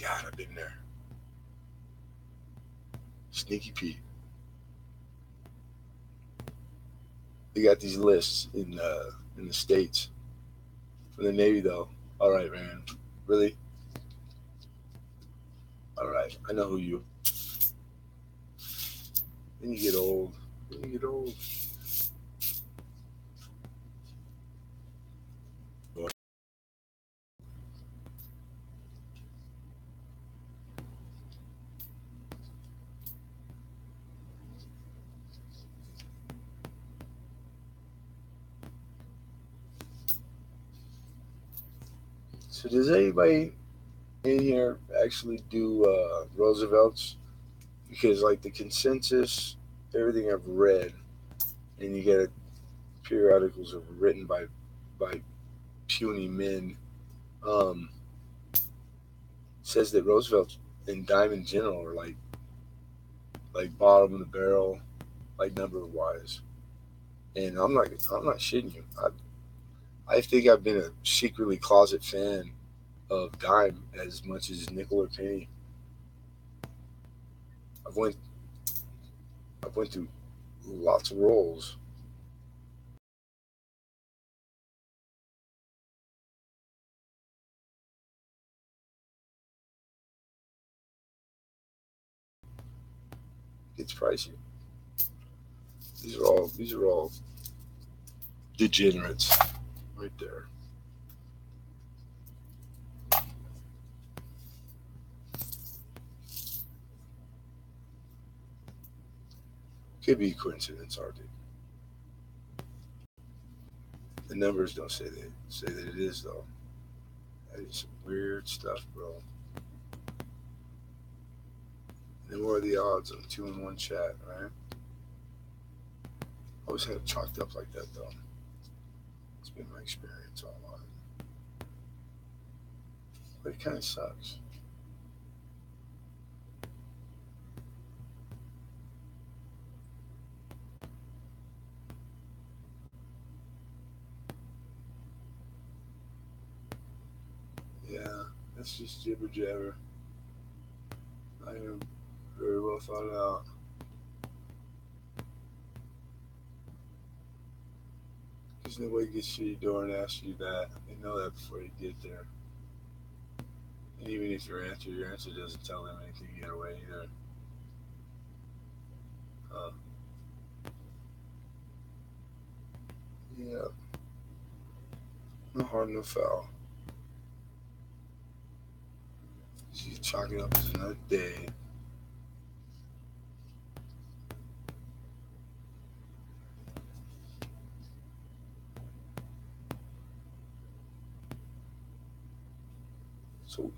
[SPEAKER 1] God, I've been there. Sneaky Pete. They got these lists in the states for the Navy though. All right, man. Really? All right. I know who you. Then you get old. Then you get old. So does anybody in here actually do Roosevelt's? Because like the consensus, everything I've read, and you get periodicals are written by puny men, um, says that Roosevelt and Diamond General are like bottom of the barrel, like number wise. And I'm not shitting you. I think I've been a secretly closet fan of Dime as much as nickel or penny. I've went I've went through lots of roles. It's pricey. These are all degenerates. right there. Could be coincidence, Arctic. The numbers don't say that it is though. That is some weird stuff, bro. And what are the odds of 2-in-1 chat, right? I always had it chalked up like that though. It's been my experience online. But it kind of sucks. Yeah, that's just jibber jabber. I am very well thought out. Because nobody gets to your door and asks you that. They know that before you get there. And even if your answer doesn't tell them anything either way either. Yeah. No harm, no foul. You chalk it up as another day. So,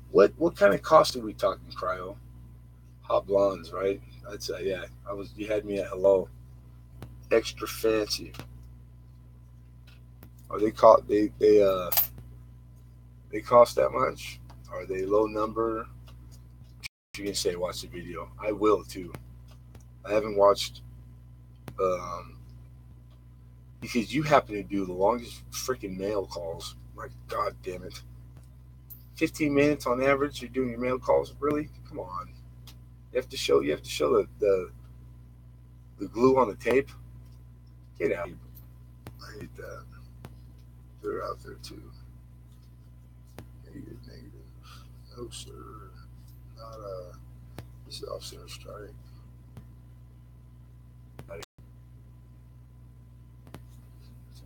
[SPEAKER 1] what kind of cost are we talking, Cryo? Hot blondes, right? I'd say, yeah. You had me at hello. Extra fancy. Are they caught? They cost that much? Are they low number? You can say watch the video. I will too. I haven't watched because you happen to do the longest freaking mail calls. My God damn it. 15 minutes on average you're doing your mail calls? Really? Come on. You have to show the glue on the tape. Get out. I hate that. They're out there too. Negative. No sir. Not this is officer strike.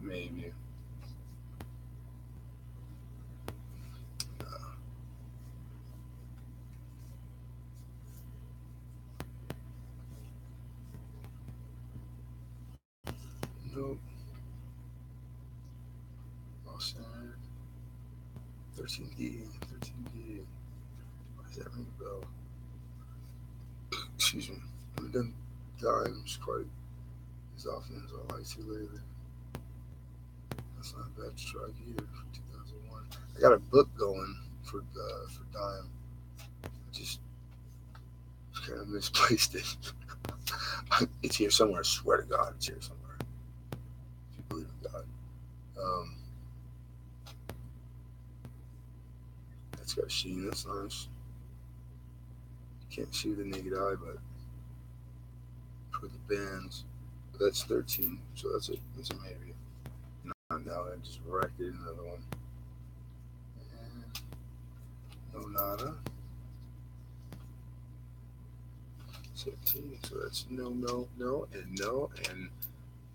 [SPEAKER 1] Maybe. Nope. Lost center. 13D. Why does that ring a bell? Excuse me. I haven't done dimes quite as often as I like to lately. That's not a bad strike either for 2001. I got a book going for dime. I just kind of misplaced it. It's here somewhere. I swear to God, it's here somewhere. If you believe in God. That's got a sheen. That's nice. You can't see the naked eye, but for the bands, that's 13. So that's a maybe. Now I just wrecked it. Another one. And no nada. 17. So that's no, and no, and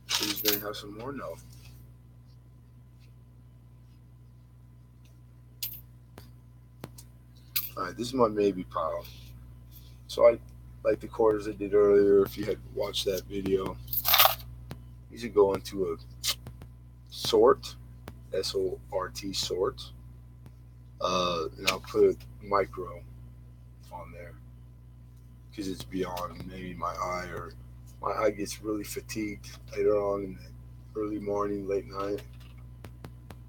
[SPEAKER 1] he's going to have some more no. All right, this is my maybe pile. So I like the quarters I did earlier. If you had watched that video, these would go into a sort, SORT sort. And I'll put micro on there because it's beyond maybe my eye, or my eye gets really fatigued later on in the early morning, late night.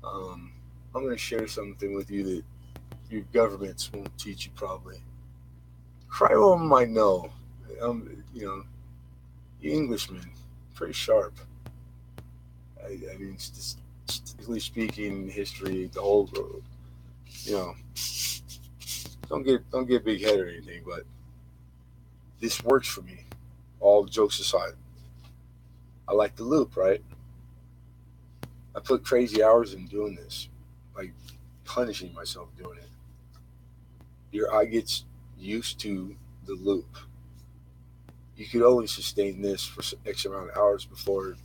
[SPEAKER 1] I'm going to share something with you that your governments won't teach you probably. Cryo might know. You Englishmen, pretty sharp. I mean, statistically speaking, history, the whole, don't get big head or anything, but this works for me. All jokes aside, I like the loop, right? I put crazy hours in doing this, like punishing myself doing it. Your eye gets used to the loop. You could only sustain this for X amount of hours before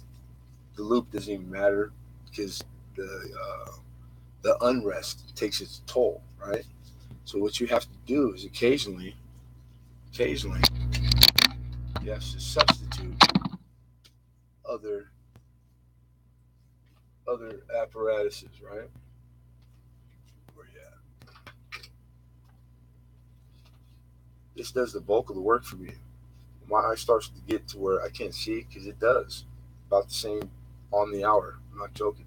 [SPEAKER 1] the loop doesn't even matter because the unrest takes its toll, right? So what you have to do is occasionally, you have to substitute other apparatuses, right? Where you at? This does the bulk of the work for me. My eye starts to get to where I can't see because it does about the same on the hour. I'm not joking.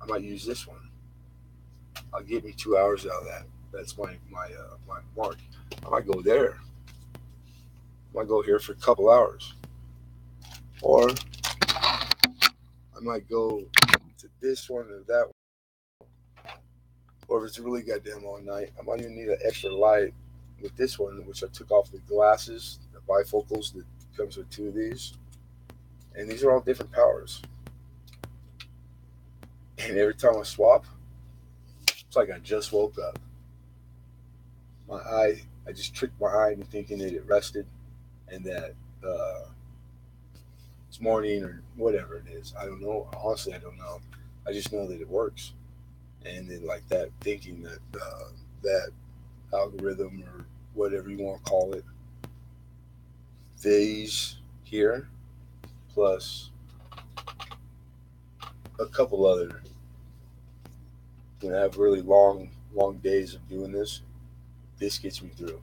[SPEAKER 1] I might use this one. I'll get me 2 hours out of that. That's my mark. I might go there. I might go here for a couple hours, or I might go to this one or that one. Or if it's really goddamn all night, I might even need an extra light with this one, which I took off the glasses, the bifocals that comes with two of these, and these are all different powers. And every time I swap, it's like I just woke up. I just tricked my eye into thinking that it rested and that it's morning or whatever it is. I don't know. Honestly, I don't know. I just know that it works. And then like that thinking that that algorithm or whatever you want to call it, these here plus a couple other. When I have really long days of doing this, this gets me through.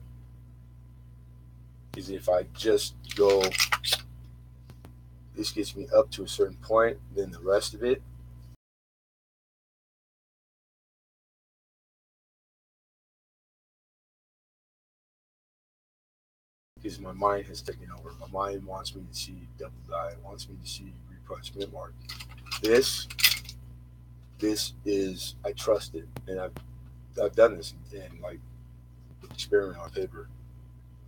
[SPEAKER 1] Because if I just go, this gets me up to a certain point, then the rest of it, because my mind has taken over. My mind wants me to see double die. It wants me to see repunch mid mark. This is, I trust it, and I've done this and like experiment on paper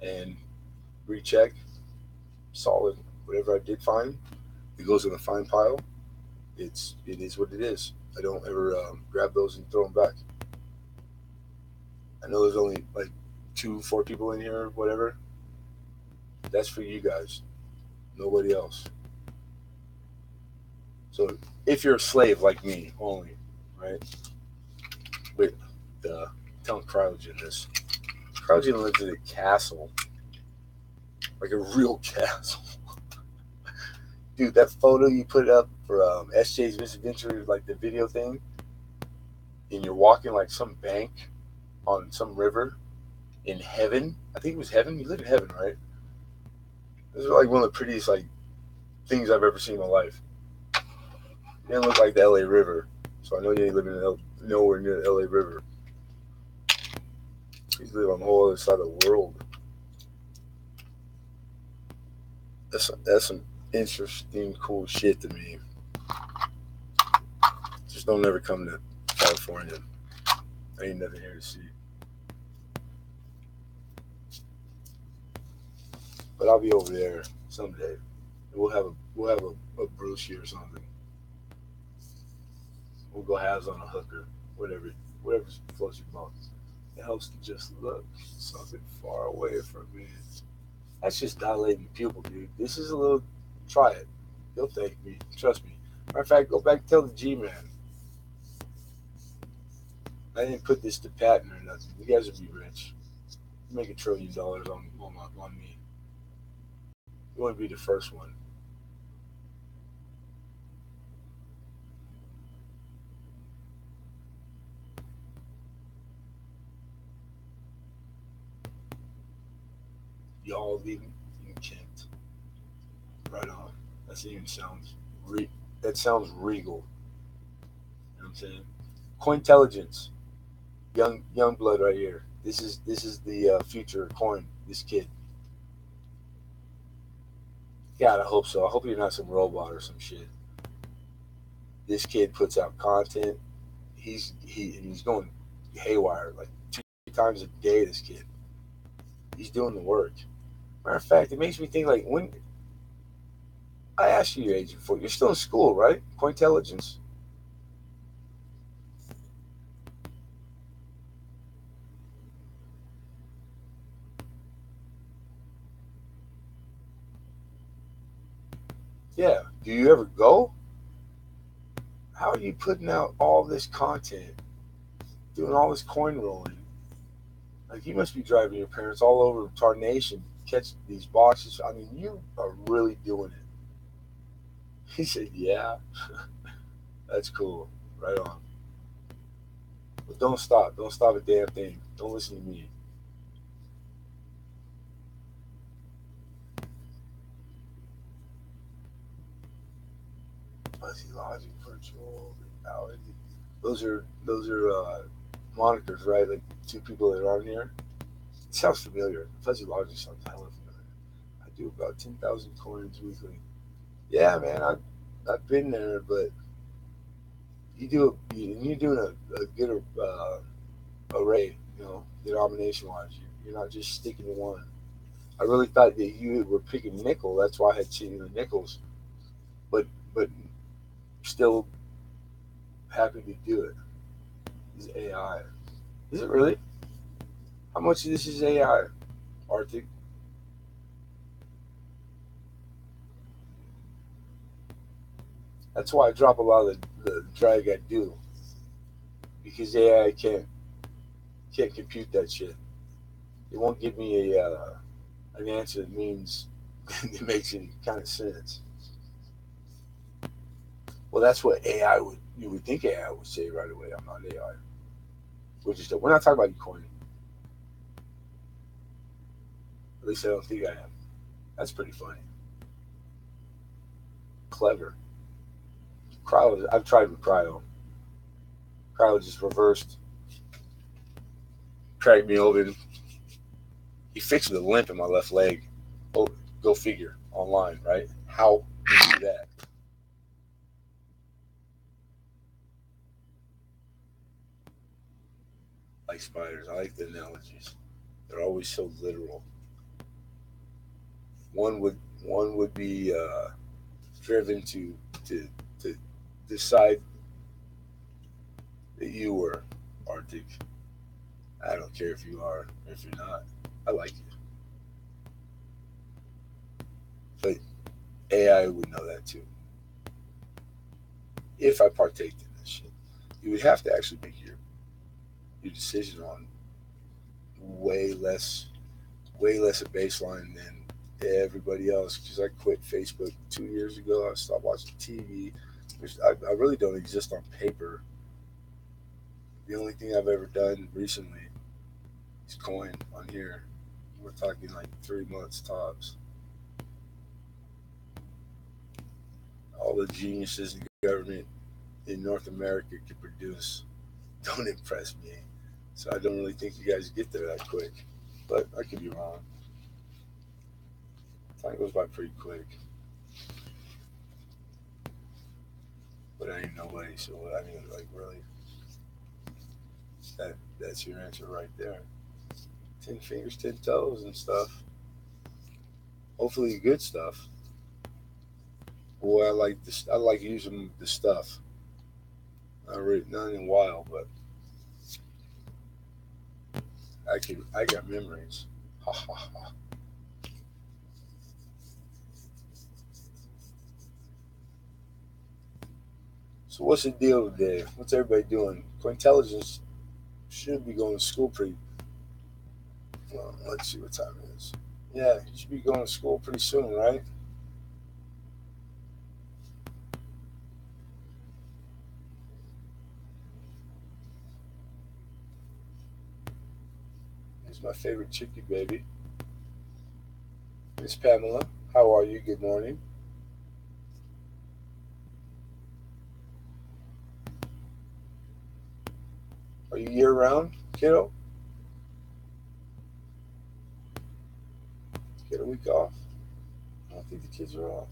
[SPEAKER 1] and recheck solid. Whatever I did find, it goes in the fine pile. It is what it is. I don't ever grab those and throw them back. I know there's only like 4 people in here, or whatever. That's for you guys, nobody else. So if you're a slave like me, only, right? Wait, telling Cryogen this. Cryogen lives in a castle, like a real castle. Dude, that photo you put up for SJ's Misadventure, like the video thing, and you're walking like some bank on some river in heaven. I think it was heaven. You live in heaven, right? This is like one of the prettiest like things I've ever seen in my life. It didn't look like the LA River, so I know you ain't living nowhere near the LA River. You live on the whole other side of the world. That's some interesting, cool shit to me. Just don't ever come to California. I ain't nothing here to see. But I'll be over there someday. We'll have a broochie or something. We'll go halves on a hooker, whatever floats your boat. It helps to just look something far away from me. That's just dilating the pupil, dude. This is a little. Try it. He'll thank me. Trust me. Matter of fact, go back and tell the G-Man. I didn't put this to patent or nothing. You guys would be rich. You make $1 trillion on me. You wouldn't be the first one. Y'all leaving in Kent. Right on. That sounds regal. You know what I'm saying? Cointelligence. Young blood right here. This is the future coin. This kid. God, I hope so. I hope you're not some robot or some shit. This kid puts out content. He's going haywire like 2 times a day. This kid. He's doing the work. Matter of fact, it makes me think like when I asked you your age before. You're still in school, right? Cointelligence. Yeah. Do you ever go? how are you putting out all this content, doing all this coin rolling? Like, you must be driving your parents all over Tarnation, catch these boxes. I mean, you are really doing it. He said, yeah, that's cool. Right on. But don't stop. Don't stop a damn thing. Don't listen to me. Fuzzy Logic, virtual reality. Those are monikers, right? Like two people that are on here. It sounds familiar. Fuzzy Logic sounds hella familiar. I do about 10,000 coins weekly. Yeah, man, I've been there, but you're doing a good array, denomination wise. You're not just sticking to one. I really thought that you were picking nickel. That's why I had seen the nickels, but still happy to do it. Is AI? Is it really? How much of this is AI, Arctic? That's why I drop a lot of the drag I do, because AI can't compute that shit. It won't give me a an answer that means that makes any kind of sense. Well, that's what AI would you would think AI would say right away. I'm not AI. We're not talking about Bitcoin. At least I don't think I am. That's pretty funny. Clever. Cryo. I've tried with cryo. Cryo just reversed, cracked me open. He fixed the limp in my left leg. Oh, go figure. Online, right? How do you do that? Like spiders. I like the analogies. They're always so literal. One would be driven to to decide that you were Arctic. I don't care if you are, if you're not. I like you, but AI would know that too. If I partaked in this shit, you would have to actually make your decision on way less way less a baseline than everybody else. Because I quit Facebook 2 years ago. I stopped watching TV. I really don't exist on paper. The only thing I've ever done recently is coin on here. We're talking like 3 months tops. All the geniuses in government in North America could produce don't impress me. So I don't really think you guys get there that quick. But I could be wrong. Time goes by pretty quick. But I ain't nobody, so I mean, like, really, that's your answer right there. 10 fingers, 10 toes, and stuff. Hopefully, good stuff. Boy, I like this. I like using the stuff. I read none in a while, but I got memories. Ha ha ha. So what's the deal today? What's everybody doing? Intelligence should be going to school pretty. Well, let's see what time it is. Yeah, you should be going to school pretty soon, right? Here's my favorite chickie baby, Miss Pamela. How are you? Good morning. Are you year round, kiddo? Get a week off? I don't think the kids are off.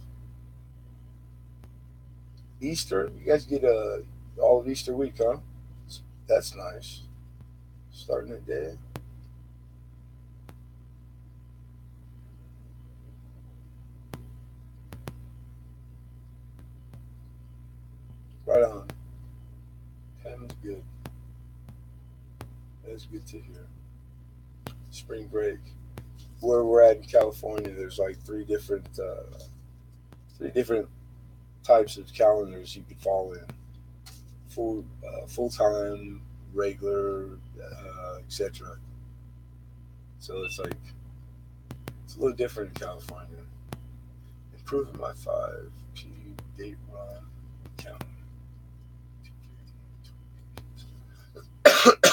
[SPEAKER 1] Easter? You guys get all of Easter week, huh? That's nice. Starting the day. Right on. Pam is good. That's good to hear. Spring break. Where we're at in California, there's like three different types of calendars you could fall in. full time, regular, etc. So it's like it's a little different in California. Improving my 5G date run count.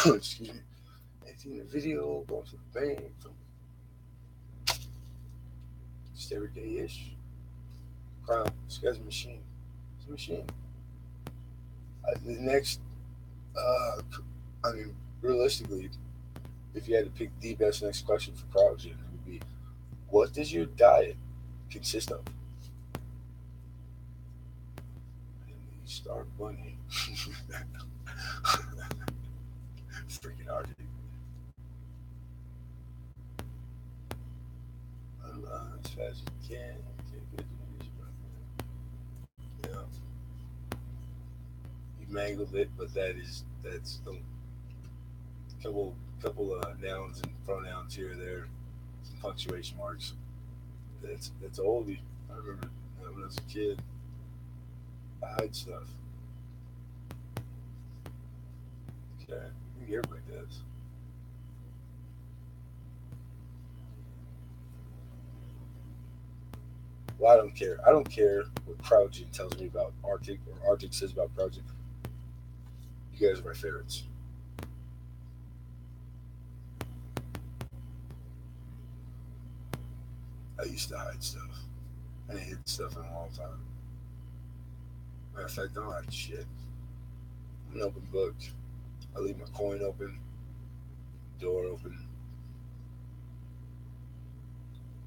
[SPEAKER 1] Excuse me. 18 the video, going to the bank, just every day ish. Crown, this guy's a machine. It's a machine. The next, I mean, realistically, if you had to pick the best next question for CryoGen, it would be, what does your diet consist of? And the Star Bunny. Freaking Arctic. As fast as you can. Yeah. You mangled it, but that's the couple nouns and pronouns here or there, some punctuation marks. That's oldie. I remember when I was a kid, I hide stuff. Okay, I think everybody does. Well, I don't care. I don't care what CryoGen tells me about Arctic or Arctic says about CryoGen. You guys are my favorites. I used to hide stuff. I ain't hid stuff in a long time. Matter of fact, I don't hide shit. I'm an open book. I leave my coin open, door open,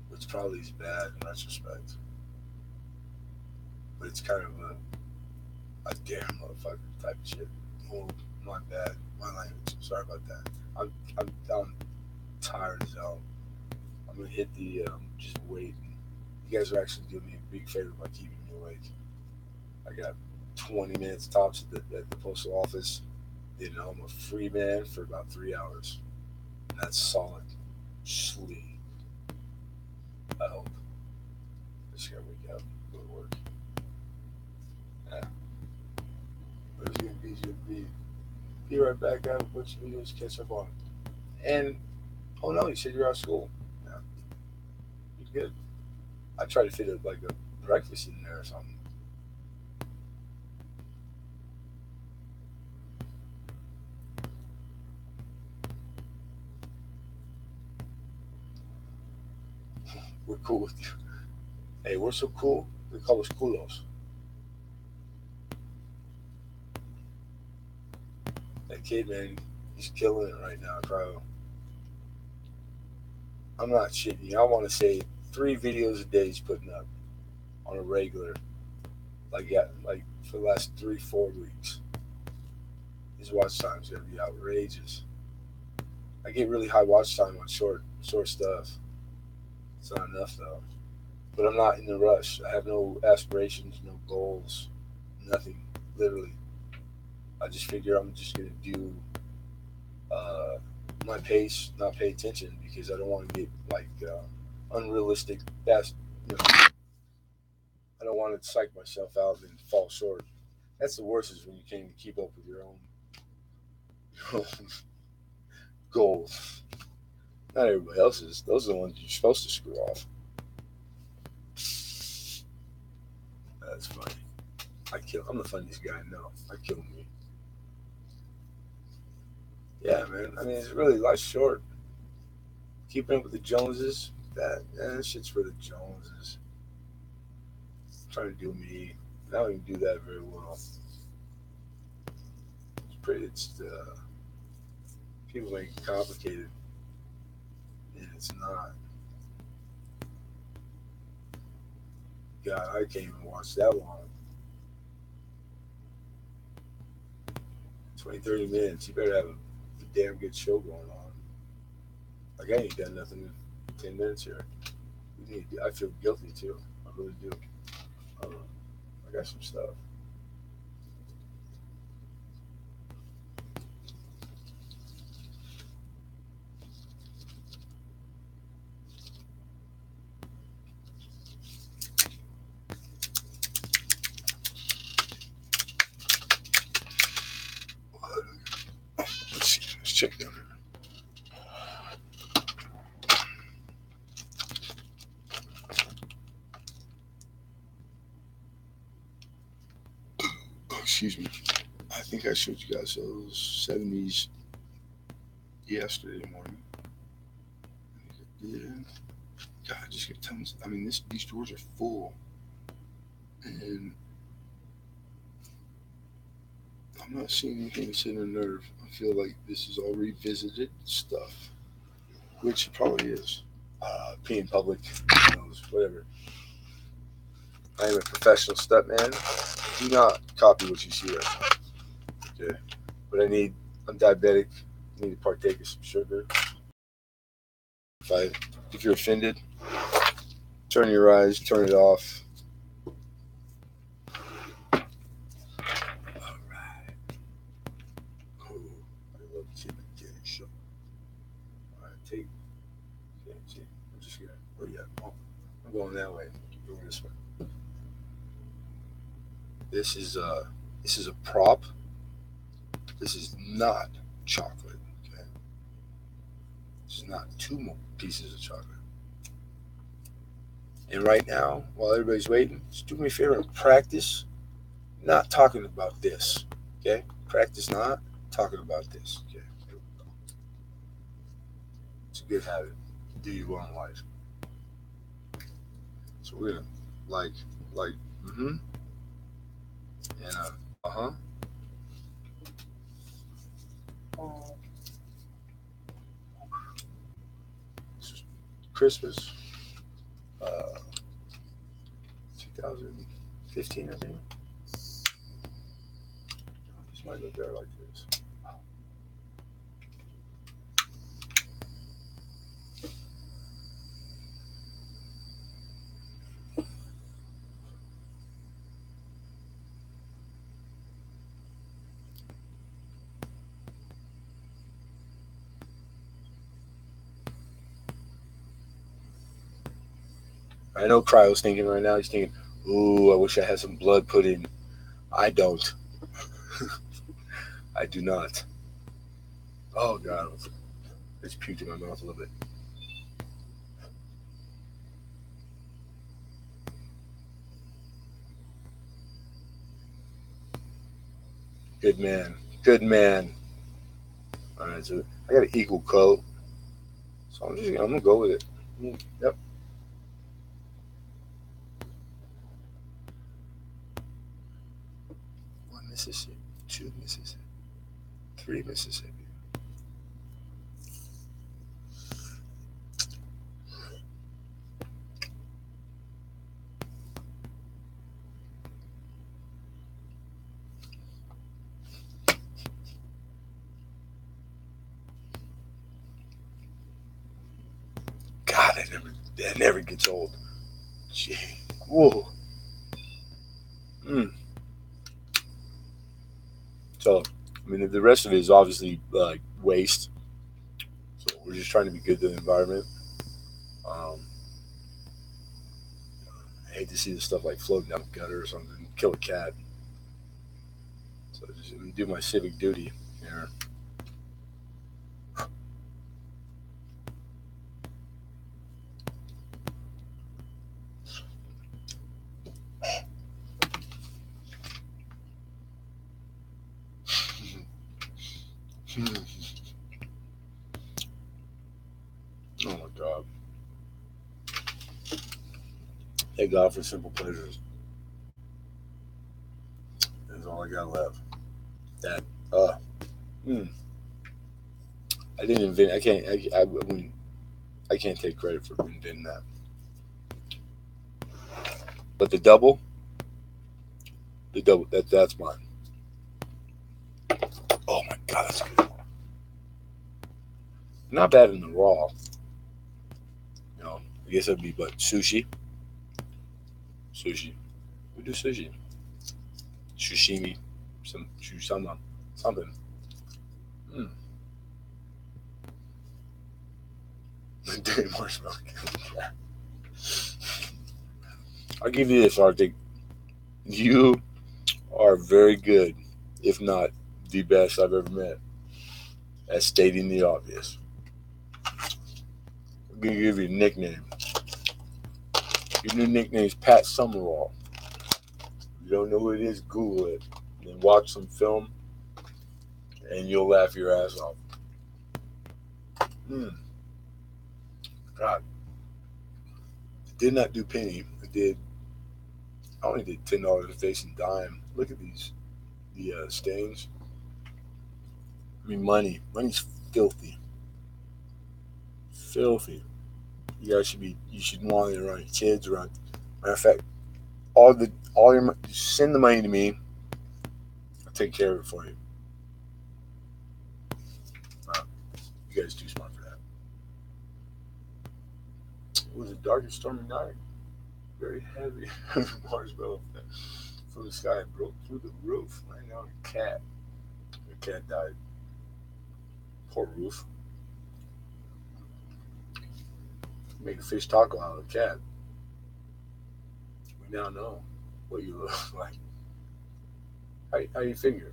[SPEAKER 1] which probably is bad in retrospect. But it's kind of a damn motherfucker type of shit. Oh, my bad. My language. Sorry about that. I'm tired as hell. I'm gonna hit the just wait. You guys are actually doing me a big favor by keeping me awake. I got 20 minutes tops at the postal office. You know, I'm a free man for about 3 hours. And that's solid sleep. I hope. Just gotta wake up, go to work. Yeah. But it's gonna be right back. I have a bunch of videos to catch up on. And oh no, you said you're out of school. Yeah. You're good. I try to fit like a breakfast in there or something. We're cool with you. Hey, we're so cool. They call us culos. That kid, man, he's killing it right now, Cryo. I'm not shitting you. I want to say 3 videos a day he's putting up on a regular, like for the last 3-4 weeks. His watch time's gonna be outrageous. I get really high watch time on short stuff. It's not enough though. But I'm not in the rush. I have no aspirations, no goals, nothing. Literally, I just figure I'm just gonna do my pace, not pay attention because I don't want to get like unrealistic. You know, I don't want to psych myself out and fall short. That's the worst is when you can't even keep up with your own goals. Not everybody else's. Those are the ones you're supposed to screw off. That's funny. I'm the funniest guy I know. I kill me. Yeah, man. I mean, it's really life's short. Keeping up with the Joneses, that shit's for the Joneses. I'm trying to do me. I don't even do that very well. People make it complicated, and it's not. God, I can't even watch that long. 20, 30 minutes. You better have a damn good show going on. Like, I ain't done nothing in 10 minutes here. I feel guilty, too. I really do. I got some stuff. excuse me. I think I showed you guys those 70s yesterday morning. Yeah. God, I just get tons. I mean, these doors are full, and I'm not seeing anything that's in a nerve. I feel like this is all revisited stuff, which it probably is. Pee in public, whatever. I am a professional stuntman. Do not copy what you see right now. Okay. But I'm diabetic. I need to partake of some sugar. If you're offended, turn your eyes, turn it off. All right. Cool. I love Tim and Jerry show. All right, take. I'm just gonna. Oh yeah. Oh, I'm going that way. Going this way. This is a prop. This is not chocolate. Okay. This is not two more pieces of chocolate. And right now, while everybody's waiting, just do me a favor and practice not talking about this. Okay? Practice not talking about this. Okay. It's a good habit. Do you well in life. So we're gonna like, and uh-huh. Christmas, 2015, I think. This might look better like this. I know Cryo's thinking right now. He's thinking, "Ooh, I wish I had some blood put in." I don't. I do not. Oh God, it's puked in my mouth a little bit. Good man. Good man. All right, so I got an equal coat, so I'm gonna go with it. Yep. One Mississippi, two Mississippi, three Mississippi. God, that never gets old. Gee, whoa. So, I mean, the rest of it is obviously waste. So we're just trying to be good to the environment. I hate to see this stuff like floating down the gutter or something, kill a cat. So just do my civic duty here. Oh my God. Thank God for simple pleasures. That's all I got left. That, I didn't invent. I can't take credit for inventing that. But the double, that's mine. Oh my God, that's good. Not bad in the raw. I guess that'd be but sushi. Sushi. We do sushi. Sushimi. Something. Dairy marshmallow. I'll give you this, Arctic. You are very good, if not the best I've ever met, at stating the obvious. I'm going to give you a nickname. Your new nickname is Pat Summerall. If you don't know who it is, Google it. then watch some film, and you'll laugh your ass off. God, I did not do penny. I only did $10 a face and dime. Look at the stains. I mean, money's filthy, filthy. You should want it around your kids, around. Matter of fact, you send the money to me. I'll take care of it for you. You guys too smart for that. It was a dark and stormy night. Very heavy marshmallow from the sky and broke through the roof, landing on a cat. The cat died. Poor roof. Make a fish taco out of a cat. We now know what you look like. How you figure?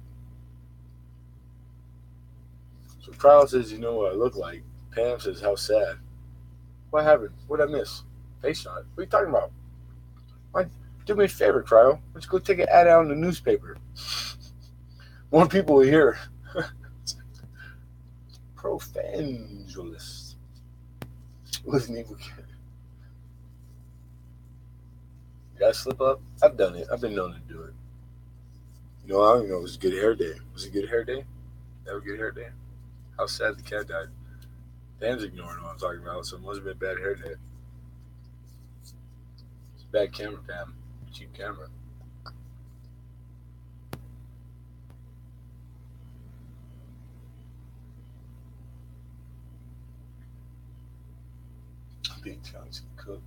[SPEAKER 1] So Kyle says, you know what I look like. Pam says, how sad. What happened? What did I miss? Face shot. What are you talking about? Do me a favor, Cryo. Let's go take an ad out in the newspaper. More people will hear. Profangelist. With an evil cat. Did I slip up? I've done it. I've been known to do it. You know, I don't even know. It was a good hair day. Was it a good hair day? That was a good hair day? How sad the cat died. Dan's ignoring what I'm talking about, so it must have been a bad hair day. It's a bad camera, Pam. Cheap camera. Big chunks cooked.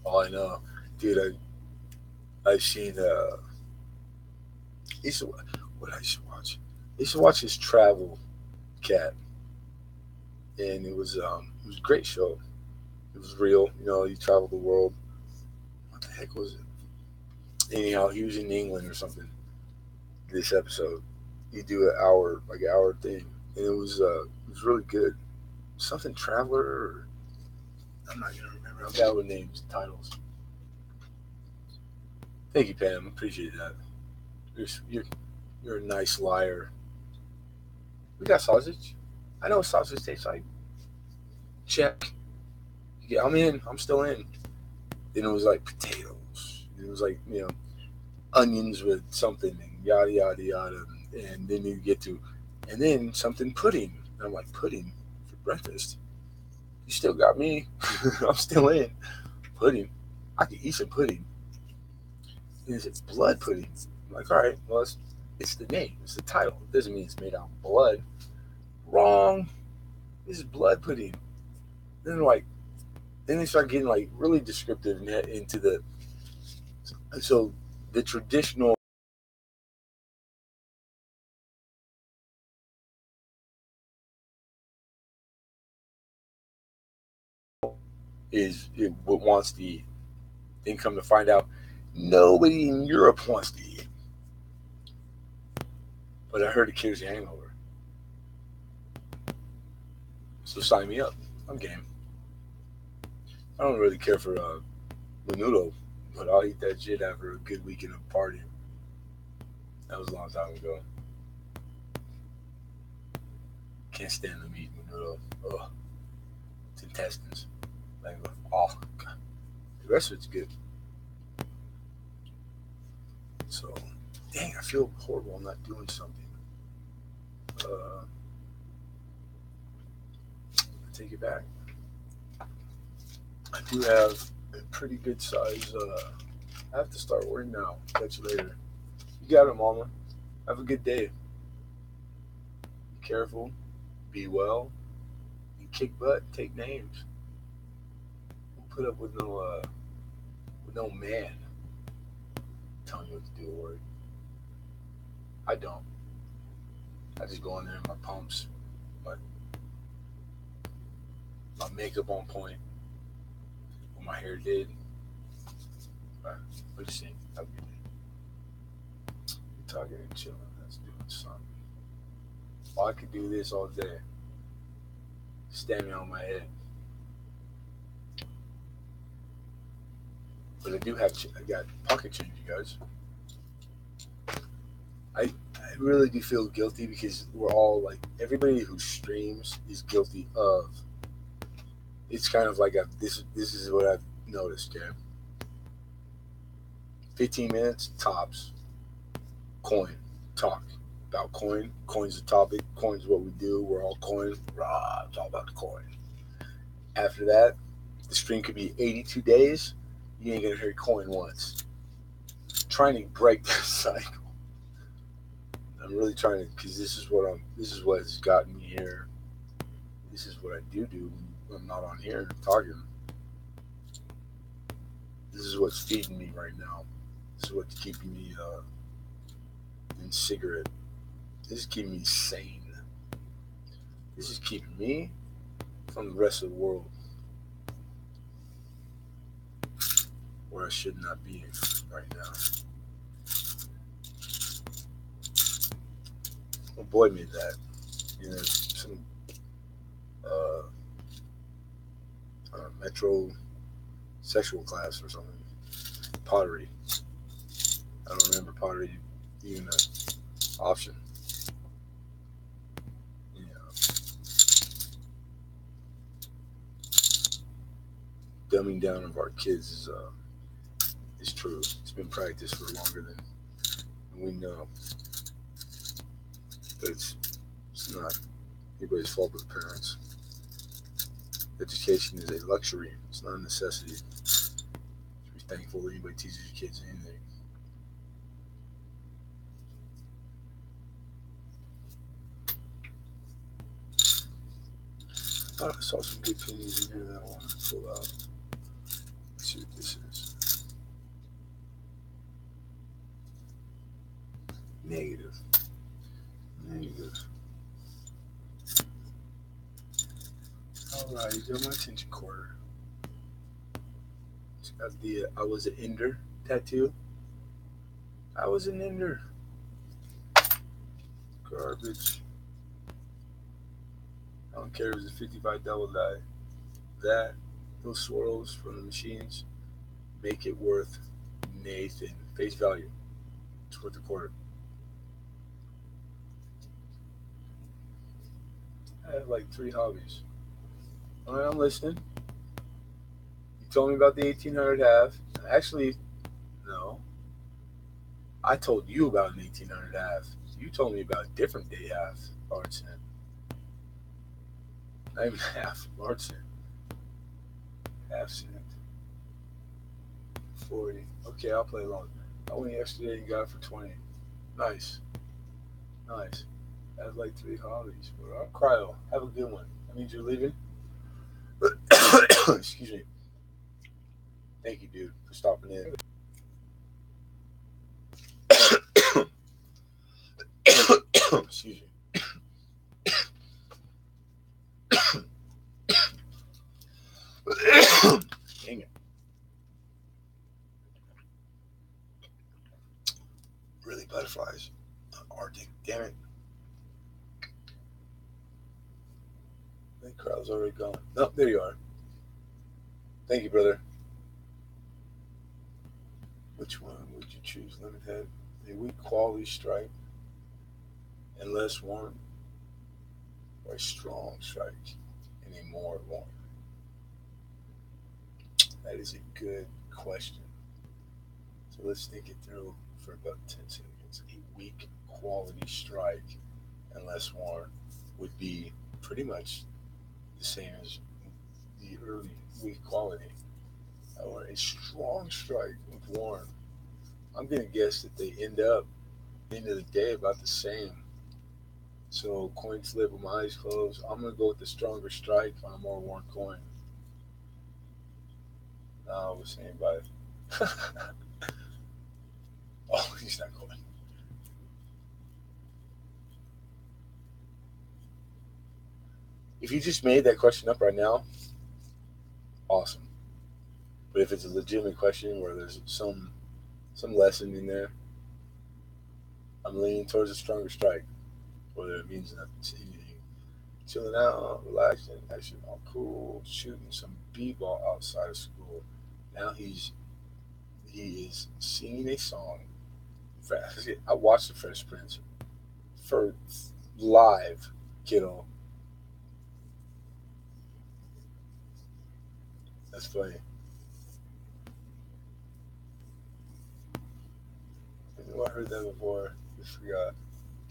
[SPEAKER 1] Oh, I know. Dude, I seen what I used to watch. I used to watch his travel cat. And it was a great show. It was real, you know, he traveled the world. What the heck was it? Anyhow, he was in England or something. This episode. You do an hour thing. And it was really good. Something Traveler or I'm not gonna remember. I'm bad with names, titles. Thank you, Pam. Appreciate that. You're a nice liar. We got sausage. I know what sausage tastes like. Check. Yeah, I'm in. I'm still in. Then it was like potatoes. It was like, you know, onions with something and yada yada yada. And then you get to, and then something pudding. And I'm like, pudding for breakfast? You still got me. I'm still in. Pudding. I could eat some pudding. And it's blood pudding. I'm like, all right, well, it's the name. It's the title. It doesn't mean it's made out of blood. Wrong. This is blood pudding. Then they start getting like really descriptive into the. So the traditional is what wants to eat. Then come to find out, nobody in Europe wants to eat. But I heard it cures the hangover. So sign me up. I'm game. I don't really care for menudo, but I'll eat that shit after a good weekend of partying. That was a long time ago. Can't stand the meat menudo. Ugh. It's intestines. Like, oh, God. The rest of it's good. So, dang, I feel horrible. I'm not doing something. I take it back. I do have a pretty good size. I have to start working now. Catch you later. You got it, Mama. Have a good day. Be careful. Be well. And kick butt. Take names. Don't put up with no man telling you what to do at work. I don't. I just go in there in my pumps, my makeup on point, what my hair did. What do you think? Have a good day. You're talking and chilling. That's doing something. Oh, I could do this all day. Standing on my head. But I got pocket change, you guys. I really do feel guilty because we're all like everybody who streams is guilty of. It's kind of like this is what I've noticed. Okay, 15 minutes tops. Coin talk about coin. Coin's the topic. Coin's what we do. We're all coin. Rah, it's all about the coin. After that, the stream could be 82 days. You ain't gonna hear coin once. Trying to break that cycle. I'm really trying to, because this is what has gotten me here. This is what I do when I'm not on here talking. This is what's feeding me right now. This is what's keeping me in cigarette. This is keeping me sane. This is keeping me from the rest of the world where I should not be right now. My boy made that. You know, some uh, metro sexual class or something. Pottery. I don't remember pottery being an option. You know, dumbing down of our kids is true. It's been practiced for longer than we know, but it's not anybody's fault but the parents. Education is a luxury. It's not a necessity. You should be thankful that anybody teaches your kids anything. I thought I saw some good pennies in here that I want to pull out. Let's see what this is. Negative. Alright, you got my attention quarter. It's got the I was an Ender tattoo. I was an Ender. Garbage. I don't care if it's a 55 double die. Those swirls from the machines make it worth Nathan. Face value. It's worth a quarter. I have like 3 hobbies. Alright, I'm listening. You told me about the 1800 half. Actually, no. I told you about an 1800 half. You told me about a different day half, large cent. Not even half, large cent. Half cent. 40. Okay, I'll play along. I went yesterday and got it for 20. Nice. I have like 3 hobbies. Cryo, have a good one. That means you're leaving? Excuse me. Thank you, dude, for stopping in. Excuse me. Dang it. Really butterflies. Arctic, damn it. That crowd's already gone. No, there you are. Thank you, brother. Which one would you choose? Lemon Head, a weak quality strike and less warm, or a strong strike and a more warm? That is a good question. So let's think it through for about 10 seconds. A weak quality strike and less warm would be pretty much the same as the early weak quality. Or a strong strike with warm. I'm going to guess that they end up, at the end of the day, about the same. So coin flip with my eyes closed. I'm going to go with the stronger strike on a more worn coin. No, I was saying by oh, he's not going. If you just made that question up right now, awesome. But if it's a legitimate question where there's some lesson in there, I'm leaning towards a stronger strike, whether it means nothing to anything. Chilling out, relaxing, actually all cool, shooting some b-ball outside of school. Now he is singing a song I watched the Fresh Prince for live, kiddo. That's funny. I know I heard that before. I forgot.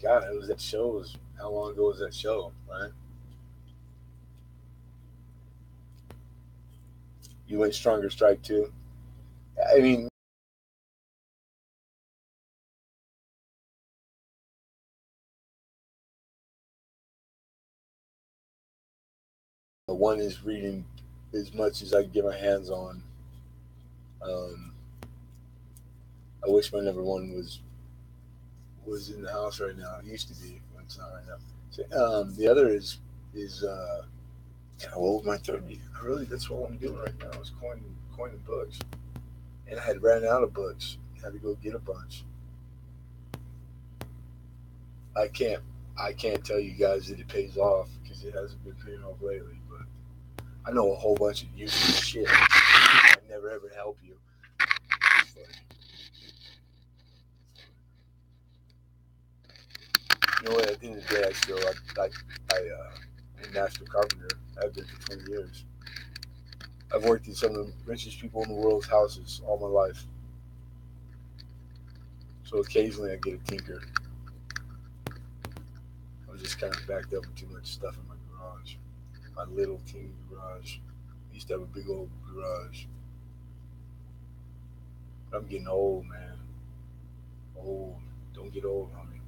[SPEAKER 1] God, it was that show. How long ago was that show, right? You went Stronger Strike too. I mean, one is reading as much as I can get my hands on. Um, I wish my number one was in the house right now. It used to be, but it's not right now. So, the other is how old my 30. I really that's what I'm doing right now is coining books, and I had ran out of books. Had to go get a bunch. I can't I can't tell you guys that it pays off because it hasn't been paying off lately. But I know a whole bunch of useless shit. I never ever help you. But, you know what? At the end of the day, I'm a master carpenter. I've been for 20 years. I've worked in some of the richest people in the world's houses all my life. So occasionally I get a tinker. I'm just kind of backed up with too much stuff in my garage. My little teeny garage. I used to have a big old garage. But I'm getting old, man. Old. Don't get old, homie.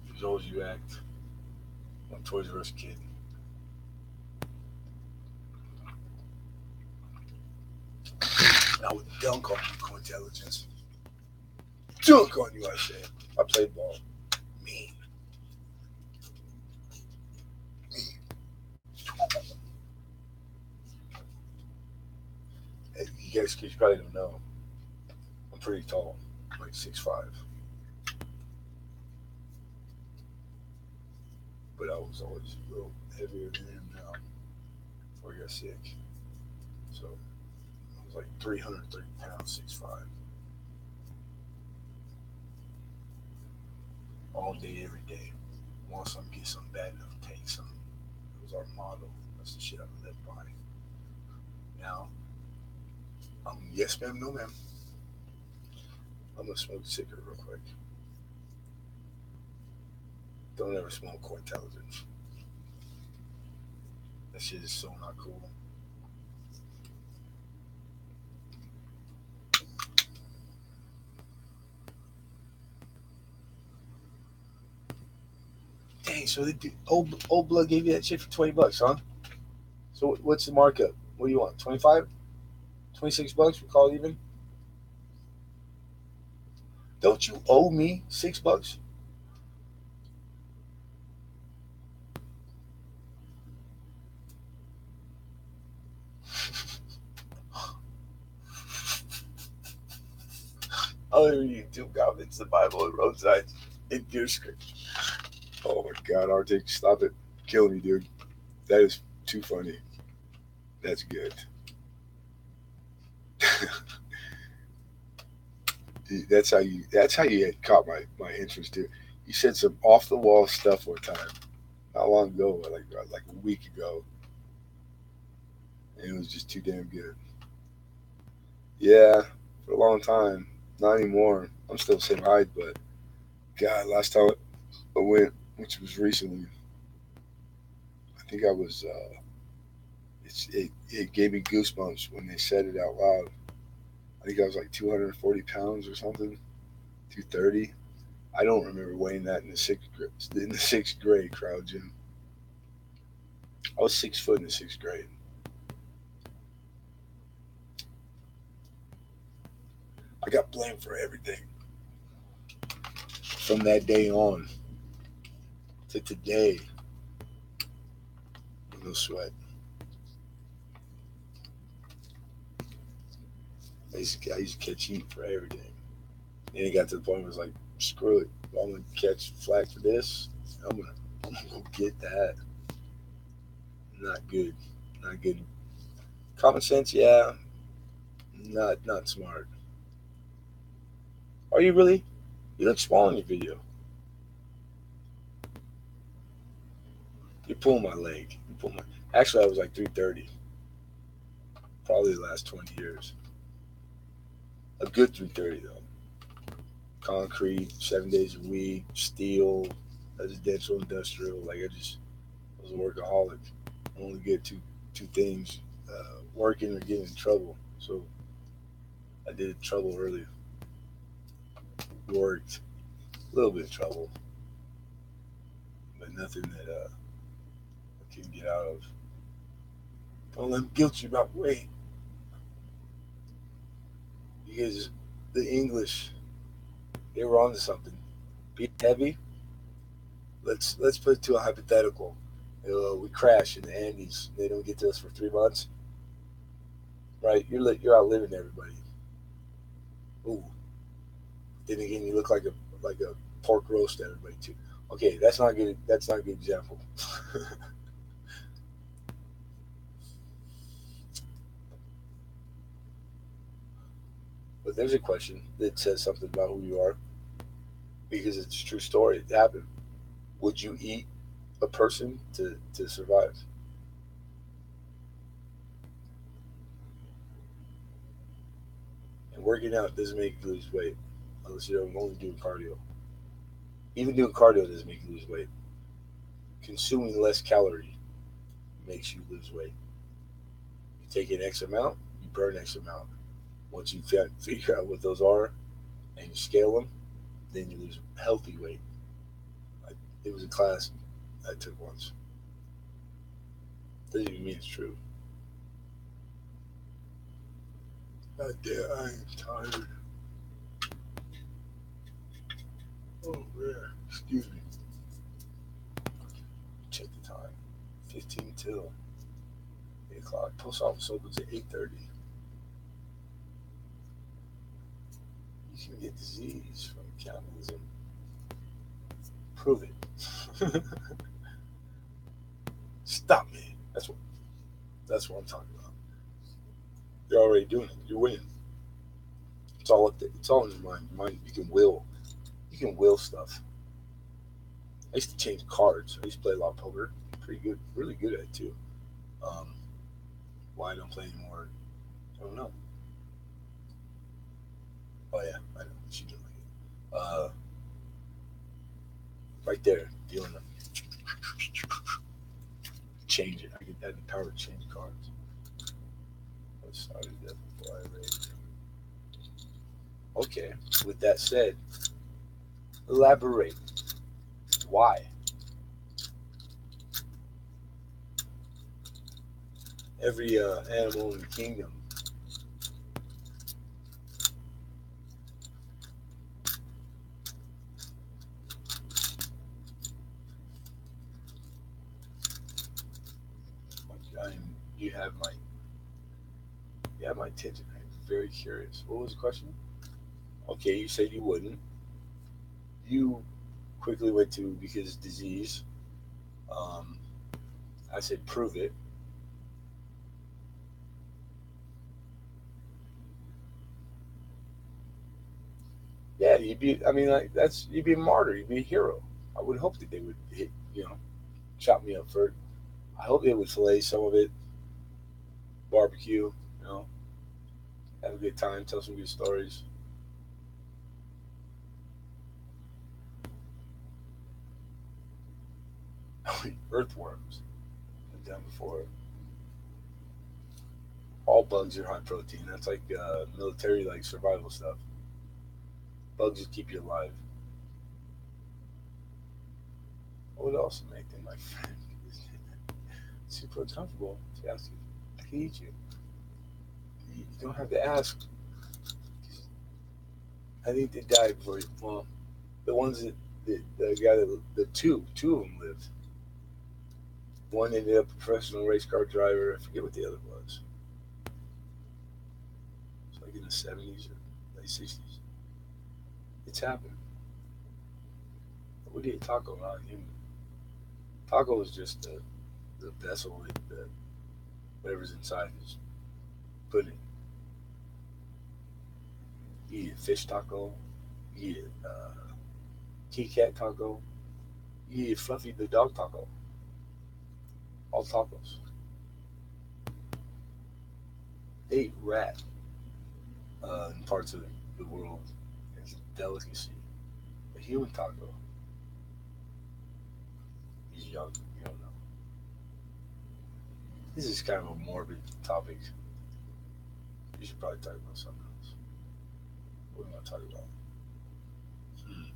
[SPEAKER 1] You're as old as you act. I'm a Toys R Us kid. I would dunk on you, intelligence. Dunk on you, I say. I played ball. Me. Hey, you guys probably don't know. I'm pretty tall. I'm like 6'5". But I was always a little heavier than him now before he got sick. So I was like 330 pounds, 6'5". All day, every day. Want something, get something bad enough, take something. It was our motto. That's the shit I lived by. Now, yes ma'am, no ma'am. I'm gonna smoke a cigarette real quick. Don't ever smoke core intelligence. That shit is so not cool. Dang, so old blood gave you that shit for $20, huh? So what's the markup? What do you want? 25? 26 bucks? We call it even. Don't you owe me $6? I'll read you 2 comments, the Bible and roadside in deer script. Oh my god, Arctic, stop it. Killing me, dude. That is too funny. That's good. That's how you had caught my interest too. You said some off the wall stuff one time. Not long ago, like a week ago. And it was just too damn good. Yeah, for a long time. Not anymore. I'm still the same height, but God, last time I went, which was recently, I think I was. It gave me goosebumps when they said it out loud. I think I was like 240 pounds or something, 230. I don't remember weighing that in the sixth grade crowd gym. I was 6 foot in the sixth grade. I got blamed for everything from that day on to today. No sweat. I used to catch heat for everything. Then it got to the point where it was like, screw it. If I'm gonna catch flack for this, I'm gonna go get that. Not good. Not good. Common sense, yeah. Not smart. Are you really? You look small in your video. You're pulling my leg. You pull my. Actually, I was like 330. Probably the last 20 years. A good 330 though. Concrete, 7 days a week, steel, residential, industrial. Like I was a workaholic. I only get two things: working or getting in trouble. So I did trouble early. Worked a little bit of trouble, but nothing that I can get out of. Don't let them guilt you about weight because the English they were onto something. Be heavy. Let's put it to a hypothetical. We crash in the Andes. They don't get to us for 3 months, right? You're outliving everybody. Ooh. Then again, you look like a pork roast to everybody too. Okay, that's not good. That's not a good example. But there's a question that says something about who you are because it's a true story. It happened. Would you eat a person to survive? And working out doesn't make you lose weight unless you're only doing cardio. Even doing cardio doesn't make you lose weight. Consuming less calorie makes you lose weight. You take in X amount, you burn X amount. Once you figure out what those are and you scale them, then you lose healthy weight. I, it was a class I took once. Doesn't even mean it's true. God damn, I am tired. Oh man, excuse me. Check the time. 15 till 8 o'clock. Post office opens at 8:30. You can get disease from cannibalism. Prove it. Stop me. That's what I'm talking about. You're already doing it. You're winning. It's all up there. It's all in your mind. Your mind. You can will stuff. I used to change cards. I used to play a lot of poker. Pretty good. Really good at it too. Um, why I don't play anymore? I don't know. Oh yeah, I know. She didn't like it. Right there, dealing with change it. I get that the power to change cards. I started that before I raised. Okay. With that said, elaborate. Why? Every animal in the kingdom. You have my attention. I'm very curious. What was the question? Okay, you said you wouldn't. You quickly went to because disease. Um, I said prove it. Yeah, you'd be. I mean, like that's you'd be a martyr. You'd be a hero. I would hope that they would hit. Chop me up for it. I hope they would fillet some of it, barbecue. You know, have a good time, tell some good stories. Earthworms. I've done before. All bugs are high protein. That's like military like survival stuff. Bugs just keep you alive. What else would make them my friend? Super uncomfortable to ask you. I can eat you. You don't have to ask. I think they died before you. Well, the ones the guy that the two of them lived. One ended up a professional race car driver. I forget what the other was. It's like in the 70s or late 60s. It's happened. We did taco, not human. Taco is just the vessel that whatever's inside is put in. You eat a fish taco, You get Kit Kat taco. You get Fluffy the dog taco. All tacos. They eat rat in parts of the world. It's a delicacy. A human taco is young. You don't know. This is kind of a morbid topic. We should probably talk about something else. What am I talking about? Hmm.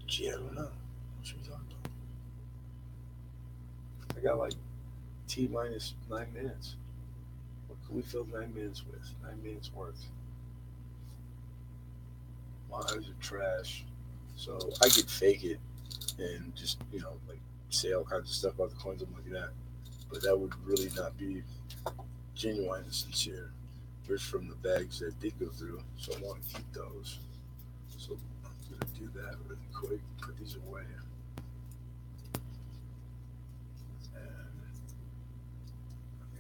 [SPEAKER 1] Gee, I don't know. What should we talk about? I got like T minus 9 minutes. What could we fill 9 minutes with? 9 minutes worth. My eyes are trash. So I could fake it and just, like say all kinds of stuff about the coins. I'm looking at. But that would really not be genuine and sincere. Here's from the bags that did go through. So I want to keep those. So I'm going to do that really quick. Put these away. And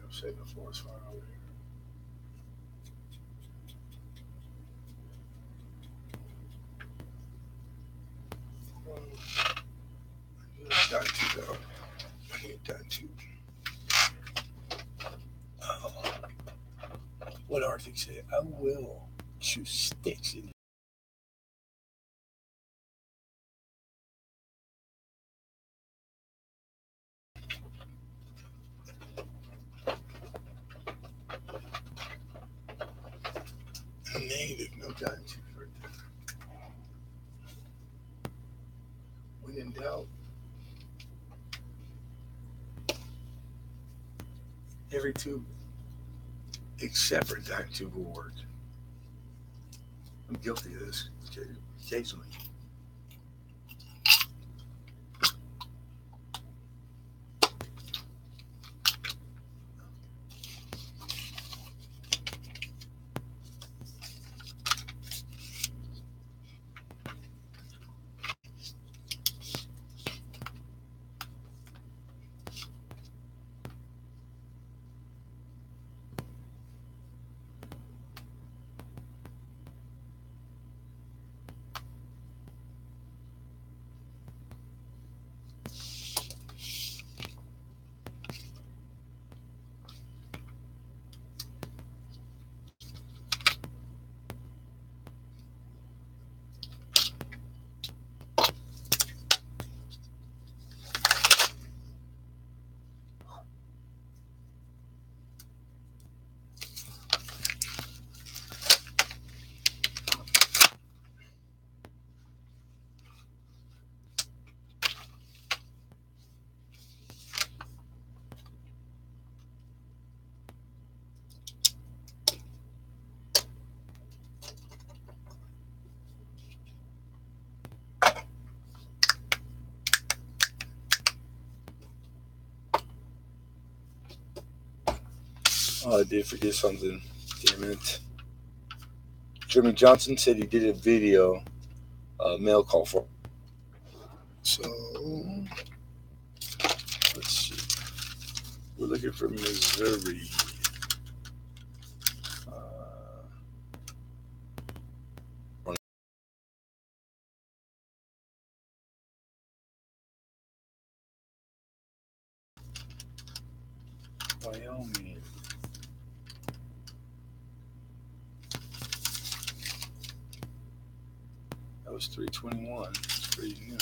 [SPEAKER 1] I'm saving the forest fire over here. Down to though. I need down to. What Arctic say? I will shoot sticks in. Negative, no down to for when in doubt, every tube except for down tube will work. I'm guilty of this occasionally. Oh, I did forget something. Damn it. Jeremy Johnson said he did a video, mail call for. So let's see. We're looking for Missouri. Wyoming. That was 321. It's pretty new.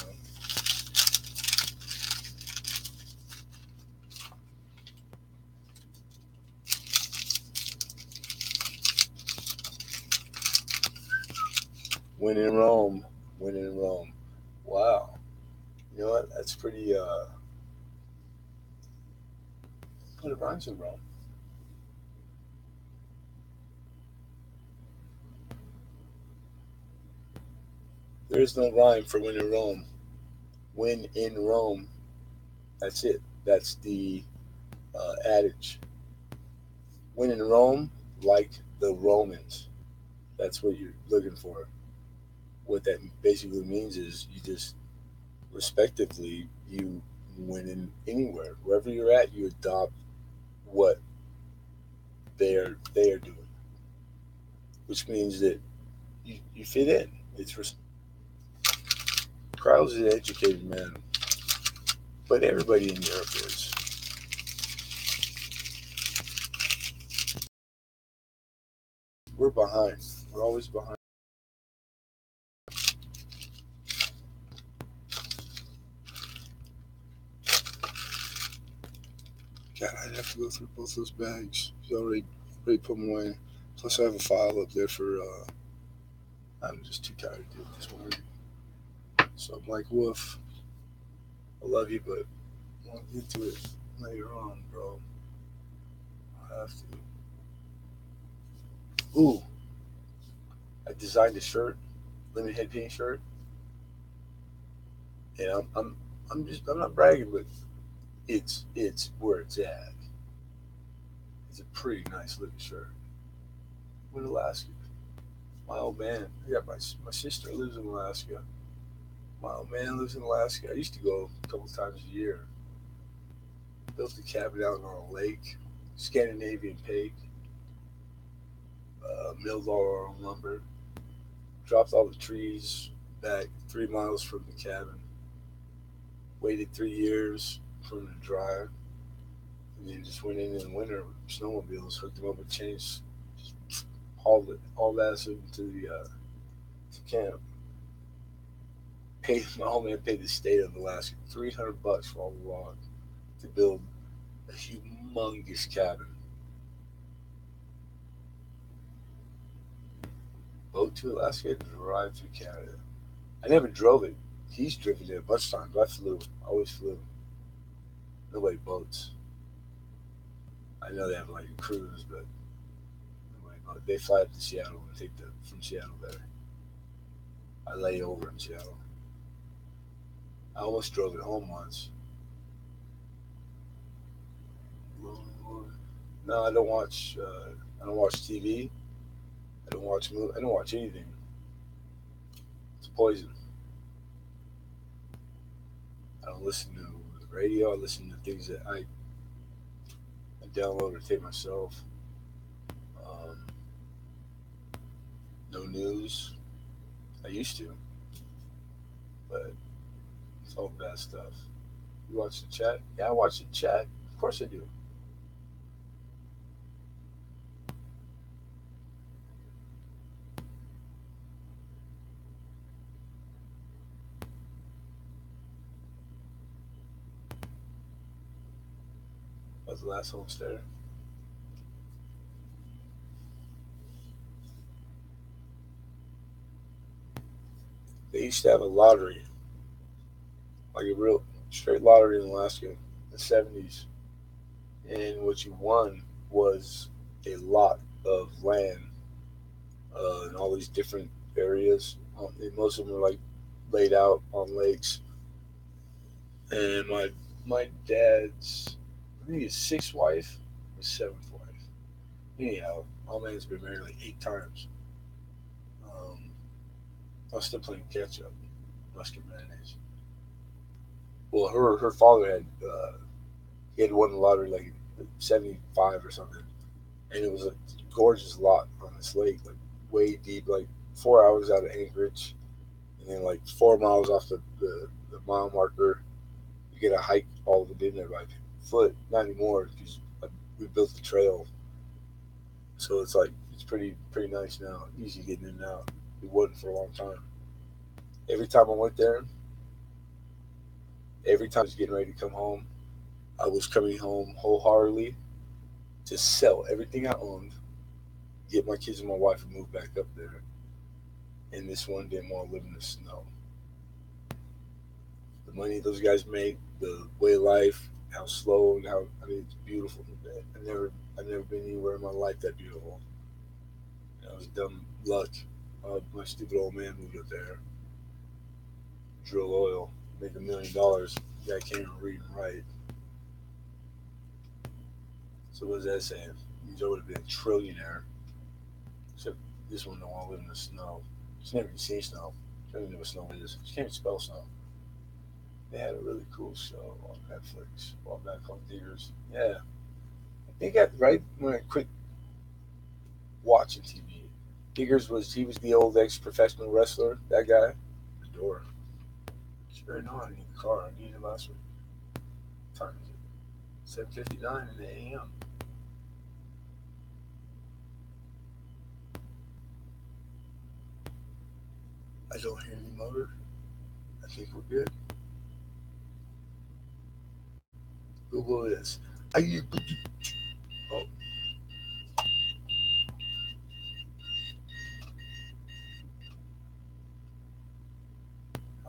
[SPEAKER 1] When in Rome. When in Rome. Wow. You know what? That's pretty, but it rhymes in Rome. There is no rhyme for when in Rome. When in Rome. That's it. That's the adage. When in Rome, like the Romans. That's what you're looking for. What that basically means is you just respectively you when in anywhere wherever you're at you adopt what they are doing. which means that you fit in. Krause is an educated man, but everybody in Europe is. We're behind. We're always behind. God, I'd have to go through both those bags. He's already put them away. Plus, I have a file up there for. I'm just too tired to do it this morning. So I'm like, woof. I love you, but I'll get to it later on, bro. I have to. Ooh, I designed a shirt, lemon head paint shirt, and I'm not bragging, but it's where it's at. It's a pretty nice looking shirt. With Alaska. My old man, I got my sister lives in Alaska. My old man lives in Alaska. I used to go a couple times a year. Built a cabin out on a lake, Scandinavian pig, milled all our own lumber, dropped all the trees back 3 miles from the cabin, waited 3 years for them to dry, and then just went in the winter with snowmobiles, hooked them up with chains, just hauled ass into the to camp. Paid my old man paid the state of Alaska $300 for all the log to build a humongous cabin. Boat to Alaska, drive through Canada. I never drove it. He's driven it a bunch of times. I flew. I always flew. Nobody boats. I know they have like a cruise, but nobody boat. They fly up to Seattle and take the from Seattle there. I lay over in Seattle. I almost drove it home once. No, I don't watch. I don't watch TV. I don't watch movie. I don't watch anything. It's poison. I don't listen to the radio. I listen to things that I download or take myself. Um, no news. I used to, but it's all bad stuff. You watch the chat? Yeah, I watch the chat. Of course I do. That was the last homesteader. They used to have a lottery, like a real straight lottery in Alaska in the 70s. And what you won was a lot of land in all these different areas. And most of them were like laid out on lakes. And my dad's, I think his sixth wife, his seventh wife. Anyhow, my man's been married like 8 times. Um, I was still playing catch up, mustard mayonnaise. Well, her father had he had won the lottery like 75 or something, and it was a gorgeous lot on this lake, like way deep, like 4 hours out of Anchorage, and then like 4 miles off the mile marker, you get a hike all the way in there by foot. Not anymore because we built the trail, so it's like it's pretty nice now, easy getting in and out. It wasn't for a long time. Every time I went there, every time I was getting ready to come home, I was coming home wholeheartedly to sell everything I owned, get my kids and my wife and move back up there. And this one didn't want to live in the snow. The money those guys make, the way of life, how slow and how I mean it's beautiful. I've never been anywhere in my life that beautiful. It was dumb luck. My stupid old man moved up there, drill oil, make $1 million. The guy can't even read and write. So what is that saying? Means I would have been a trillionaire. Except this one don't want to live in the snow. She's never even seen snow. She doesn't know what snow is. She can't even spell snow. They had a really cool show on Netflix a while back called Diggers. Yeah. I think right when I quit watching TV, He was the old ex-professional wrestler. That guy. The door. Sure, no, I need the car. I needed it last week. What time is it? 7:59 in the a.m. I don't hear any motor. I think we're good. Google this. Oh,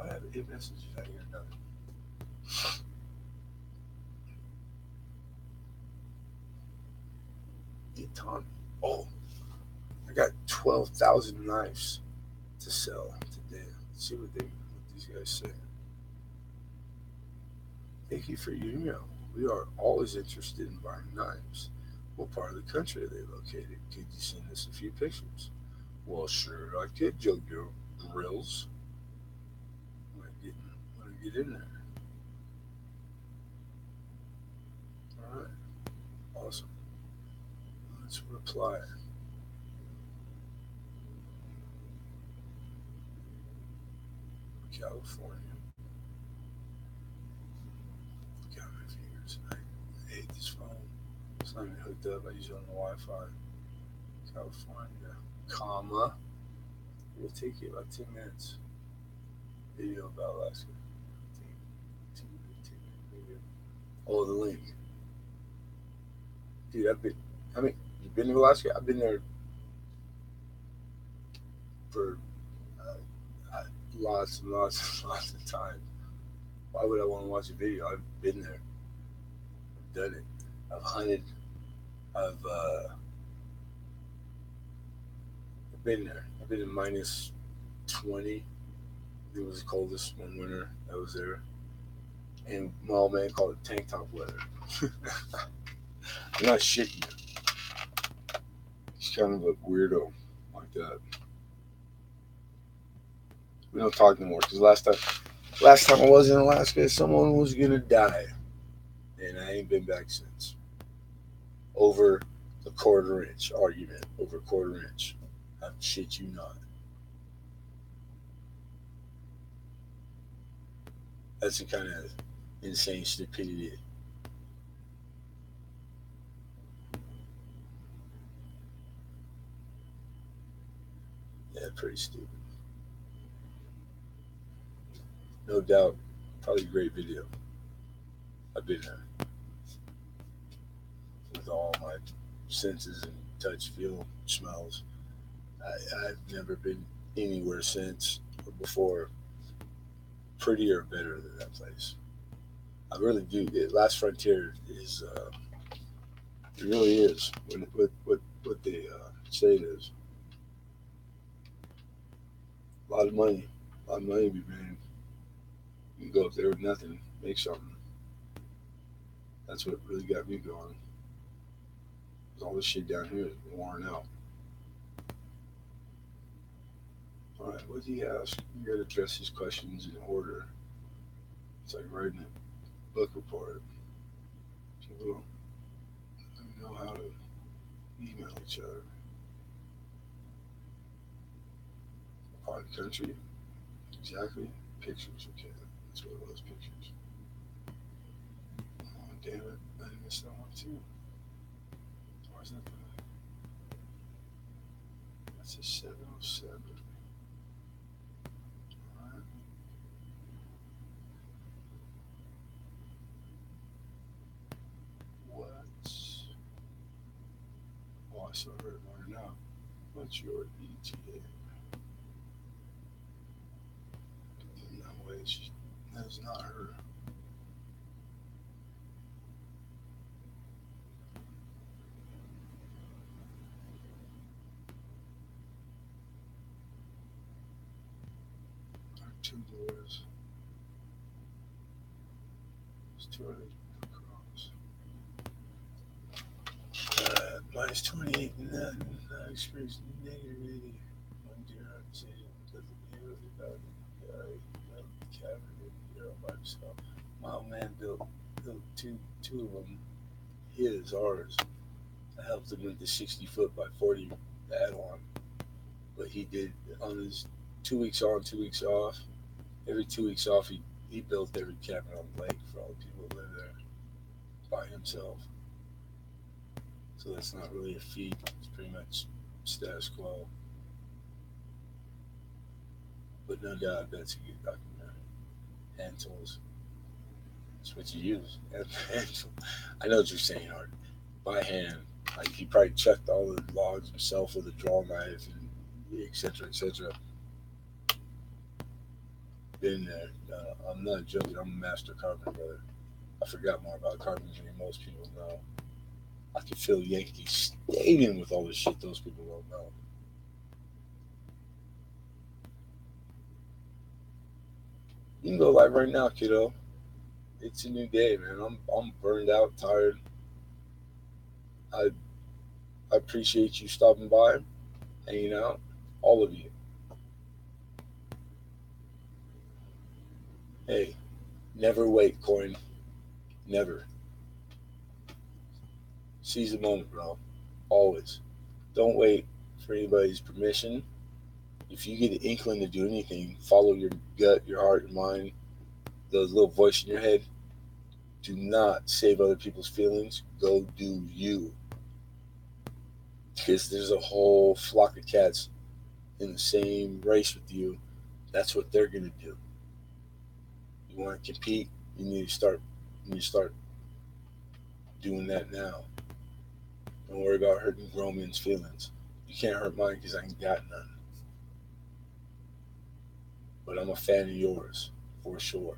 [SPEAKER 1] I have 8 messages. I hear nothing. A ton. Oh, I got 12,000 knives to sell today. Let's see what these guys say. Thank you for your email. We are always interested in buying knives. What part of the country are they located? Could you send us a few pictures? Well, sure, I could, JoJo Grills. When I get in there. All right, awesome. Let's reply. California. Got my fingers. I hate this phone. It's not even hooked up. I use it on the Wi-Fi. California, comma. It'll take you about 10 minutes. Video about Alaska. Video. Oh, the link. Dude, you've been to Alaska? I've been there for lots and lots and lots of time. Why would I want to watch a video? I've been there. I've done it. I've hunted. I've been there. I've been in minus 20. It was the coldest one winter I was there. And my old man called it tank top weather. I'm not shitting you. He's kind of a weirdo like that. We don't talk anymore because last time I was in Alaska, someone was gonna die, and I ain't been back since. Over a quarter inch argument. Over a quarter inch. I shit you not. That's the kind of insane stupidity. Yeah, pretty stupid. No doubt, probably a great video. I've been there with all my senses and touch, feel, smells. I've never been anywhere since or before prettier or better than that place. I really do. Last Frontier is, it really is what they say it is. A lot of money, to be made. You can go up there with nothing, make something. That's what really got me going. All this shit down here is worn out. All right, what do you ask? You got to address these questions in order. It's like writing a book report. People don't know how to email each other. Part of the country, exactly. Pictures, okay. That's what it was, pictures. Oh, damn it. I missed that one too. Where's that? That's a 707. Alright. What's. Oh, I saw her right now. What's your ETA? No way, that is not her. Two doors. It's 200 across. Minus 28 and none. I experienced negative 80. One deer on decision. Doesn't hear about it. Cavern here all by himself. My old man built two of them. Ours. I helped him with the 60 foot by 40 add on. but he did on his 2 weeks on, 2 weeks off. Every 2 weeks off, he built every cabin on the lake for all the people that live there by himself. So that's not really a feat. It's pretty much status quo. But no doubt that's a good documentary. Hand tools. That's what you use. Hand tool. I know what you're saying, Art. By hand. Like he probably checked all the logs himself with a draw knife and etc. etc. Been there. I'm not joking. I'm a master carpenter, brother. I forgot more about carpentry than most people know. I could fill Yankee Stadium with all the shit those people don't know. You can go live right now, kiddo. It's a new day, man. I'm burned out, tired. I I appreciate you stopping by, hanging out, all of you. Hey, never wait, Coin. Never. Seize the moment, bro. Always. Don't wait for anybody's permission. If you get an inkling to do anything, follow your gut, your heart, your mind, the little voice in your head. Do not save other people's feelings. Go do you. Because there's a whole flock of cats in the same race with you. That's what they're gonna do. You want to compete, you need to start doing that now. Don't worry about hurting grown men's feelings. You can't hurt mine because I ain't got none. But I'm a fan of yours, for sure.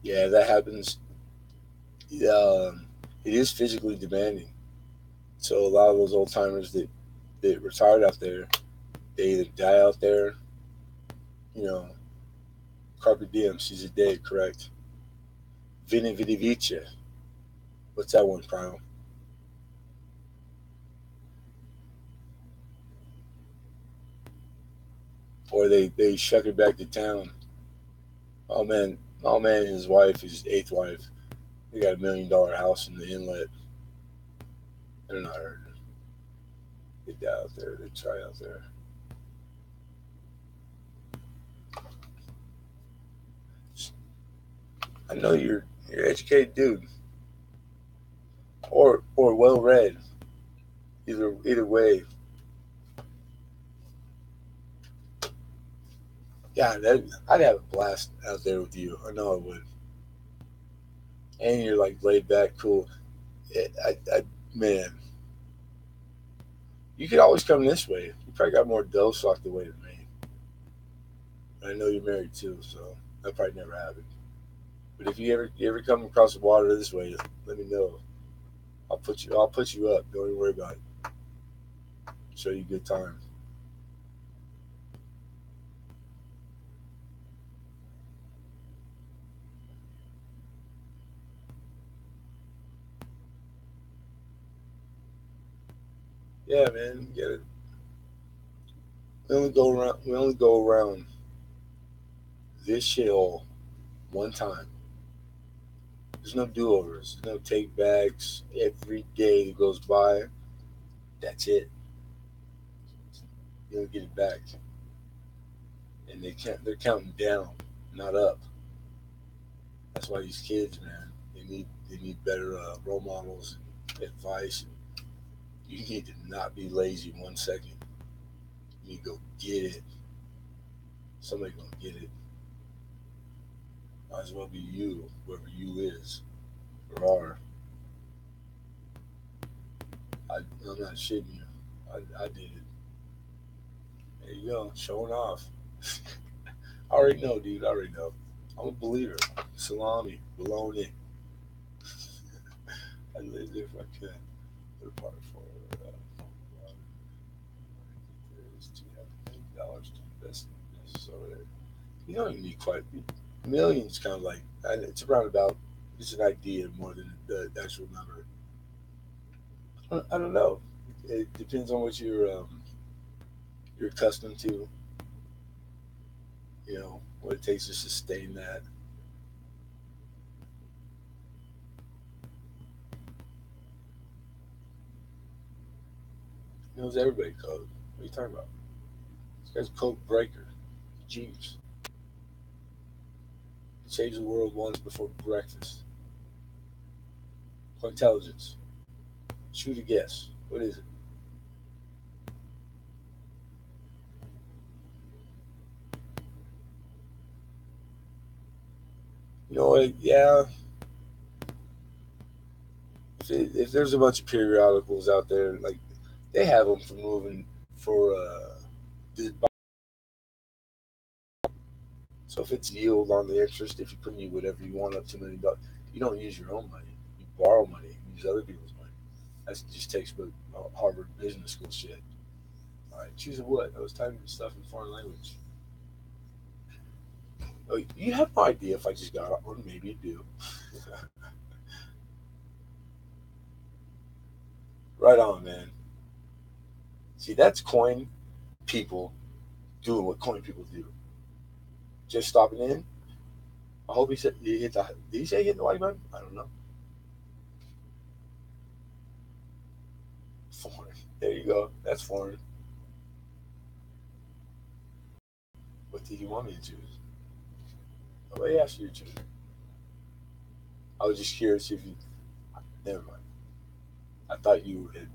[SPEAKER 1] Yeah, that happens. It is physically demanding. So a lot of those old timers that retired out there, they either die out there, you know, carpe diem, seize a day, correct? Vini vidi vici. What's that one, Prime? Or they shuck it back to town. Oh man, his wife, his eighth wife, they got $1 million house in the inlet. They're not hurting. They die out there. They try out there. I know you're educated dude, or well read. Either way, yeah, I'd have a blast out there with you. I know I would. And you're like laid back, cool. Man, you could always come this way. You probably got more dough socked away than me. I know you're married too, so that probably never happened. But if you ever come across the water this way, let me know. I'll put you up. Don't even worry about it. Show you a good time. Yeah, man. Get it. We only go around this shithole one time. There's no do overs. There's no take backs. Every day that goes by, that's it. You don't get it back. And they're counting down, not up. That's why these kids, man, they need better role models and advice. You need to not be lazy 1 second. You need to go get it. Somebody gonna get it. Might as well be you, whoever you is or are. I'm not shitting you. I did it. There you go, showing off. I already know, dude. I already know. I'm a believer. Salami, bologna. I live there if I can. Third part for is to have $1 to invest in this. So you don't even need quite millions. Kind of like it's around about. It's an idea more than the actual number. I don't know. It depends on what you're accustomed to. what it takes to sustain that. He knows everybody code. What are you talking about? This guy's a code breaker. Genius. He saves the world once before breakfast. For intelligence. Shoot a guess. What is it? You know what? Yeah. If there's a bunch of periodicals out there, like they have them for moving for this. So if it's yield on the interest, if you put in whatever you want up to $1 million, you don't use your own money. You borrow money. You use other people's money. That just textbook Harvard Business School shit. All right, choose a what? I was typing stuff in foreign language. Oh, you have no idea if I just got, or maybe you do. Right on, man. See, that's coin people doing what coin people do. Just stopping in. I hope he said he hit the. Did he say he hit the white button? I don't know. Foreign. There you go. That's foreign. What did you want me to choose? Nobody asked you to choose. I was just curious if you. Never mind. I thought you had.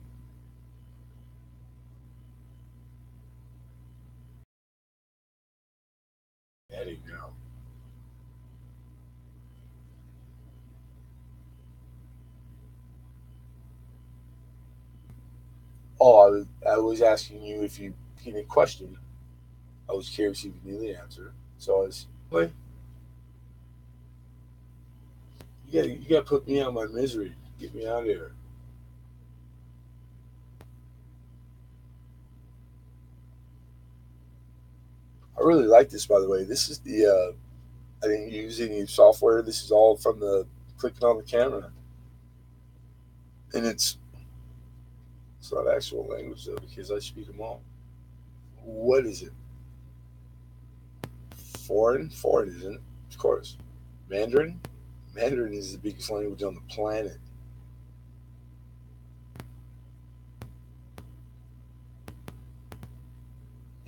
[SPEAKER 1] There you go. Oh, I was asking you if you he didn't question. I was curious if you knew the answer. So I was. Wait, you gotta put me out of my misery. Get me out of here. I really like this, by the way. This is the. I didn't use any software. This is all from the clicking on the camera, and it's not actual language though because I speak them all. What is it? Foreign? Foreign isn't, of course. Mandarin? Mandarin is the biggest language on the planet.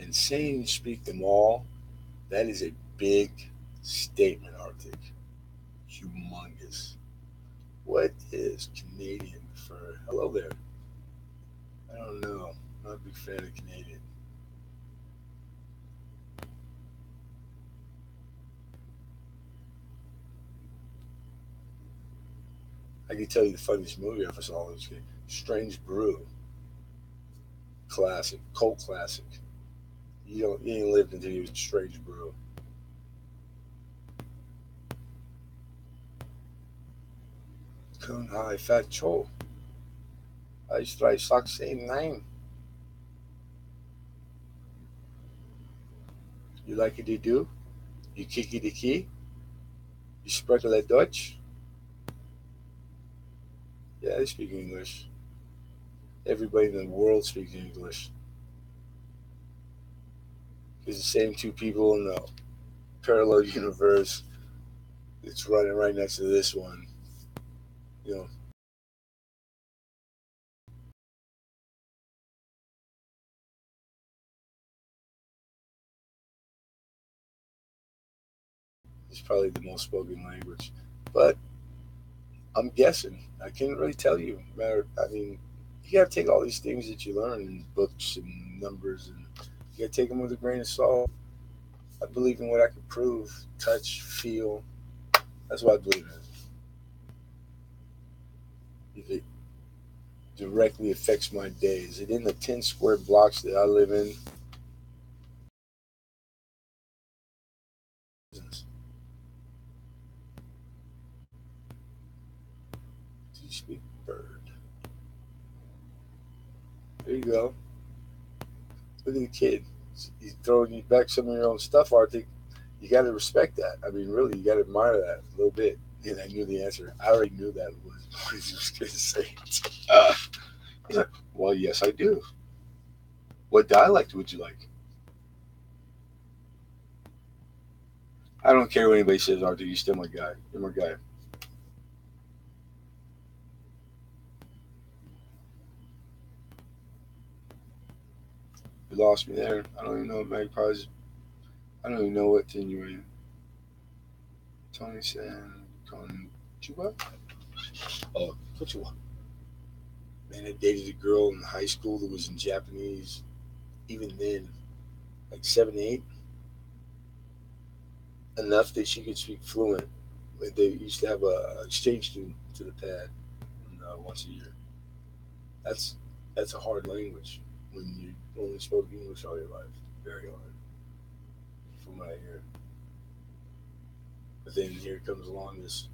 [SPEAKER 1] And saying you speak them all, that is a big statement, Arctic. Humongous. What is Canadian for hello there? I don't know. I'm not a big fan of Canadian. I can tell you the funniest movie I ever saw was Strange Brew. Classic. Cult classic. You ain't lived until you was Strange Brew. Kun Hai Fat Cho. I strike sock same name. You like it, you do? You kick it, the key? You sprinkle that Dutch? Yeah, I speak English. Everybody in the world speaks English. It's the same two people in the parallel universe that's running right next to this one. You know, it's probably the most spoken language. But I'm guessing. I can't really tell you. I mean, you got to take all these things that you learn in books and numbers, and you got to take them with a grain of salt. I believe in what I can prove, touch, feel. That's what I believe in. If it directly affects my days, and in the 10 square blocks that I live in, do you speak bird? There you go. Look at the kid. He's throwing you back some of your own stuff, Arctic. You got to respect that. I mean, really, you got to admire that a little bit. And I knew the answer. I already knew that was what he was going to say. Uh, he's like, well, yes, I do. What dialect would you like? I don't care what anybody says, Arthur. You're still my guy. You're my guy. You lost me there. I don't even know if Magpies. I don't even know what team you're in. Tony San Conchua? Oh, Conchua. Man, I dated a girl in high school that was in Japanese. Even then, like 7, 8, enough that she could speak fluent. Like they used to have a exchange student to the pad once a year. That's that's a hard language when you only spoke English all your life. Very hard, from what I hear. But then here comes along this,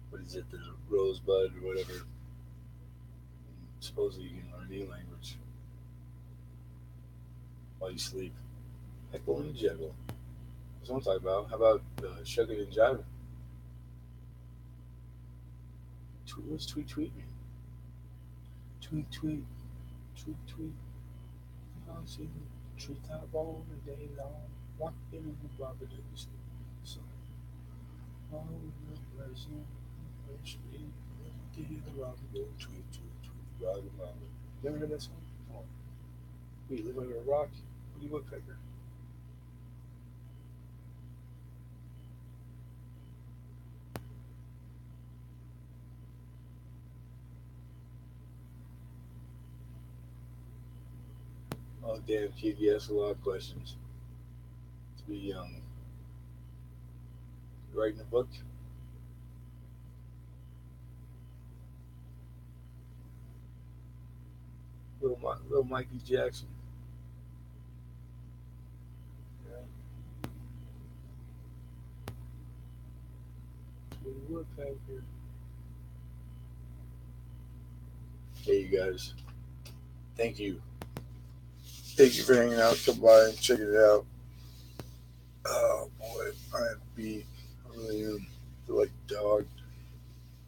[SPEAKER 1] what is it, the rosebud or whatever. And supposedly you can learn any language while you sleep. Heckle and juggle. That's what I'm talking about. How about shucking and jiving? What's tweet tweet mean? Tweet tweet tweet tweet. I see tree top all the day long. Walking in the Robert so all the blessing. Tweet, tweet, tweet, Robin, Robin. You ever heard that song? Come on. We live under a rock. Woody Woodpecker. Oh, damn, kid, you ask a lot of questions. To be young. Writing a book? Little Mikey Jackson. Yeah. Woody Woodpecker. Hey, you guys. Thank you. Thank you for hanging out. Come by and check it out. Oh, boy. I am beat. I really am. I feel like a dog.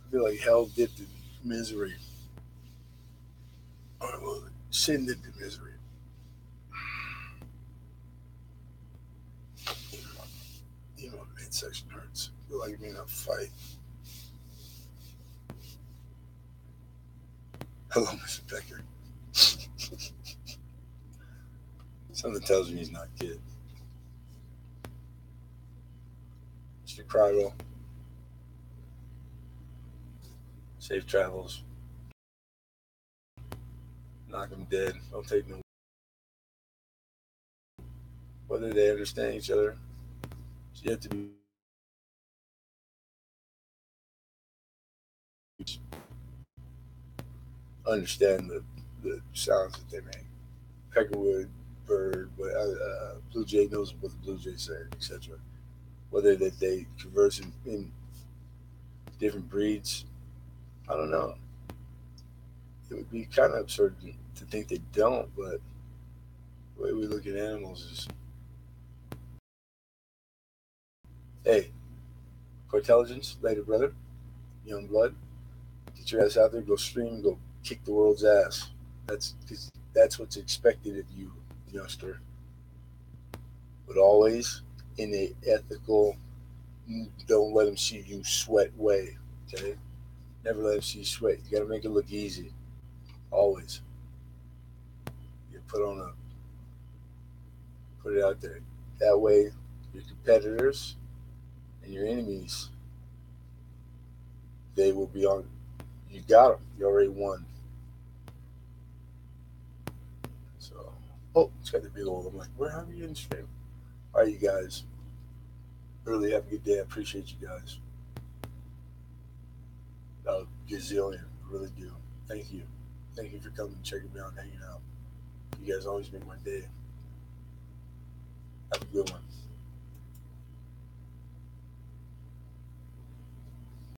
[SPEAKER 1] I feel like hell dipped in misery. Or, well, sin dipped in misery. Even my midsection hurts. I feel like I'm in a fight. Hello, Mr. Becker. Something tells me he's not good. Mr. Crydle, safe travels. Knock him dead. Don't take no. Whether they understand each other, it's yet to be. Understand the sounds that they make. Peckerwood, bird, blue jay knows what the blue jay say, etc. Whether that they converse in different breeds, I don't know. It would be kind of absurd to think they don't, but the way we look at animals is, hey, for intelligence, later brother, young blood, get your ass out there, go stream, go kick the world's ass. That's what's expected of you, youngster. But always in a ethical, don't let them see you sweat way. Okay, never let them see you sweat. You got to make it look easy. Always. You put it out there. That way, your competitors and your enemies, they will be on. You got them. You already won. So, oh, it's got the big old. I'm like, where are you in stream? All right, you guys. Really have a good day. I appreciate you guys. A gazillion. Really do. Thank you. Thank you for coming and checking me out and hanging out. You guys always make my day. Have a good one.